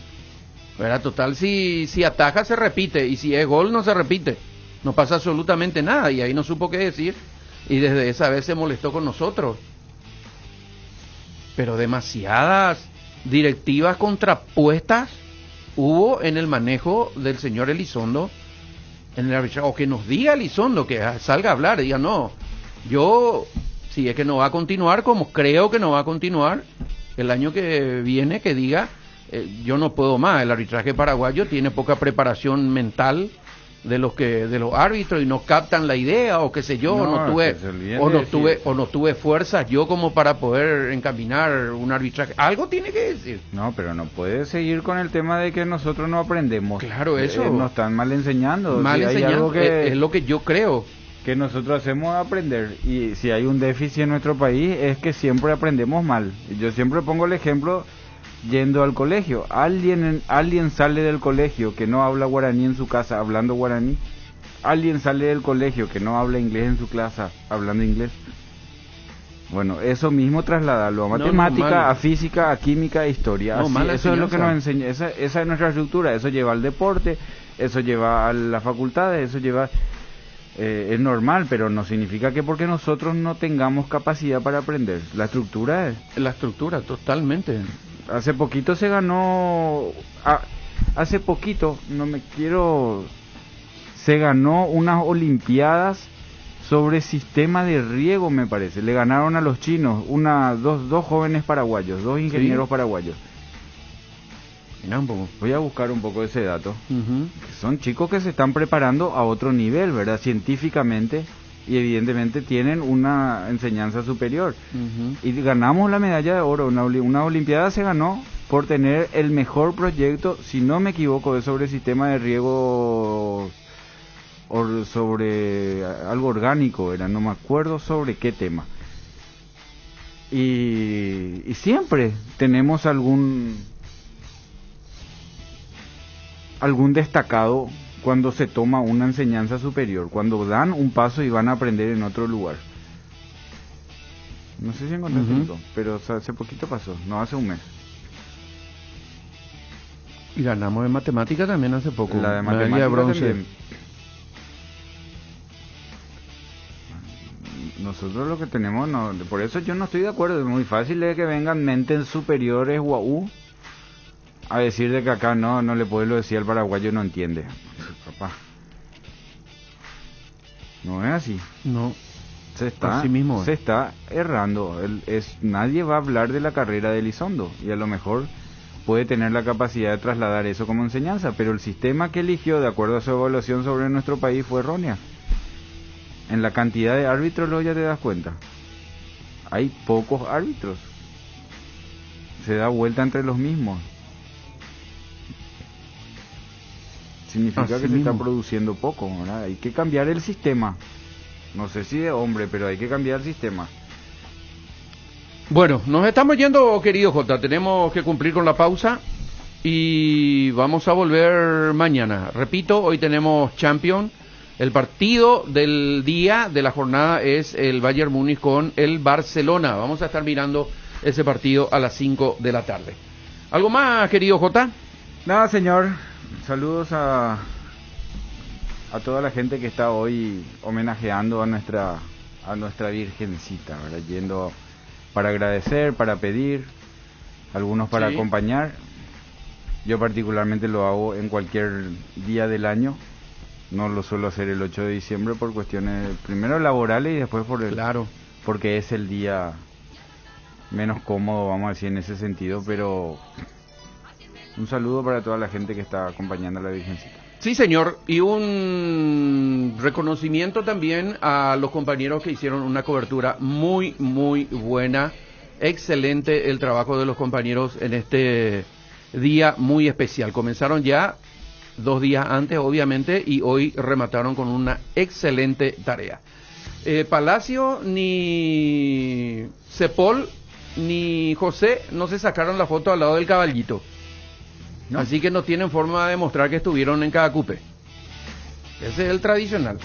¿verdad? Total, si ataja se repite, y si es gol no se repite, no pasa absolutamente nada, y ahí no supo qué decir, y desde esa vez se molestó con nosotros. Pero demasiadas directivas contrapuestas hubo en el manejo del señor Elizondo en el arbitraje, o que nos diga Elizondo, que salga a hablar, diga, no, yo, si es que no va a continuar, como creo que no va a continuar el año que viene, que diga, yo no puedo más, el arbitraje paraguayo tiene poca preparación mental de los árbitros y no captan la idea, o qué sé yo, no tuve fuerzas yo como para poder encaminar un arbitraje. Algo tiene que decir. No, pero no puede seguir con el tema de que nosotros no aprendemos. Claro, eso. Nos están mal enseñando. Mal enseñando, es lo que yo creo. Que nosotros hacemos aprender, y si hay un déficit en nuestro país es que siempre aprendemos mal. Yo siempre pongo el ejemplo yendo al colegio. Alguien sale del colegio que no habla guaraní en su casa hablando guaraní. Alguien sale del colegio que no habla inglés en su clase hablando inglés. Bueno, eso mismo trasladarlo a matemática, a física, a química, a historia. Eso es lo que nos enseña, esa es nuestra estructura. Eso lleva al deporte, eso lleva a las facultades, eso lleva... es normal, pero no significa que porque nosotros no tengamos capacidad para aprender. La estructura, totalmente. Hace poquito se ganó, se ganó unas olimpiadas sobre sistema de riego, me parece. Le ganaron a los chinos, dos jóvenes paraguayos, dos ingenieros paraguayos. Voy a buscar un poco ese dato. Que son chicos que se están preparando a otro nivel, ¿verdad? Científicamente, y evidentemente tienen una enseñanza superior. Y ganamos la medalla de oro. Una olimpiada se ganó por tener el mejor proyecto, si no me equivoco, de sobre sistema de riego, o sobre algo orgánico, no me acuerdo sobre qué tema. Y siempre tenemos algún destacado cuando se toma una enseñanza superior, cuando dan un paso y van a aprender en otro lugar. No sé si encontraste eso, pero hace poquito pasó, no hace un mes. Y ganamos en matemática también hace poco. La de matemática de bronce. También. Nosotros lo que tenemos, por eso yo no estoy de acuerdo. Es muy fácil de que vengan mentes superiores guau a decir de que acá no le puedo decir al paraguayo, no entiende. Papá, no es así. No. Así mismo se está errando. Nadie va a hablar de la carrera de Elizondo, y a lo mejor puede tener la capacidad de trasladar eso como enseñanza, pero el sistema que eligió de acuerdo a su evaluación sobre nuestro país fue errónea. En la cantidad de árbitros luego ya te das cuenta. Hay pocos árbitros. Se da vuelta entre los mismos. Significa que se está produciendo poco, ¿verdad? Hay que cambiar el sistema. No sé si de hombre, pero hay que cambiar el sistema. Bueno, nos estamos yendo, querido Jota. Tenemos que cumplir con la pausa y vamos a volver mañana. Repito, hoy tenemos Champions. El partido del día de la jornada es el Bayern Múnich con el Barcelona. Vamos a estar mirando ese partido a las 5 de la tarde. ¿Algo más, querido Jota? Nada, señor. Saludos a toda la gente que está hoy homenajeando a nuestra Virgencita, ¿verdad? Yendo para agradecer, para pedir, algunos para acompañar. Yo particularmente lo hago en cualquier día del año. No lo suelo hacer el 8 de diciembre por cuestiones primero laborales y después porque es el día menos cómodo, vamos a decir, en ese sentido, pero un saludo para toda la gente que está acompañando a la Virgencita. Sí, señor, y un reconocimiento también a los compañeros que hicieron una cobertura muy, muy buena. Excelente el trabajo de los compañeros en este día muy especial. Comenzaron ya 2 días antes, obviamente, y hoy remataron con una excelente tarea. Palacio, ni Cepol, ni José no se sacaron la foto al lado del caballito. ¿No? Así que no tienen forma de demostrar que estuvieron en cada cupe. Ese es el tradicional.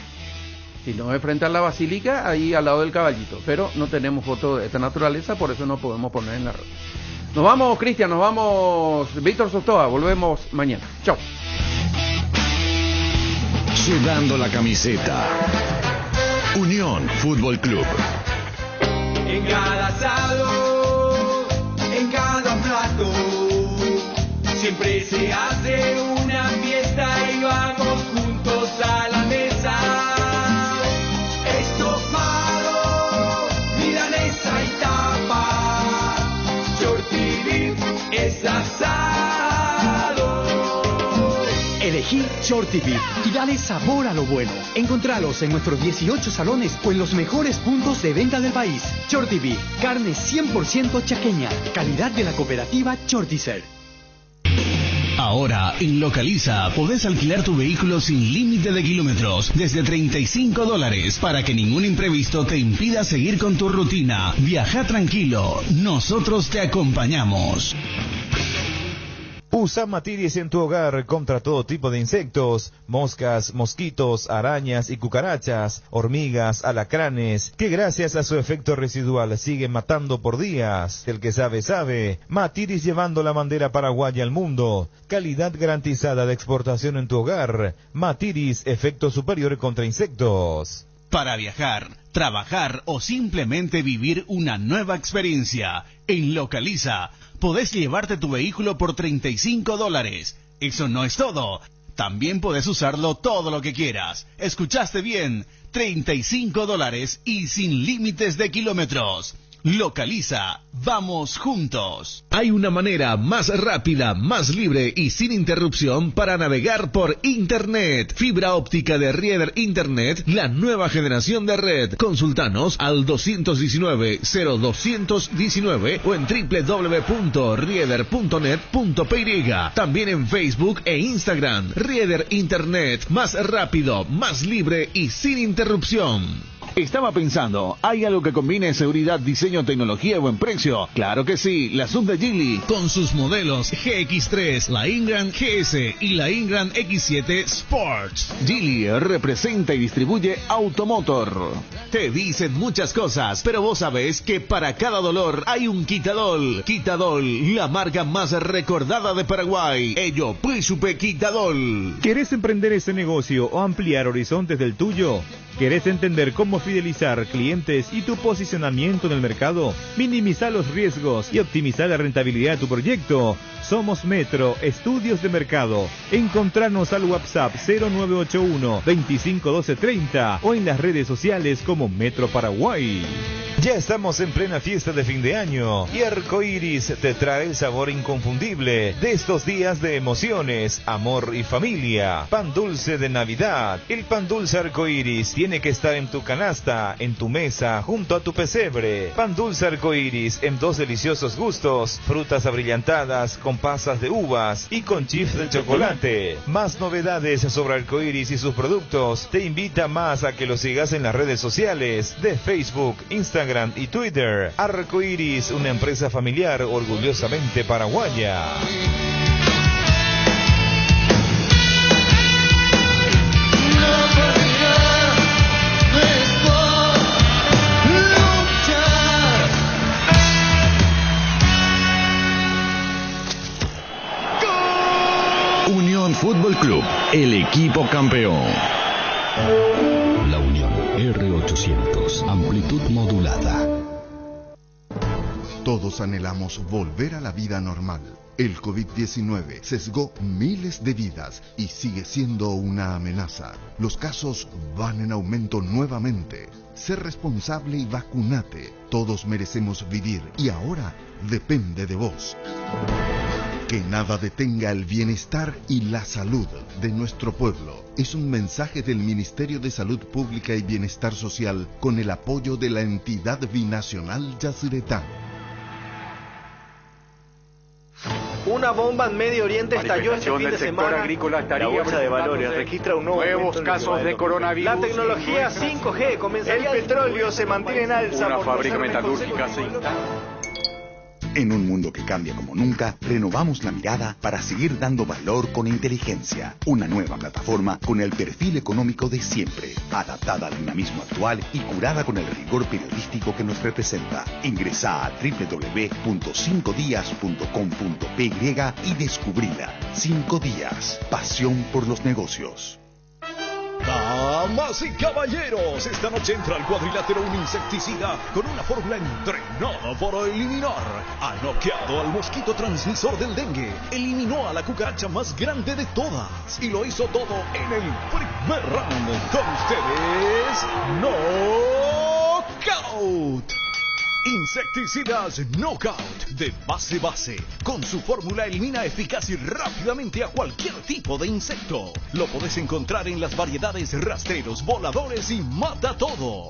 Si no es frente a la basílica, ahí al lado del caballito. Pero no tenemos foto de esta naturaleza, por eso no podemos poner en la red. Nos vamos, Cristian, nos vamos, Víctor Sotoa, volvemos mañana. Chao. Sudando la camiseta. Unión Fútbol Club. En cada asado, en cada plato, siempre se hace una fiesta y vamos juntos a la mesa. Estofado, milanesa y tapa, shorty beef es asado. Elegí Shorty Beef y dale sabor a lo bueno. Encontralos en nuestros 18 salones o en los mejores puntos de venta del país. Shorty Beef, carne 100% chaqueña, calidad de la cooperativa Shorticer. Ahora, en Localiza, podés alquilar tu vehículo sin límite de kilómetros, desde $35, para que ningún imprevisto te impida seguir con tu rutina. Viaja tranquilo, nosotros te acompañamos. Usa Matiris en tu hogar contra todo tipo de insectos, moscas, mosquitos, arañas y cucarachas, hormigas, alacranes, que gracias a su efecto residual siguen matando por días. El que sabe, sabe. Matiris, llevando la bandera paraguaya al mundo. Calidad garantizada de exportación en tu hogar. Matiris, efecto superior contra insectos. Para viajar, trabajar o simplemente vivir una nueva experiencia, en Localiza podés llevarte tu vehículo por $35. Eso no es todo. También podés usarlo todo lo que quieras. ¿Escuchaste bien? $35 y sin límites de kilómetros. Localiza, vamos juntos. Hay una manera más rápida, más libre y sin interrupción para navegar por Internet. Fibra óptica de Rieder Internet, la nueva generación de red. Consultanos al 219-0219 o en www.rieder.net.py. También en Facebook e Instagram. Rieder Internet, más rápido, más libre y sin interrupción. Estaba pensando, ¿hay algo que combine seguridad, diseño, tecnología y buen precio? Claro que sí, la Sub de Geely. Con sus modelos GX3, la Ingram GS y la Ingram X7 Sports. Geely representa y distribuye Automotor. Te dicen muchas cosas, pero vos sabés que para cada dolor hay un Quitadol. Quitadol, la marca más recordada de Paraguay. Ello, Príncipe Quitadol. ¿Querés emprender ese negocio o ampliar horizontes del tuyo? ¿Querés entender cómo fidelizar clientes y tu posicionamiento en el mercado? Minimizar los riesgos y optimizar la rentabilidad de tu proyecto. Somos Metro Estudios de Mercado. Encontrarnos al WhatsApp 0981 251230 o en las redes sociales como Metro Paraguay. Ya estamos en plena fiesta de fin de año y Arcoiris te trae el sabor inconfundible de estos días de emociones, amor y familia. Pan dulce de Navidad. El pan dulce Arcoiris tiene que estar en tu canasta, en tu mesa, junto a tu pesebre. Pan dulce Arcoiris en 2 deliciosos gustos: frutas abrillantadas con pasas de uvas y con chips de chocolate. Más novedades sobre Arcoiris y sus productos. Te invita más a que lo sigas en las redes sociales de Facebook, Instagram y Twitter. Arcoiris, una empresa familiar orgullosamente paraguaya. Unión Fútbol Club, el equipo campeón. La Unión R800, amplitud modulada. Todos anhelamos volver a la vida normal. El COVID-19 sesgó miles de vidas y sigue siendo una amenaza. Los casos van en aumento nuevamente. Sé responsable y vacunate. Todos merecemos vivir y ahora depende de vos. Que nada detenga el bienestar y la salud de nuestro pueblo. Es un mensaje del Ministerio de Salud Pública y Bienestar Social con el apoyo de la entidad binacional Yacyretá. Una bomba en Medio Oriente estalló este fin de semana. Agrícola estaría la bolsa de valores registra un nuevos casos de coronavirus. La tecnología 5G comenzaría. El petróleo se mantiene en alza. Una fábrica metalúrgica se instala. En un mundo que cambia como nunca, renovamos la mirada para seguir dando valor con inteligencia. Una nueva plataforma con el perfil económico de siempre, adaptada al dinamismo actual y curada con el rigor periodístico que nos representa. Ingresá a www.5dias.com.py y descubrila. 5 días. Pasión por los negocios. Damas y caballeros, esta noche entra al cuadrilátero un insecticida con una fórmula entrenada para eliminar. Ha noqueado al mosquito transmisor del dengue, eliminó a la cucaracha más grande de todas y lo hizo todo en el primer round. Con ustedes, Knockout. Insecticidas Knockout de base. Con su fórmula elimina eficaz y rápidamente a cualquier tipo de insecto. Lo podés encontrar en las variedades rastreros, voladores y mata todo.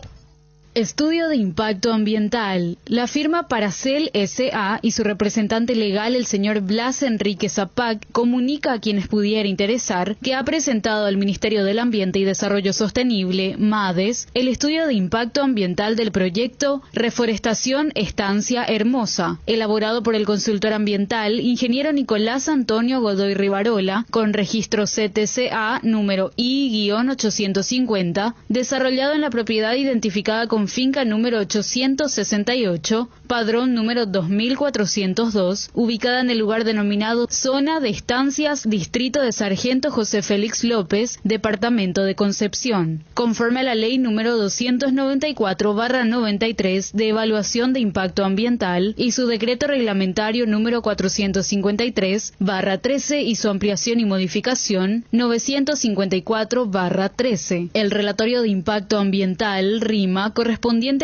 Estudio de impacto ambiental. La firma Paracel S.A. y su representante legal, el señor Blas Enrique Zapac, comunica a quienes pudiera interesar que ha presentado al Ministerio del Ambiente y Desarrollo Sostenible, MADES, el estudio de impacto ambiental del proyecto Reforestación Estancia Hermosa, elaborado por el consultor ambiental, ingeniero Nicolás Antonio Godoy Rivarola, con registro CTCA número I-850, desarrollado en la propiedad identificada con finca número 868, padrón número 2402, ubicada en el lugar denominado Zona de Estancias, Distrito de Sargento José Félix López, Departamento de Concepción, conforme a la ley número 294/93 de evaluación de impacto ambiental y su decreto reglamentario número 453/13 y su ampliación y modificación 954/13. El relatorio de impacto ambiental, RIMA, correspondiente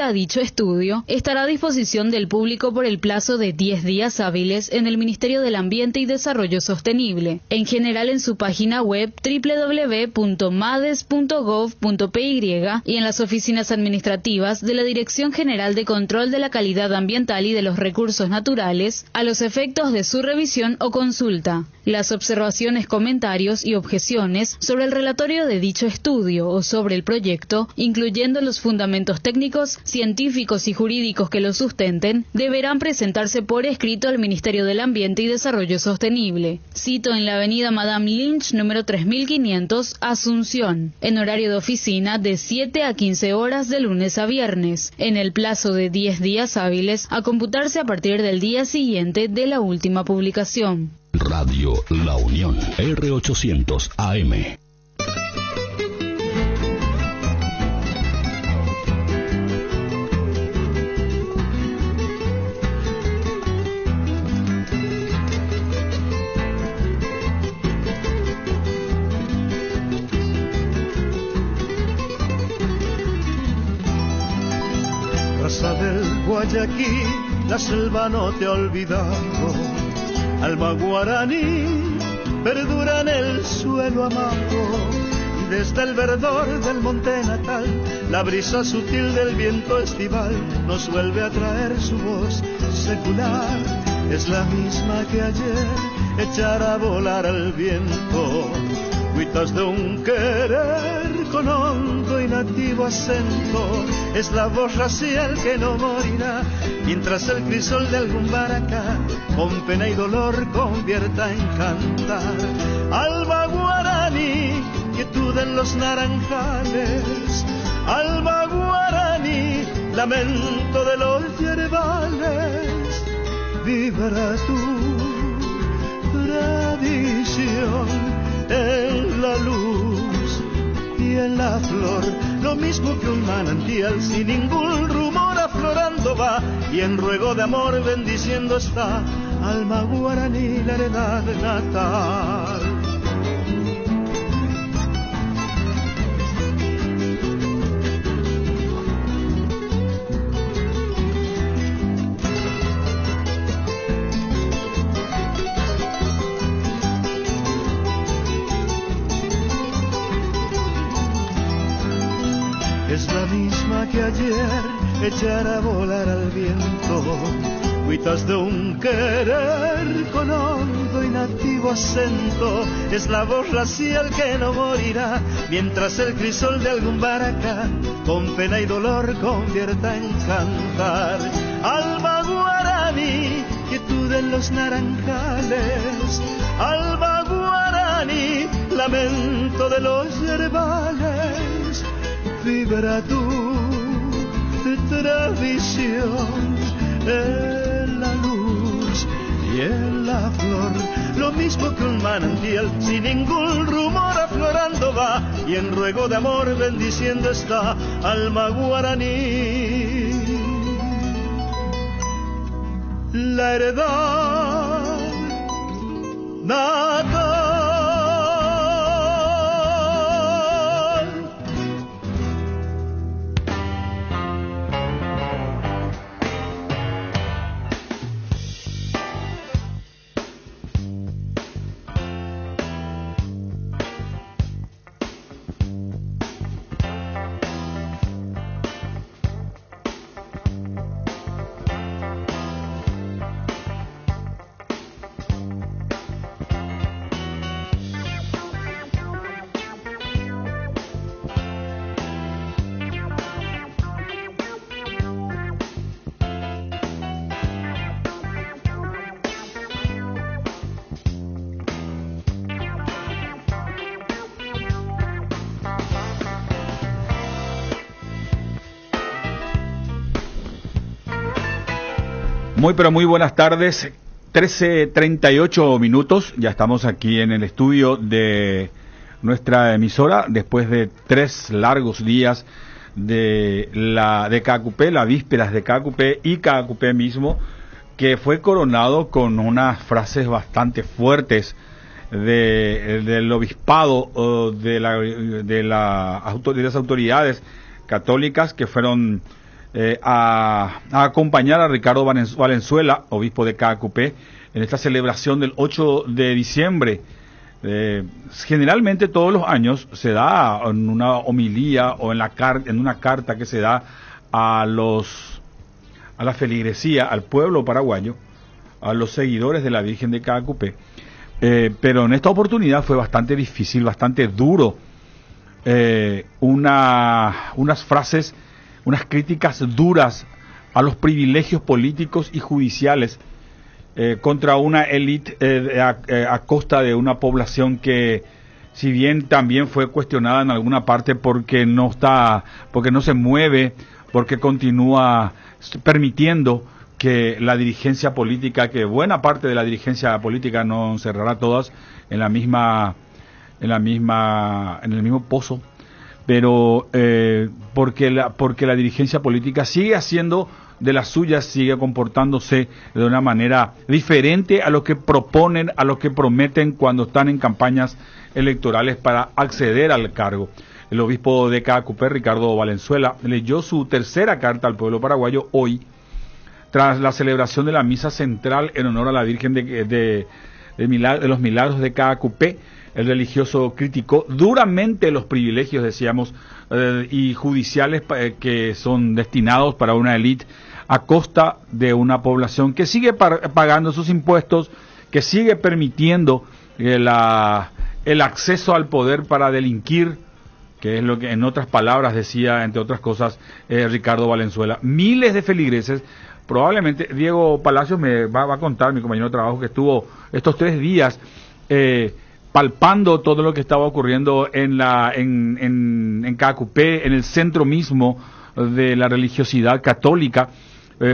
a dicho estudio, estará a disposición del público por el plazo de 10 días hábiles en el Ministerio del Ambiente y Desarrollo Sostenible, en general en su página web www.mades.gov.py y en las oficinas administrativas de la Dirección General de Control de la Calidad Ambiental y de los Recursos Naturales, a los efectos de su revisión o consulta. Las observaciones, comentarios y objeciones sobre el relatorio de dicho estudio o sobre el proyecto, incluyendo los fundamentos técnicos, científicos y jurídicos que lo sustenten, deberán presentarse por escrito al Ministerio del Ambiente y Desarrollo Sostenible. Cito en la avenida Madame Lynch, número 3500, Asunción, en horario de oficina de 7 a 15 horas de lunes a viernes, en el plazo de 10 días hábiles a computarse a partir del día siguiente de la última publicación. Radio La Unión, R800 AM. raza del Guayaquil, la selva no te ha olvidado. Alma guaraní, perdura en el suelo amado. Y desde el verdor del monte natal, la brisa sutil del viento estival nos vuelve a traer su voz secular. Es la misma que ayer, echar a volar al viento. Cuitas de un querer con hondo y nativo acento. Es la voz racial que no morirá, mientras el crisol de algún baracá con pena y dolor convierta en cantar. Alma guaraní, quietud en los naranjales. Alma guaraní, lamento de los yerbales. Vibra tu tradición en la luz y en la flor, lo mismo que un manantial sin ningún rumor aflorando va, y en ruego de amor bendiciendo está. Alma guaraní, la heredad natal. Es la misma que ayer, echar a volar al viento. Cuitas de un querer con hondo y nativo acento. Es la voz racial que no morirá, mientras el crisol de algún baracá con pena y dolor convierta en cantar. Alma guaraní, quietud en los naranjales. Alma guaraní, lamento de los yerbales. Vibra tu tradición en la luz y en la flor, lo mismo que un manantial sin ningún rumor aflorando va, y en ruego de amor bendiciendo está. Alma guaraní, la heredad natal. Muy pero muy buenas tardes, 13:38 minutos, ya estamos aquí en el estudio de nuestra emisora después de 3 largos días de KQP, las vísperas de KQP y KQP mismo, que fue coronado con unas frases bastante fuertes del obispado, de las autoridades católicas que fueron a acompañar a Ricardo Valenzuela, obispo de KQP, en esta celebración del 8 de diciembre. Generalmente todos los años se da en una homilía o en una carta que se da a la feligresía, al pueblo paraguayo, a los seguidores de la Virgen de KQP, pero en esta oportunidad fue bastante difícil, bastante duro, unas frases, unas críticas duras a los privilegios políticos y judiciales contra una élite a costa de una población que, si bien también fue cuestionada en alguna parte porque no se mueve, porque continúa permitiendo que la dirigencia política, que buena parte de la dirigencia política, no cerrará todas en el mismo pozo, pero porque la dirigencia política sigue haciendo de las suyas, sigue comportándose de una manera diferente a lo que proponen, a lo que prometen cuando están en campañas electorales para acceder al cargo. El obispo de Caacupé, Ricardo Valenzuela, leyó su tercera carta al pueblo paraguayo hoy, tras la celebración de la misa central en honor a la Virgen de los Milagros de Caacupé. El religioso criticó duramente los privilegios, decíamos, y judiciales que son destinados para una élite a costa de una población que sigue pagando sus impuestos, que sigue permitiendo el acceso al poder para delinquir, que es lo que en otras palabras decía, entre otras cosas, Ricardo Valenzuela. Miles de feligreses, probablemente Diego Palacios me va a contar, mi compañero de trabajo, que estuvo estos 3 días palpando todo lo que estaba ocurriendo en Caacupé, en el centro mismo de la religiosidad católica,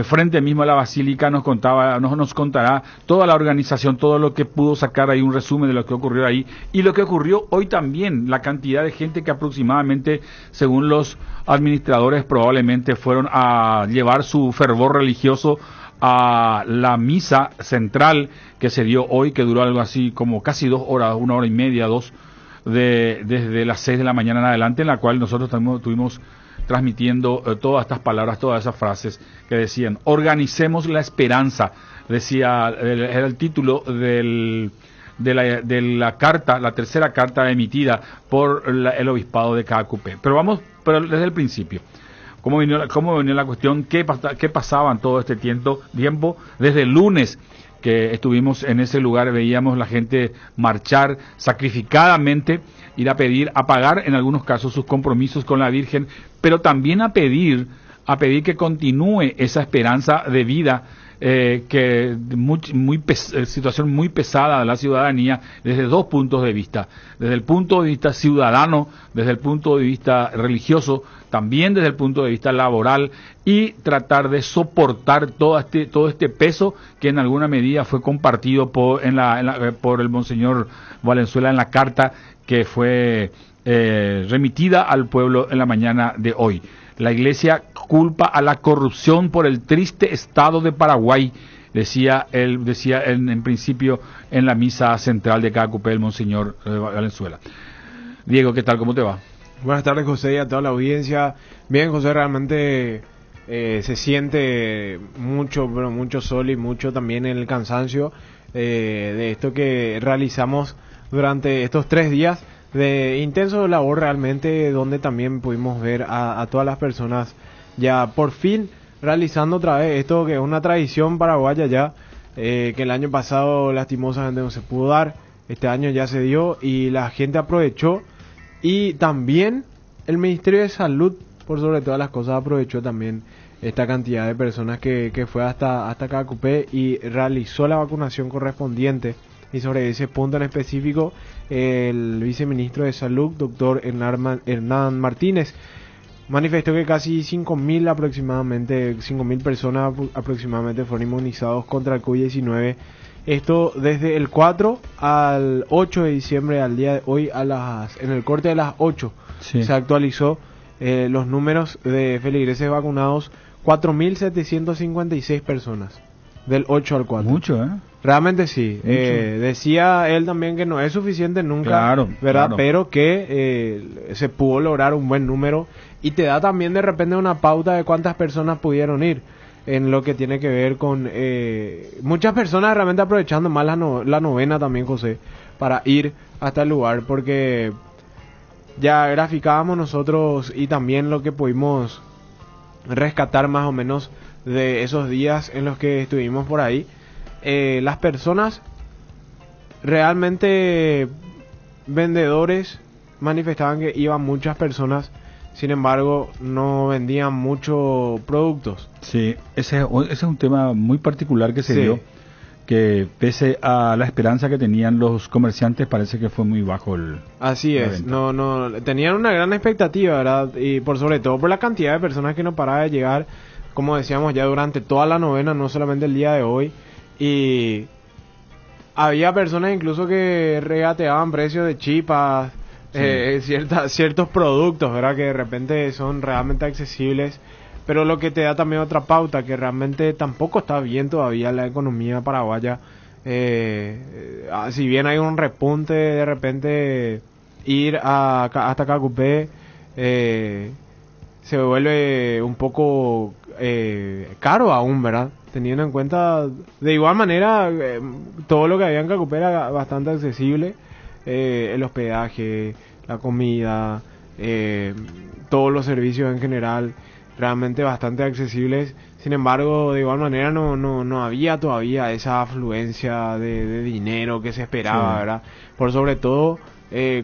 frente mismo a la basílica. Nos contará toda la organización, todo lo que pudo sacar ahí, un resumen de lo que ocurrió ahí y lo que ocurrió hoy también, la cantidad de gente que aproximadamente, según los administradores, probablemente fueron a llevar su fervor religioso a la misa central que se dio hoy, que duró algo así como casi 2 horas, 1 hora y media, 2, desde las 6 de la mañana en adelante, en la cual nosotros estuvimos transmitiendo todas estas palabras, todas esas frases que decían: organicemos la esperanza, decía, era el título de la carta, la tercera carta emitida por el obispado de Caacupé. Pero desde el principio. ¿Cómo venía la cuestión? ¿Qué pasaba en todo este tiempo? Desde el lunes que estuvimos en ese lugar, veíamos la gente marchar sacrificadamente, ir a pedir, a pagar en algunos casos sus compromisos con la Virgen, pero también a pedir que continúe esa esperanza de vida, situación muy pesada de la ciudadanía desde 2 puntos de vista: desde el punto de vista ciudadano, desde el punto de vista religioso, también desde el punto de vista laboral, y tratar de soportar todo este peso que en alguna medida fue compartido por el monseñor Valenzuela en la carta que fue remitida al pueblo en la mañana de hoy. La Iglesia culpa a la corrupción por el triste estado de Paraguay, decía en principio en la misa central de Caacupé el monseñor Valenzuela. Diego, ¿qué tal? ¿Cómo te va? Buenas tardes, José, y a toda la audiencia. Bien, José, realmente se siente mucho, pero mucho sol y mucho también el cansancio de esto que realizamos durante estos 3 días de intenso labor, realmente, donde también pudimos ver a todas las personas ya por fin realizando otra vez esto que es una tradición paraguaya ya, que el año pasado lastimosamente no se pudo dar, este año ya se dio y la gente aprovechó, y también el Ministerio de Salud, por sobre todas las cosas, aprovechó también esta cantidad de personas que fue hasta Caacupé y realizó la vacunación correspondiente. Y sobre ese punto en específico, el viceministro de Salud, doctor Hernán Martínez, manifestó que casi 5.000 personas aproximadamente fueron inmunizados contra el COVID-19. Esto desde el 4 al 8 de diciembre, al día de hoy, en el corte de las 8, sí, se actualizó los números de feligreses vacunados, 4.756 personas, del 8 al 4. Mucho, ¿eh? Realmente sí. Decía él también que no es suficiente nunca, claro, ¿verdad? Claro. Pero que se pudo lograr un buen número, y te da también de repente una pauta de cuántas personas pudieron ir, en lo que tiene que ver con muchas personas realmente aprovechando más la novena también, José, para ir hasta el lugar, porque ya graficábamos nosotros y también lo que pudimos rescatar más o menos de esos días en los que estuvimos por ahí. Las personas realmente, vendedores, manifestaban que iban muchas personas, sin embargo no vendían muchos productos. Sí, ese es un tema muy particular que se dio, que pese a la esperanza que tenían los comerciantes, parece que fue muy bajo Así es, no tenían una gran expectativa, ¿verdad? Y por sobre todo por la cantidad de personas que no paraba de llegar, como decíamos, ya durante toda la novena, no solamente el día de hoy. Y había personas incluso que regateaban precios de chipas, ciertos productos, ¿verdad? Que de repente son realmente accesibles, pero lo que te da también otra pauta, que realmente tampoco está bien todavía la economía paraguaya. Si bien hay un repunte, de repente ir hasta Cacupé se vuelve un poco caro aún, ¿verdad? Teniendo en cuenta, de igual manera, todo lo que había en Cacupé era bastante accesible, el hospedaje, la comida, todos los servicios en general, realmente bastante accesibles. Sin embargo, de igual manera no había todavía esa afluencia de dinero que se esperaba, Sí. ¿verdad? Por sobre todo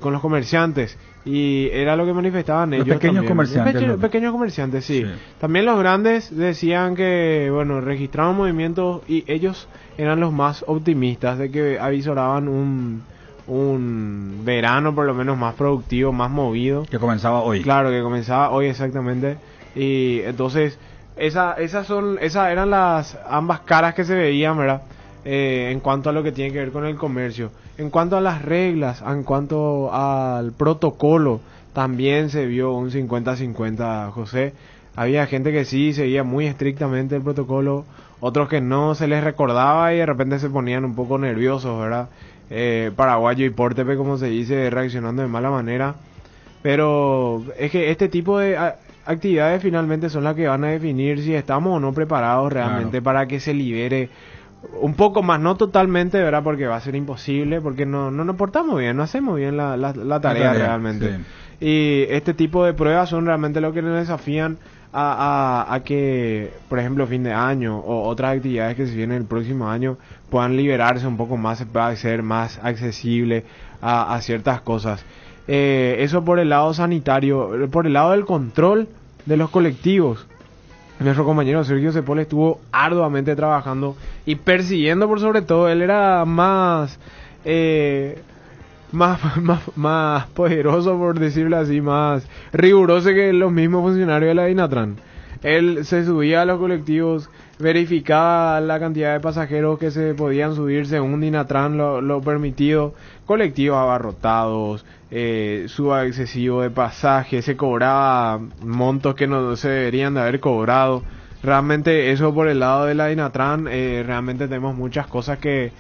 con los comerciantes. Y era lo que manifestaban Los ellos pequeños también. comerciantes, Pequeños comerciantes, sí. Sí. También los grandes decían que, bueno, registraban movimientos y ellos eran los más optimistas de que avisoraban un verano por lo menos más productivo, más movido. Que comenzaba hoy. Claro, que comenzaba hoy exactamente. Y entonces, esas eran las ambas caras que se veían, ¿verdad? En cuanto a lo que tiene que ver con el comercio. En cuanto a las reglas, en cuanto al protocolo, también se vio un 50-50, José. Había gente que sí seguía muy estrictamente el protocolo, otros que no se les recordaba y de repente se ponían un poco nerviosos, ¿verdad? Paraguayo y pórtepe, como se dice, reaccionando de mala manera. Pero es que este tipo de actividades finalmente son las que van a definir si estamos o no preparados realmente para que se libere un poco más, no totalmente, ¿verdad? Porque va a ser imposible, porque no nos portamos bien, no hacemos bien la tarea realmente. Sí. Y este tipo de pruebas son realmente lo que nos desafían a que, por ejemplo, fin de año o otras actividades que se vienen el próximo año puedan liberarse un poco más, se pueda ser más accesible a ciertas cosas. Eso por el lado sanitario. Por el lado del control de los colectivos, nuestro compañero Sergio Cepol estuvo arduamente trabajando y persiguiendo, por sobre todo. Él era más poderoso, por decirlo así, más riguroso que los mismos funcionarios de la Dinatran. Él se subía a los colectivos, verificaba la cantidad de pasajeros que se podían subir según Dinatran lo permitido, colectivos abarrotados, suba excesivo de pasaje, se cobraba montos que no se deberían de haber cobrado. Realmente eso por el lado de la Dinatran, realmente tenemos muchas cosas que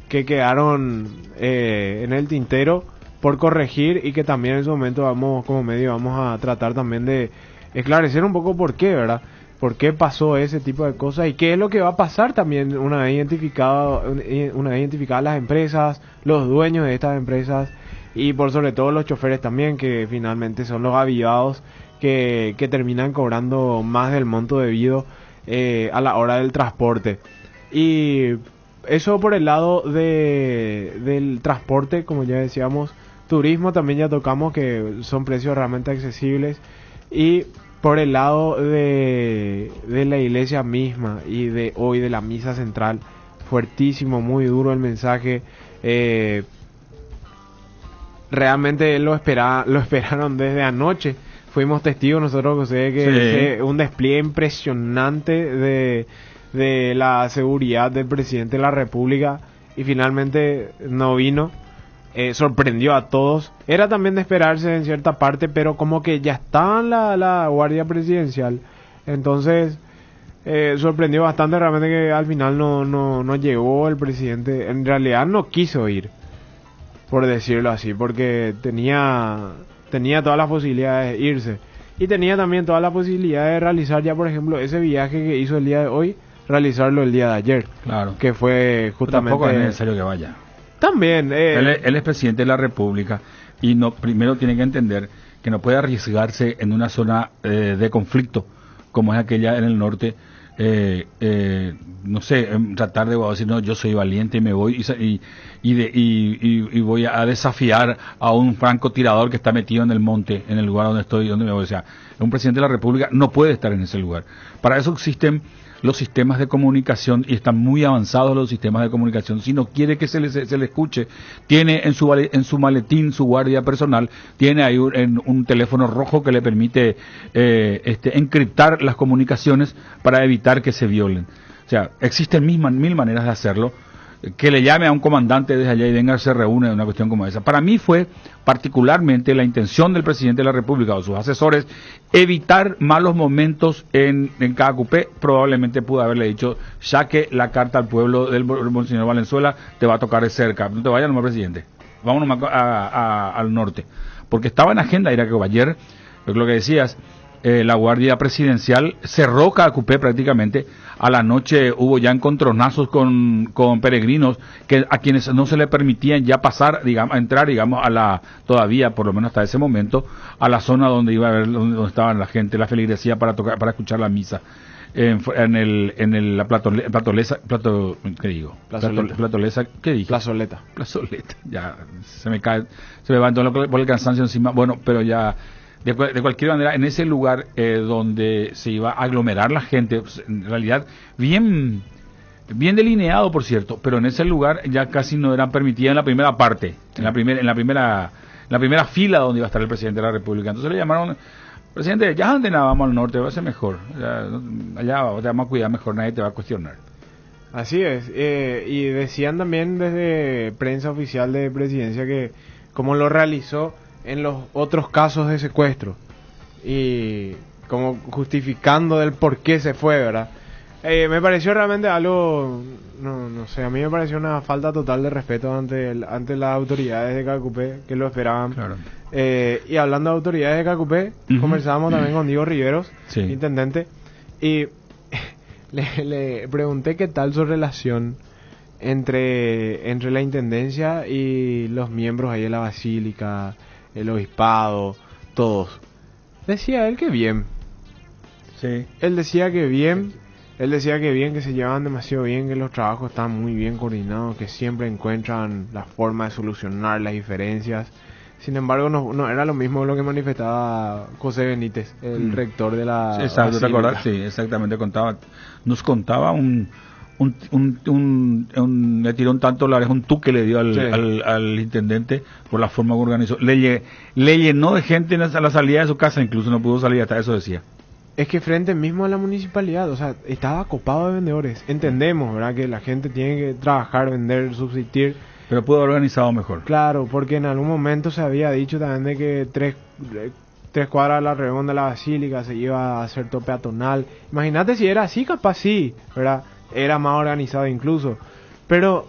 quedaron en el tintero por corregir y que también en su momento como medio vamos a tratar también de esclarecer un poco por qué, ¿verdad? Por qué pasó ese tipo de cosas y qué es lo que va a pasar también una vez identificadas las empresas, los dueños de estas empresas y por sobre todo los choferes también, que finalmente son los avivados que terminan cobrando más del monto debido a la hora del transporte. Y eso por el lado del transporte, como ya decíamos. Turismo también ya tocamos, que son precios realmente accesibles. Y por el lado de la iglesia misma y de hoy de la misa central, fuertísimo, muy duro el mensaje. Realmente lo esperaron desde anoche. Fuimos testigos nosotros, José, que un despliegue impresionante de la seguridad del presidente de la República, y finalmente no vino. Sorprendió a todos. Era también de esperarse en cierta parte, pero como que ya estaba en la guardia presidencial. Entonces sorprendió bastante realmente que al final no llegó el presidente. En realidad no quiso ir, por decirlo así, porque tenía todas las posibilidades de irse. Y tenía también todas las posibilidades de realizar ya, por ejemplo, ese viaje que hizo el día de hoy, realizarlo el día de ayer. Claro. Que fue justamente... Tampoco es necesario que vaya. También. Él es presidente de la República y primero tiene que entender que no puede arriesgarse en una zona de conflicto como es aquella en el norte. No sé, tratar de decir, no, yo soy valiente y me voy y voy a desafiar a un francotirador que está metido en el monte, en el lugar donde estoy, donde me voy. O sea, un presidente de la República no puede estar en ese lugar. Para eso existen los sistemas de comunicación y están muy avanzados los sistemas de comunicación. Si no quiere que se le escuche, tiene en su maletín, su guardia personal, tiene ahí un teléfono rojo que le permite encriptar las comunicaciones para evitar que se violen. O sea, existen mil maneras de hacerlo. que le llame a un comandante desde allá y venga, se reúne en una cuestión como esa. Para mí fue particularmente la intención del presidente de la República o sus asesores evitar malos momentos en Cacupé. Probablemente pudo haberle dicho, ya que la carta al pueblo del Monseñor Valenzuela te va a tocar de cerca, no te vayas nomás, presidente, vamos nomás al norte, porque estaba en agenda ir a Cacupé ayer, lo que decías. La Guardia Presidencial cerró Cacupé prácticamente. A la noche hubo ya encontronazos con peregrinos a quienes no se le permitían ya pasar, digamos, a entrar, digamos, todavía, por lo menos hasta ese momento, a la zona donde iba a ver, donde estaban la gente, la feligresía para escuchar la misa. La Platolesa, ¿qué digo? Platolesa, ¿qué dije? Plazoleta, ya se me va entonces por el cansancio encima. Bueno, pero ya de cualquier manera, en ese lugar donde se iba a aglomerar la gente, pues, en realidad bien delineado, por cierto, pero en ese lugar ya casi no eran permitidas en la primera parte, en la primera fila donde iba a estar el presidente de la República. Entonces le llamaron, presidente, ya antes nada, vamos al norte, va a ser mejor, allá te vamos a cuidar mejor, nadie te va a cuestionar. Así es, y decían también desde prensa oficial de presidencia que como lo realizó en los otros casos de secuestro y como justificando del por qué se fue, ¿verdad? Me pareció realmente algo, no sé, a mí me pareció una falta total de respeto ante las autoridades de Cacupé que lo esperaban. Claro. Y hablando de autoridades de Cacupé, conversábamos también con Diego Riveros, sí, intendente, y le pregunté qué tal su relación entre la intendencia y los miembros ahí de la basílica, el obispado, todos. Decía él que bien. Sí. Él decía que bien, que se llevaban demasiado bien, que los trabajos están muy bien coordinados, que siempre encuentran la forma de solucionar las diferencias. Sin embargo, no era lo mismo lo que manifestaba José Benítez, el rector de la Exacto, ¿te acordás? Sí, exactamente, nos contaba le tiró un tanto la oreja, un tuque le dio al intendente por la forma que organizó. Le llenó de gente a la salida de su casa, incluso no pudo salir, hasta eso decía. Es que frente mismo a la municipalidad, o sea, estaba copado de vendedores. Entendemos, ¿verdad?, que la gente tiene que trabajar, vender, subsistir. Pero pudo haber organizado mejor. Claro, porque en algún momento se había dicho también de que tres cuadras de la redonda de la basílica se iba a hacer todo peatonal. Imagínate si era así, capaz sí, ¿verdad? Era más organizado incluso, pero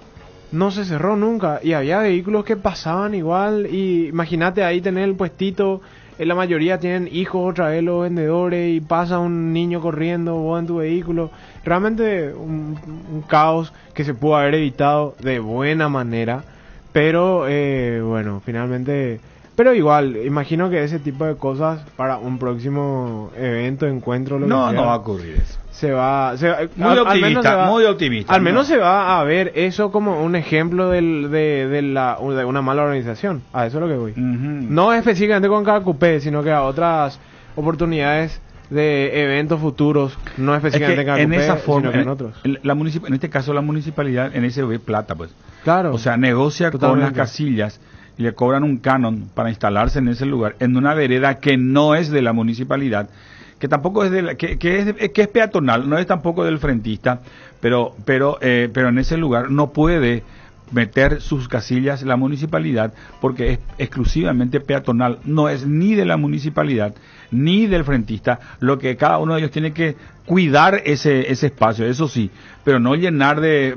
no se cerró nunca y había vehículos que pasaban igual. Y imagínate ahí tener el puestito, la mayoría tienen hijos otra vez los vendedores y pasa un niño corriendo, vos en tu vehículo. Realmente un caos que se pudo haber evitado de buena manera, pero bueno, finalmente. Pero igual, imagino que ese tipo de cosas para un próximo evento, encuentro, no va a ocurrir eso. Muy optimista. Al menos se va a ver eso como un ejemplo de una mala organización. A eso es lo que voy. No específicamente con Cacupé, sino que a otras oportunidades de eventos futuros, no específicamente en Cacupé, en esa forma, sino que en otros. En este caso la municipalidad en ese ve plata, pues. Claro. O sea, negocia totalmente con las casillas y le cobran un canon para instalarse en ese lugar, en una vereda que no es de la municipalidad, que tampoco es que es peatonal, no es tampoco del frentista, pero en ese lugar no puede meter sus casillas la municipalidad porque es exclusivamente peatonal, no es ni de la municipalidad ni del frentista, lo que cada uno de ellos tiene que cuidar ese espacio, eso sí, pero no llenar de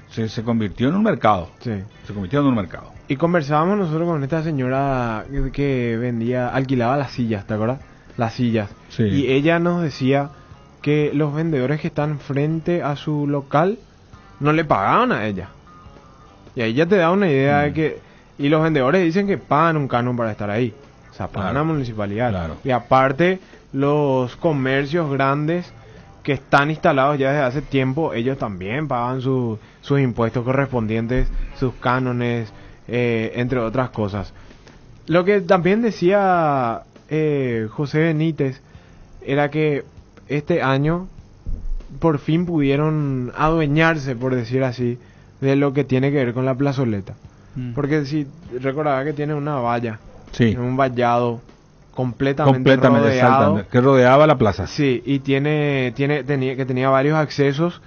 se convirtió en un mercado. Sí. Se convirtió en un mercado. Y conversábamos nosotros con esta señora que alquilaba las sillas, ¿te acuerdas? Las sillas. Sí. Y ella nos decía que los vendedores que están frente a su local no le pagaban a ella. Y ahí ya te da una idea de que... Y los vendedores dicen que pagan un canon para estar ahí. O sea, pagan a la municipalidad. Claro. Y aparte, los comercios grandes que están instalados ya desde hace tiempo, ellos también pagan sus impuestos correspondientes, sus cánones, entre otras cosas. Lo que también decía José Benítez era que este año por fin pudieron adueñarse, por decir así, de lo que tiene que ver con la plazoleta. Porque si recordaba que tiene una valla, sí, un vallado completamente rodeado, que rodeaba la plaza. Sí, y tenía varios accesos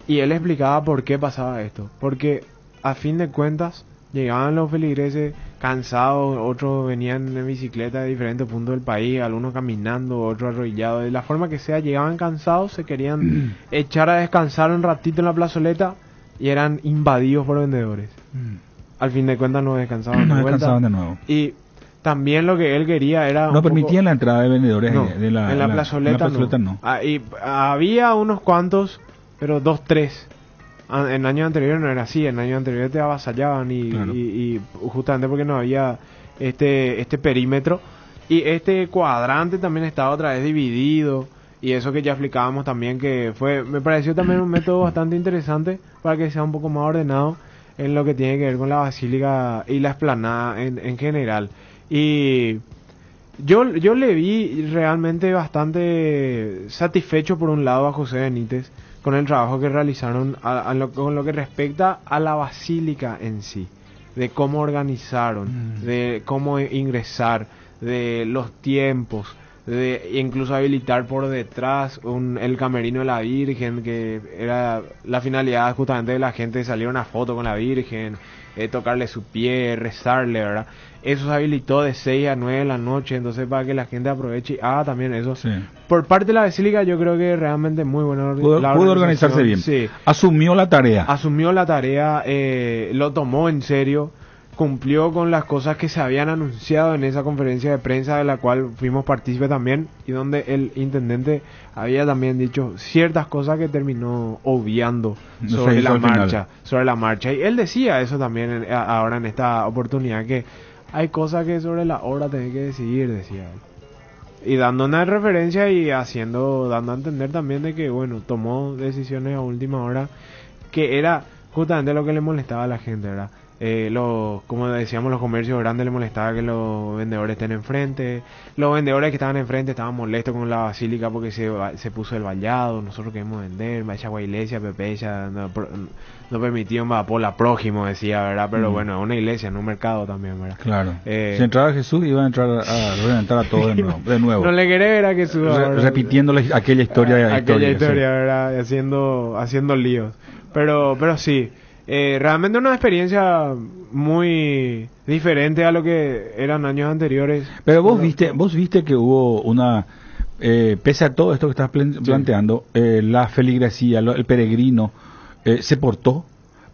Y él explicaba por qué pasaba esto. Porque a fin de cuentas llegaban los feligreses cansados, otros venían en bicicleta de diferentes puntos del país, algunos caminando, otros arrodillados. De la forma que sea, llegaban cansados, se querían echar a descansar un ratito en la plazoleta y eran invadidos por vendedores. Al fin de cuentas no descansaban de nuevo. Y también lo que él quería era... No permitían la entrada de vendedores en la plazoleta no. Y había unos cuantos, pero 2, 3. En años anteriores no era así, en años anteriores te avasallaban y justamente porque no había este perímetro. Y este cuadrante también estaba otra vez dividido. Y eso que ya explicábamos también, que me pareció también un método bastante interesante para que sea un poco más ordenado en lo que tiene que ver con la basílica y la explanada en general. Y yo le vi realmente bastante satisfecho por un lado a José Benítez con el trabajo que realizaron con lo que respecta a la basílica en sí, de cómo organizaron, de cómo ingresar, de los tiempos, de incluso habilitar por detrás el camerino de la Virgen, que era la finalidad justamente de la gente salir una foto con la Virgen, tocarle su pie, rezarle, ¿verdad? Eso se habilitó de 6 a 9 de la noche, entonces para que la gente aproveche y haga también eso. Sí. Por parte de la basílica yo creo que realmente muy bueno. Pudo organizarse bien. Sí. Asumió la tarea, lo tomó en serio, cumplió con las cosas que se habían anunciado en esa conferencia de prensa de la cual fuimos partícipes también, y donde el intendente había también dicho ciertas cosas que terminó obviando sobre la marcha. Y él decía eso también ahora en esta oportunidad, que hay cosas que sobre la hora tenés que decidir, decía él. Y dando una referencia y dando a entender también de que, bueno, tomó decisiones a última hora, que era justamente lo que le molestaba a la gente, ¿verdad? Como decíamos, los comercios grandes les molestaba que los vendedores estén enfrente. Los vendedores que estaban enfrente estaban molestos con la basílica porque se puso el vallado. Nosotros queremos vender, vaya a iglesia, Pepe, ya no permitió por la prójimo, decía, ¿verdad? Pero bueno, una iglesia, no un mercado también, ¿verdad? Claro. Si entraba Jesús, iba a entrar a reventar a todos de nuevo. No le quería ver a Jesús. Repitiendo aquella historia. Aquella historia, ¿verdad? Haciendo líos. Pero sí. Realmente una experiencia muy diferente a lo que eran años anteriores. Pero vos viste que hubo una, pese a todo esto que estás planteando, la feligresía, el peregrino, se portó,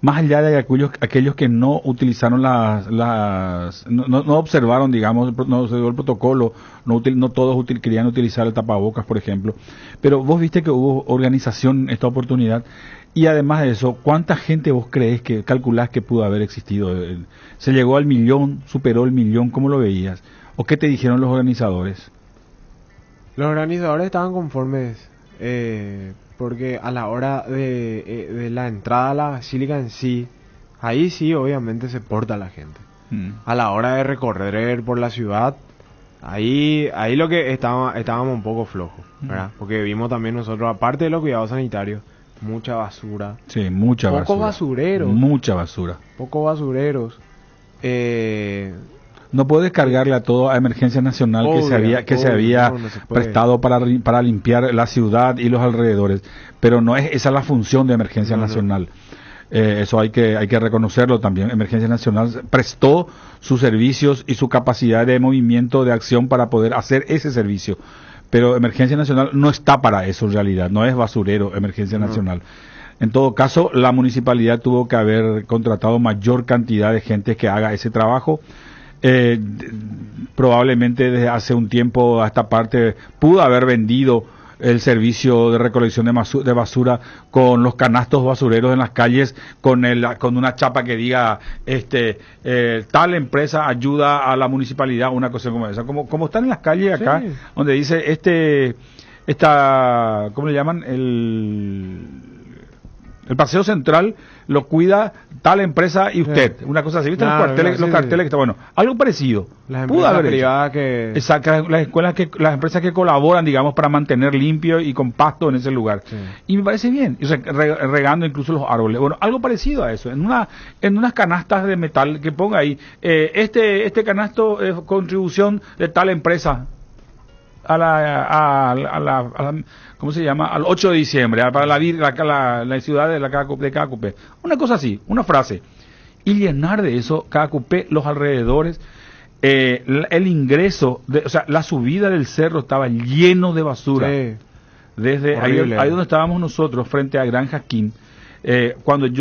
más allá de aquellos que no utilizaron no observaron, digamos, no se dio el protocolo, no todos querían utilizar el tapabocas, por ejemplo. Pero vos viste que hubo organización en esta oportunidad. Y además de eso, ¿cuánta gente vos calculás que pudo haber existido? ¿Se llegó al 1.000.000, superó el 1.000.000? ¿Cómo lo veías? ¿O qué te dijeron los organizadores? Los organizadores estaban conformes, porque a la hora de la entrada a la basílica en sí, ahí sí obviamente se porta la gente. A la hora de recorrer por la ciudad, ahí lo que estábamos un poco flojos, ¿verdad? Porque vimos también nosotros, aparte de los cuidados sanitarios, mucha basura. Sí, mucha basura. Pocos basureros. Mucha basura. Pocos basureros. No puedes cargarle a todo a Emergencia Nacional que se había prestado para limpiar la ciudad y los alrededores. Pero esa es la función de Emergencia Nacional. Eso hay que reconocerlo también. Emergencia Nacional prestó sus servicios y su capacidad de movimiento, de acción para poder hacer ese servicio. Pero Emergencia Nacional no está para eso en realidad, no es basurero Emergencia Nacional. En todo caso, la municipalidad tuvo que haber contratado mayor cantidad de gente que haga ese trabajo. Probablemente desde hace un tiempo a esta parte pudo haber vendido el servicio de recolección de basura con los canastos basureros en las calles, con una chapa que diga tal empresa ayuda a la municipalidad, una cosa como esa, como están en las calles acá, sí, donde dice ¿cómo le llaman? El paseo central lo cuida tal empresa y usted, una cosa así, ¿viste? Los carteles que está bueno, algo parecido. Las empresas privadas que... Exacto, las empresas que colaboran, digamos, para mantener limpio y con pasto en ese lugar. Sí. Y me parece bien, regando incluso los árboles. Bueno, algo parecido a eso, en unas canastas de metal que ponga ahí, este canasto es contribución de tal empresa. ¿cómo se llama? Al 8 de diciembre, para la ciudad de Cacupé. Una cosa así, una frase. Y llenar de eso Cacupé, los alrededores, el ingreso, o sea, la subida del cerro estaba lleno de basura. Sí. Desde ahí donde estábamos nosotros, frente a Gran Jaquín, cuando yo